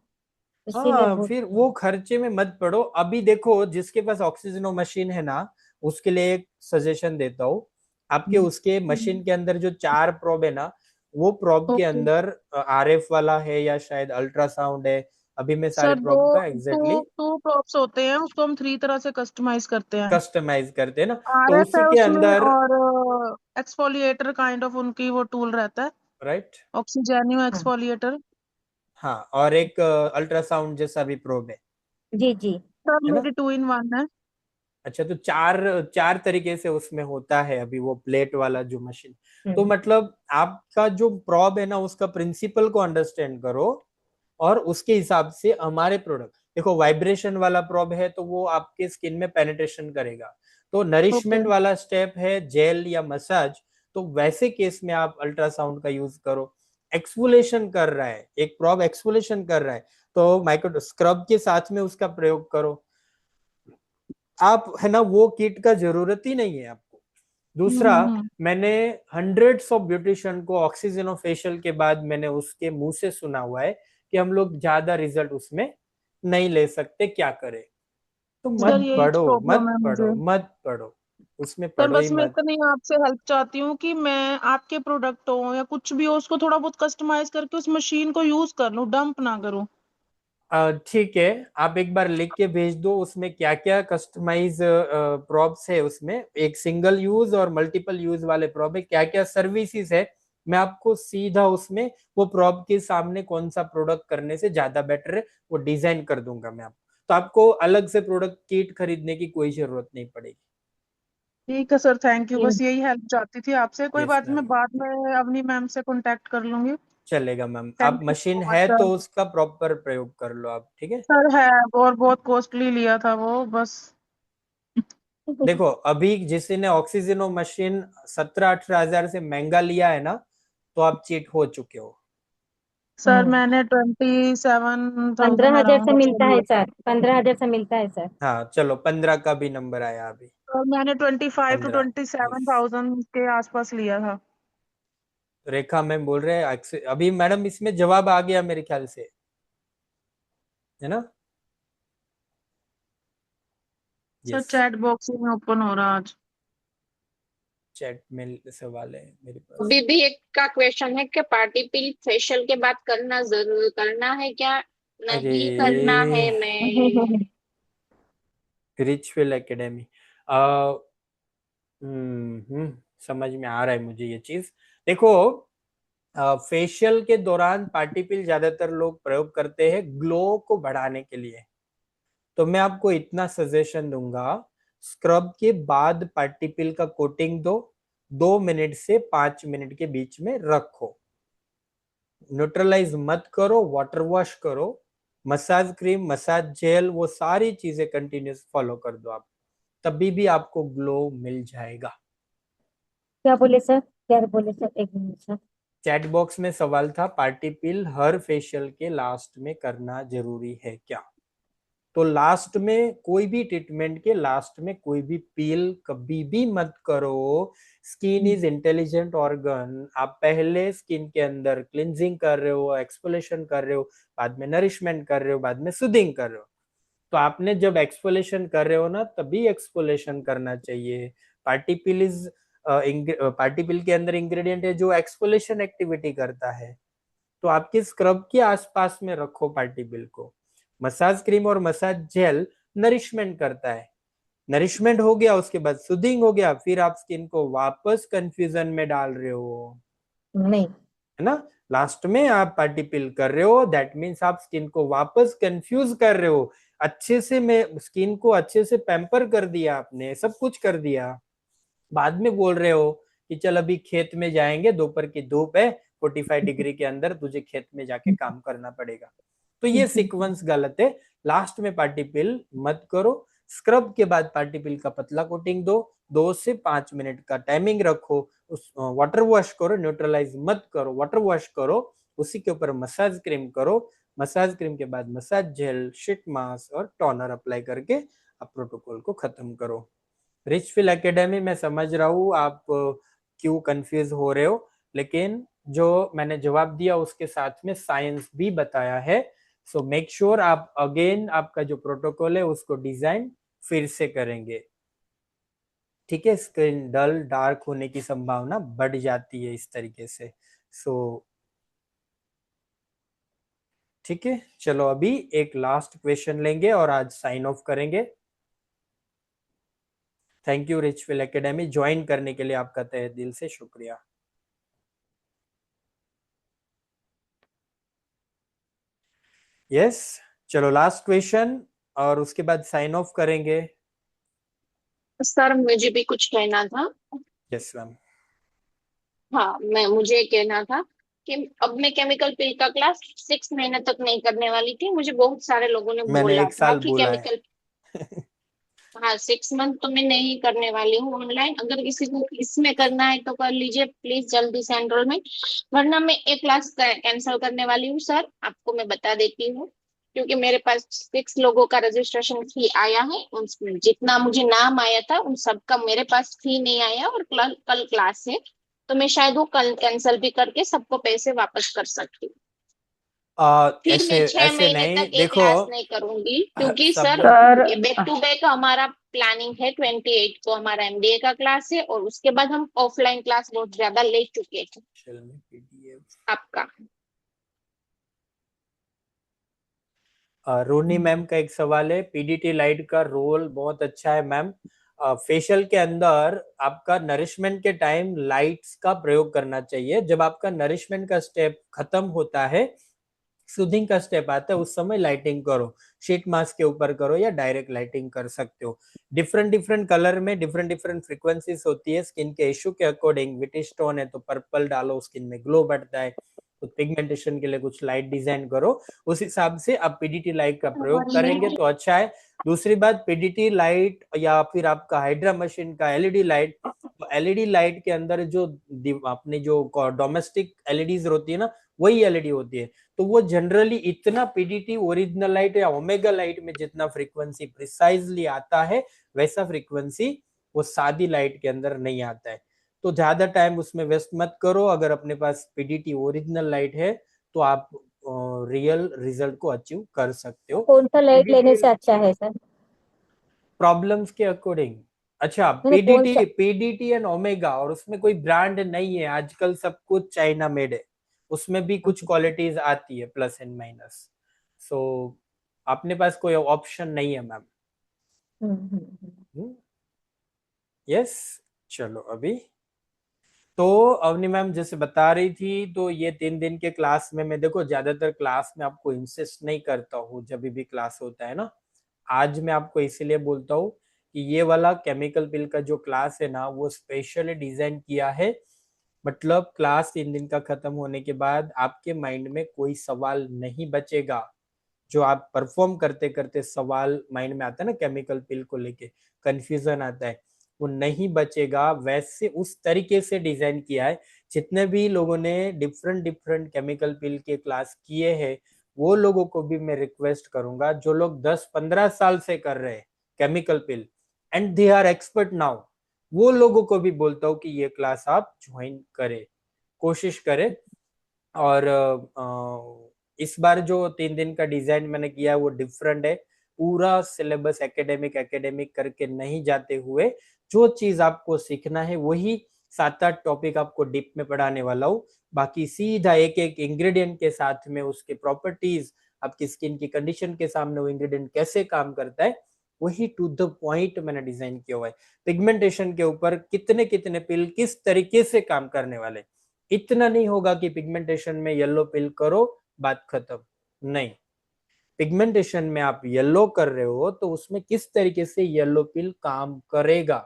इसीलिए हाँ, बहुत। फिर वो खर्चे में मत पड़ो। अभी देखो, जिसके पास ऑक्सीजनो मशीन है ना, उसके लिए एक सजेशन देता हूँ। आपके उसके मशीन के अंदर जो 4 प्रोब है ना, वो प्रोब के ओके अंदर आरएफ वाला है या शायद अल्ट्रासाउंड है, अभी मैं सारे सर। दो प्रोब का टू एग्जैक्टली टू प्रॉप्स होते हैं, उसको हम 3 तरह से कस्टमाइज करते हैं। कस्टमाइज करते हैं ना। तो आरएफ उसी है के उसमें, अंदर, और एक्सफोलिएटर काइंड ऑफ उनकी वो टूल रहता है, राइट, ऑक्सीजेनियो एक्सफोलिएटर। हाँ, और एक अल्ट्रासाउंड जैसा भी प्रोब जी जी। सर है ना। मेरी 2 in 1 है। अच्छा, तो चार चार तरीके से उसमें होता है अभी वो प्लेट वाला जो मशीन। तो हम्म। मतलब आपका जो प्रॉब है ना, उसका प्रिंसिपल को अंडरस्टैंड करो, और उसके हिसाब से हमारे प्रोडक्ट देखो। वाइब्रेशन वाला प्रॉब है तो वो आपके स्किन में पेनिट्रेशन करेगा। तो ओके नरिशमेंट वाला स्टेप है जेल या मसाज, तो वैसे केस में आप अल्ट्रासाउंड का यूज करो। एक्सफोलेशन कर रहा है, एक प्रॉब एक्सफोलेशन कर रहा है, तो माइक्रो स्क्रब के साथ में उसका प्रयोग करो आप, है ना। वो किट का जरूरत ही नहीं है आपको। दूसरा, हम्म। मैंने हंड्रेड्स ऑफ ब्यूटिशियन को ऑक्सीजनो फेशियल के बाद मैंने उसके मुंह से सुना हुआ है कि हम लोग ज्यादा रिजल्ट उसमें नहीं ले सकते, क्या करें। तो सर मत यही पढ़ो, प्रॉब्लम मत है मुझे। पढ़ो, मत पढ़ो, उसमें सर पढ़ो ही बस मैं मत। इतनी आपसे हेल्प चाहती हूँ कि मैं आपके प्रोडक्ट हो या कुछ भी हो, उसको थोड़ा बहुत कस्टमाइज करके उस मशीन को यूज कर लूँ, डंप ना करूँ। ठीक है, आप एक बार लिख के भेज दो उसमें क्या क्या कस्टमाइज प्रॉप्स है। उसमें एक सिंगल यूज और मल्टीपल यूज वाले प्रॉप है, क्या क्या सर्विसेज है। मैं आपको सीधा उसमें वो प्रॉप के सामने कौन सा प्रोडक्ट करने से ज्यादा बेटर है वो डिजाइन कर दूंगा मैं आपको। तो आपको अलग से प्रोडक्ट किट खरीदने की कोई जरूरत नहीं पड़ेगी। ठीक है सर, थैंक यू। जी। बस यही हेल्प चाहती थी आपसे। कोई यस बात नहीं, मैम, मैं बाद में अवनी मैम से कांटेक्ट कर लूंगी। चलेगा मैम। आप thank you machine so much है सर। तो उसका प्रॉपर प्रयोग कर लो आप, ठीक है। सर है, और बहुत कॉस्टली लिया था वो, बस। देखो, अभी जिस ने ऑक्सीजनो मशीन 17-18 हजार से महंगा लिया है ना, तो आप चीट हो चुके हो। सर मैंने 27,000 15,000 से अराउंड ऐसा मिलता है लिया था। सर, 15,000 से मिलता है सर। हाँ, चलो, 15 का भी नंबर आया अभी। और मैंने 25 to 15, यस। 27,000 के आसपास लिया था। रेखा मैम बोल रहे हैं अभी मैडम इसमें जवाब आ गया मेरे ख्याल से, है ना। सर यस, चैट बॉक्स में ओपन हो रहा आज। चैट में सवाल है मेरे पास। अभी भी एक का क्वेश्चन है कि पार्टी पिल फेशियल के बाद करना जरूर करना है क्या? नहीं करना है अरे मैं। रिचवेल एकेडमी, समझ में आ रहा है मुझे ये चीज। देखो, फेशियल के दौरान पार्टी पिल ज्यादातर लोग प्रयोग करते हैं ग्लो को बढ़ाने के लिए। तो मैं आपको इतना सजेशन दूंगा, स्क्रब के बाद पार्टी पिल का कोटिंग दो, 2 मिनट से 5 मिनट के बीच में रखो, न्यूट्रलाइज मत करो, वाटर वॉश करो, मसाज क्रीम, मसाज जेल, वो सारी चीजें कंटिन्यूस फॉलो कर दो आप, तभी भी आपको ग्लो मिल जाएगा। क्या बोले सर, क्या बोले सर, एक मिनट सर। चैट बॉक्स में सवाल था, पार्टी पिल हर फेशियल के लास्ट में करना जरूरी है क्या? तो लास्ट में, कोई भी ट्रीटमेंट के लास्ट में कोई भी पील कभी भी मत करो। Skin is intelligent organ. आप पहले स्किन के अंदर क्लिनजिंग कर रहे हो, एक्सफोलिएशन कर रहे हो, बाद में नरिशमेंट कर रहे हो, बाद में सूदिंग कर रहे हो। तो आपने जब एक्सफोलिएशन कर रहे हो ना, तभी एक्सफोलिएशन करना चाहिए। पार्टी पिल इज पार्टी पिल के अंदर इंग्रेडिएंट है जो एक्सफोलिएशन एक्टिविटी करता है। तो आपके स्क्रब के आसपास में रखो पार्टी पिल को। मसाज क्रीम और मसाज जेल नरिशमेंट करता है, नरिशमेंट हो गया, उसके बाद सूदिंग हो गया, फिर आप स्किन को वापस कंफ्यूजन में डाल रहे हो, नहीं, है ना? लास्ट में आप पार्टी पिल कर रहे हो, दैट मीन्स आप स्किन को वापस कंफ्यूज कर रहे हो। अच्छे से मैं स्किन को अच्छे से पैम्पर कर दिया आपने, सब कुछ कर दिया, बाद में बोल रहे हो कि चल अभी खेत में जाएंगे, दोपहर की धूप है, 45 डिग्री के अंदर तुझे खेत में जाके काम करना पड़ेगा। तो ये सीक्वेंस गलत है। लास्ट में पार्टी पिल मत करो, स्क्रब के बाद पार्टी पिल का पतला कोटिंग दो, 2 से 5 मिनट का टाइमिंग रखो, उस वाटर वॉश करो, न्यूट्रलाइज मत करो, वाटर वॉश करो, उसी के ऊपर मसाज क्रीम करो, मसाज क्रीम के बाद मसाज जेल, शीट मास्क और टोनर अप्लाई करके आप प्रोटोकॉल को खत्म करो। रिचफिल एकेडमी, मैं समझ रहा हूँ आप क्यों कंफ्यूज हो रहे हो, लेकिन जो मैंने जवाब दिया उसके साथ में साइंस भी बताया है। सो मेक श्योर आप अगेन आपका जो प्रोटोकॉल है उसको डिजाइन फिर से करेंगे, ठीक है? स्क्रीन डल डार्क होने की संभावना बढ़ जाती है इस तरीके से। सो ठीक है, चलो अभी एक लास्ट क्वेश्चन लेंगे और आज साइन ऑफ करेंगे। Thank you Richfeel academy, join करने के लिए आपका तहे दिल से शुक्रिया। यस, चलो लास्ट क्वेश्चन और उसके बाद साइन ऑफ करेंगे। सर मुझे भी कुछ कहना था। Yes ma'am. हाँ, मुझे कहना था कि अब मैं केमिकल पिल का क्लास 6 महीने तक नहीं करने वाली थी। मुझे बहुत सारे लोगों ने मैंने बोला 1 था साल कि बोला है। केमिकल हाँ 6 मंथ तो मैं नहीं करने वाली हूँ ऑनलाइन। अगर किसी को इसमें करना है तो कर लीजिए प्लीज जल्दी से एनरोलमेंट, वरना मैं एक क्लास कैंसिल करने वाली हूँ। सर आपको मैं बता देती हूँ, क्योंकि मेरे पास 6 लोगों का रजिस्ट्रेशन फी आया है, उन जितना मुझे नाम आया था उन सबका मेरे पास फी नहीं आया, और कल क्लास है, तो मैं शायद वो कल कैंसिल भी करके सबको पैसे वापस कर सकती हूँ। फिर ऐसे मैं 6 ऐसे महीने नहीं, तक ये देखो क्लास नहीं करूंगी, क्योंकि सब सर लोग ये बैक टू बैक हमारा प्लानिंग है। 28 को हमारा एमबीए का क्लास है, और उसके बाद हम ऑफलाइन क्लास बहुत ज्यादा ले चुके हैं आपका। रोनी मैम का एक सवाल है, पीडीटी लाइट का रोल बहुत अच्छा है मैम। फेशियल के अंदर आपका नरिशमेंट के टाइम लाइट्स का प्रयोग करना चाहिए। जब आपका नरिशमेंट का स्टेप खत्म होता है, सूदिंग का स्टेप आता है, उस समय लाइटिंग करो, शीट मास्क के ऊपर करो या डायरेक्ट लाइटिंग कर सकते हो। डिफरेंट डिफरेंट कलर में डिफरेंट डिफरेंट फ्रीक्वेंसीज होती है स्किन के इश्यू के अकॉर्डिंग। विटिश टोन है तो पर्पल डालो, स्किन में ग्लो बढ़ता है। तो पिगमेंटेशन के लिए कुछ लाइट डिजाइन करो, उस हिसाब से आप पीडीटी लाइट का प्रयोग करेंगे तो अच्छा है। दूसरी बात, पीडीटी लाइट या फिर आपका हाइड्रा मशीन का एलईडी लाइट, तो एलईडी लाइट के अंदर जो अपनी जो डोमेस्टिक एलईडीज होती है ना, वही एलईडी होती है। तो वो जनरली इतना पीडीटी ओरिजिनल लाइट या ओमेगा लाइट में जितना फ्रीक्वेंसी प्रिसाइजली आता है, वैसा फ्रीक्वेंसी वो सादी लाइट के अंदर नहीं आता है। तो ज्यादा टाइम उसमें वेस्ट मत करो। अगर अपने पास पीडीटी ओरिजिनल लाइट है तो आप रियल रिजल्ट को अचीव कर सकते हो। कौन सा लाइट लेने से अच्छा है सर? प्रॉब्लम्स के अकॉर्डिंग। अच्छा, मैंने कौन सा? पीडीटी एंड ओमेगा, और उसमें कोई ब्रांड नहीं है, आजकल सब कुछ चाइना मेड है, उसमें भी कुछ क्वालिटीज आती है प्लस एंड माइनस। सो अपने पास कोई ऑप्शन नहीं है मैम। यस, चलो अभी तो अवनी मैम जैसे बता रही थी, तो ये 3 दिन के क्लास में मैं देखो ज्यादातर क्लास में आपको इंसिस्ट नहीं करता हूँ जब भी क्लास होता है ना। आज मैं आपको इसीलिए बोलता हूँ कि ये वाला केमिकल पिल का जो क्लास है ना वो स्पेशली डिजाइन किया है। मतलब क्लास 3 दिन का खत्म होने के बाद आपके माइंड में कोई सवाल नहीं बचेगा। जो आप परफॉर्म करते करते सवाल माइंड में आता है ना केमिकल पिल को लेके, कंफ्यूजन आता है, वो नहीं बचेगा। वैसे उस तरीके से डिजाइन किया है। जितने भी लोगों ने डिफरेंट डिफरेंट केमिकल पिल के क्लास किए हैं, वो लोगों को भी मैं रिक्वेस्ट करूंगा, जो लोग 10-15 साल से कर रहे हैं chemical peel and they are expert now, वो लोगों को भी बोलता हूँ कि ये क्लास आप ज्वाइन करें, कोशिश करें। और इस बार जो 3 दिन का डिजाइन मैंने किया है वो डिफरेंट है। पूरा सिलेबस एकेडमिक करके नहीं जाते हुए, जो चीज आपको सीखना है वही 7-8 टॉपिक आपको डीप में पढ़ाने वाला हूँ। बाकी सीधा एक एक इंग्रेडिएंट के साथ में उसके प्रॉपर्टीज, आपकी स्किन की कंडीशन के सामने वो इंग्रेडिएंट कैसे काम करता है, वही टू द पॉइंट मैंने डिजाइन किया हुआ है। पिगमेंटेशन के ऊपर कितने कितने पिल किस तरीके से काम करने वाले। इतना नहीं होगा कि पिगमेंटेशन में येलो पिल करो बात खत्म, नहीं। पिगमेंटेशन में आप येलो कर रहे हो तो उसमें किस तरीके से येलो पिल काम करेगा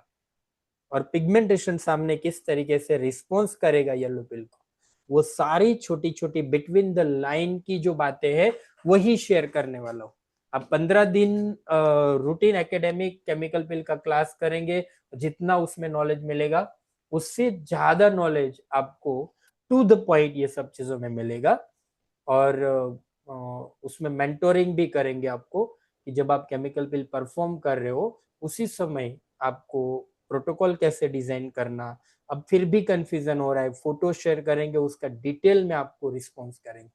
और पिगमेंटेशन सामने किस तरीके से रिस्पॉन्स करेगा येलो पिल को, वो सारी छोटी छोटी बिटवीन द लाइन की जो बातें हैं वही शेयर करने वाला हूँ। अब 15 दिन रूटीन एकेडमिक केमिकल पिल का क्लास करेंगे, जितना उसमें नॉलेज मिलेगा उससे ज्यादा नॉलेज आपको टू द पॉइंट ये सब चीजों में मिलेगा। और उसमें मेंटोरिंग भी करेंगे आपको कि जब आप केमिकल पिल परफॉर्म कर रहे हो उसी समय आपको प्रोटोकॉल कैसे डिजाइन करना। अब फिर भी कंफ्यूजन हो रहा है, फोटो शेयर करेंगे, उसका डिटेल में आपको रिस्पॉन्स करेंगे।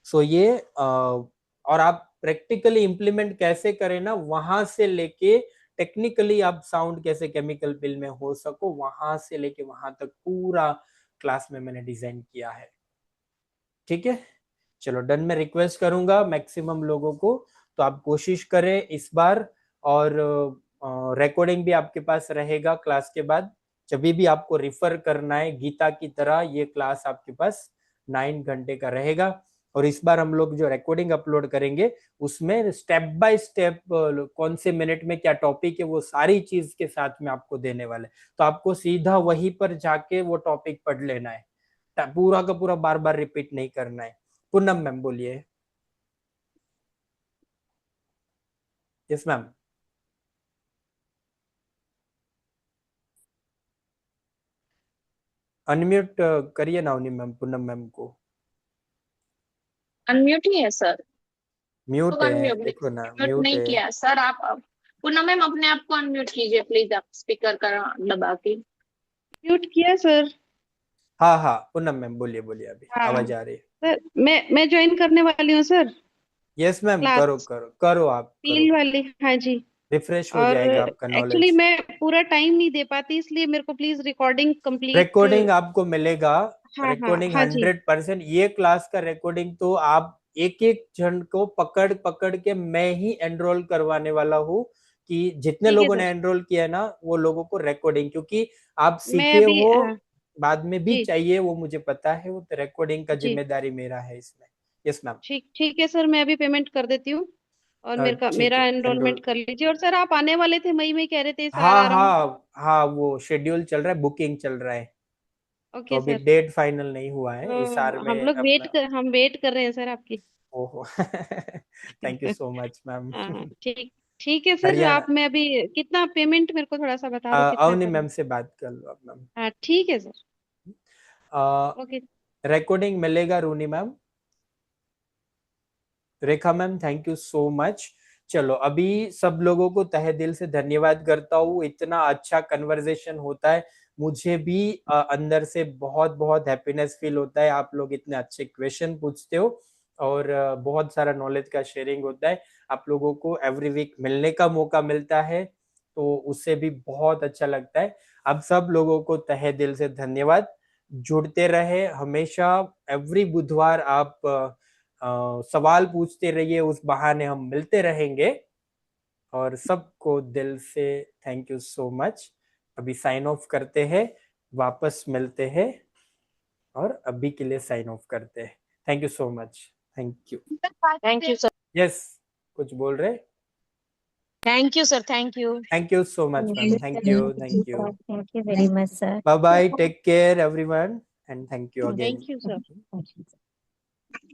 सो ये और आप प्रैक्टिकली इंप्लीमेंट कैसे करें ना, वहां से लेके टेक्निकली आप साउंड कैसे केमिकल पिल में हो सको, वहां से लेके वहां तक पूरा क्लास में मैंने डिजाइन किया है। ठीक है, चलो डन। मैं रिक्वेस्ट करूंगा मैक्सिमम लोगों को, तो आप कोशिश करें इस बार। और रिकॉर्डिंग भी आपके पास रहेगा क्लास के बाद, जब भी आपको रिफर करना है गीता की तरह ये क्लास आपके पास 9 घंटे का रहेगा। और इस बार हम लोग जो रिकॉर्डिंग अपलोड करेंगे उसमें स्टेप बाय स्टेप कौन से मिनट में क्या टॉपिक है वो सारी चीज के साथ में आपको देने वाले, तो आपको सीधा वहीं पर जाके वो टॉपिक पढ़ लेना है, पूरा का पूरा बार बार रिपीट नहीं करना है। पूनम मैम बोलिए। Yes ma'am. अनम्यूट करिए ना मैम पूनम मैम को। अनम्यूट ही है सर, म्यूट तो है, अनम्यूट देखो ना म्यूट म्यूट नहीं है। किया सर। आप पूनम मैम अपने आप को अनम्यूट कीजिए प्लीज, आप स्पीकर का दबा के। म्यूट किया सर। हाँ हाँ पूनम मैम बोलिए बोलिए, अभी हाँ आवाज आ रही है। सर, मैं ज्वाइन करने वाली हूँ सर यस मैम, करो क्लास करो करो, आप करो, पील वाली। हाँ जी। रिफ्रेश हो और जाएगा आपका एक्चुअली नॉलेज। मैं पूरा टाइम नहीं दे पाती, इसलिए मेरे को प्लीज रिकॉर्डिंग कंप्लीट। रिकॉर्डिंग आपको मिलेगा, हाँ हाँ रिकॉर्डिंग हाँ जी। 100%। ये क्लास का रिकॉर्डिंग तो आप एक एक जन को पकड़ पकड़ के मैं ही एनरोल करवाने वाला हूँ, कि जितने ठीक है लोगों ने सर। एनरोल किया है ना वो लोगों को रिकॉर्डिंग, क्योंकि आप मैं सीखे अभी हो बाद में भी जी चाहिए वो मुझे पता है, वो रिकॉर्डिंग का जी जिम्मेदारी मेरा है इसमें। Yes ma'am. ठीक ठीक है सर, मैं अभी पेमेंट कर देती हूँ और ठीक मेरा है, एनरोलमेंट एनरोल। कर लीजिए। और सर आप आने वाले थे मई में, कह रहे थे इस हाँ आर हाँ हाँ, वो शेड्यूल चल रहा है, बुकिंग चल रहा है, तो ओके अभी सर। डेट फाइनल नहीं हुआ है इस आर हम में लोग अपना। हम वेट कर रहे हैं सर आपकी। ओहो thank you so much ma'am. हाँ ठीक ठीक है सर। हरियाणा। आप मैं अभी कितना पेमेंट मेरे को थोड़ा सा बता दो कितना अवनी करना। मैम से बात कर लो आप मैम। हाँ ठीक है सर। ओके। रिकॉर्डिंग मिलेगा Runi ma'am. Rekha ma'am thank you so much. चलो अभी सब लोगों को तहे दिल से धन्यवाद करता हूँ, इतना अच्छा कन्वर्सेशन होता है, मुझे भी अंदर से बहुत बहुत हैप्पीनेस फील होता है। आप लोग इतने अच्छे क्वेश्चन पूछते हो और बहुत सारा नॉलेज का शेयरिंग होता है, आप लोगों को एवरी वीक मिलने का मौका मिलता है, तो उससे भी बहुत अच्छा लगता है। अब सब लोगों को तहे दिल से धन्यवाद, जुड़ते रहे हमेशा। एवरी बुधवार आप सवाल पूछते रहिए, उस बहाने हम मिलते रहेंगे। और सबको दिल से थैंक यू सो मच। अभी साइन ऑफ करते हैं, वापस मिलते हैं, और अभी के लिए साइन ऑफ करते हैं। Thank you so much. Thank you. Thank you sir. Yes, कुछ बोल रहे? Thank you sir. Thank you. Thank you so much ma'am. Thank you. Thank you. Thank you very much, sir. Bye bye, take care everyone, and thank you again. Thank you sir. Thank you, sir.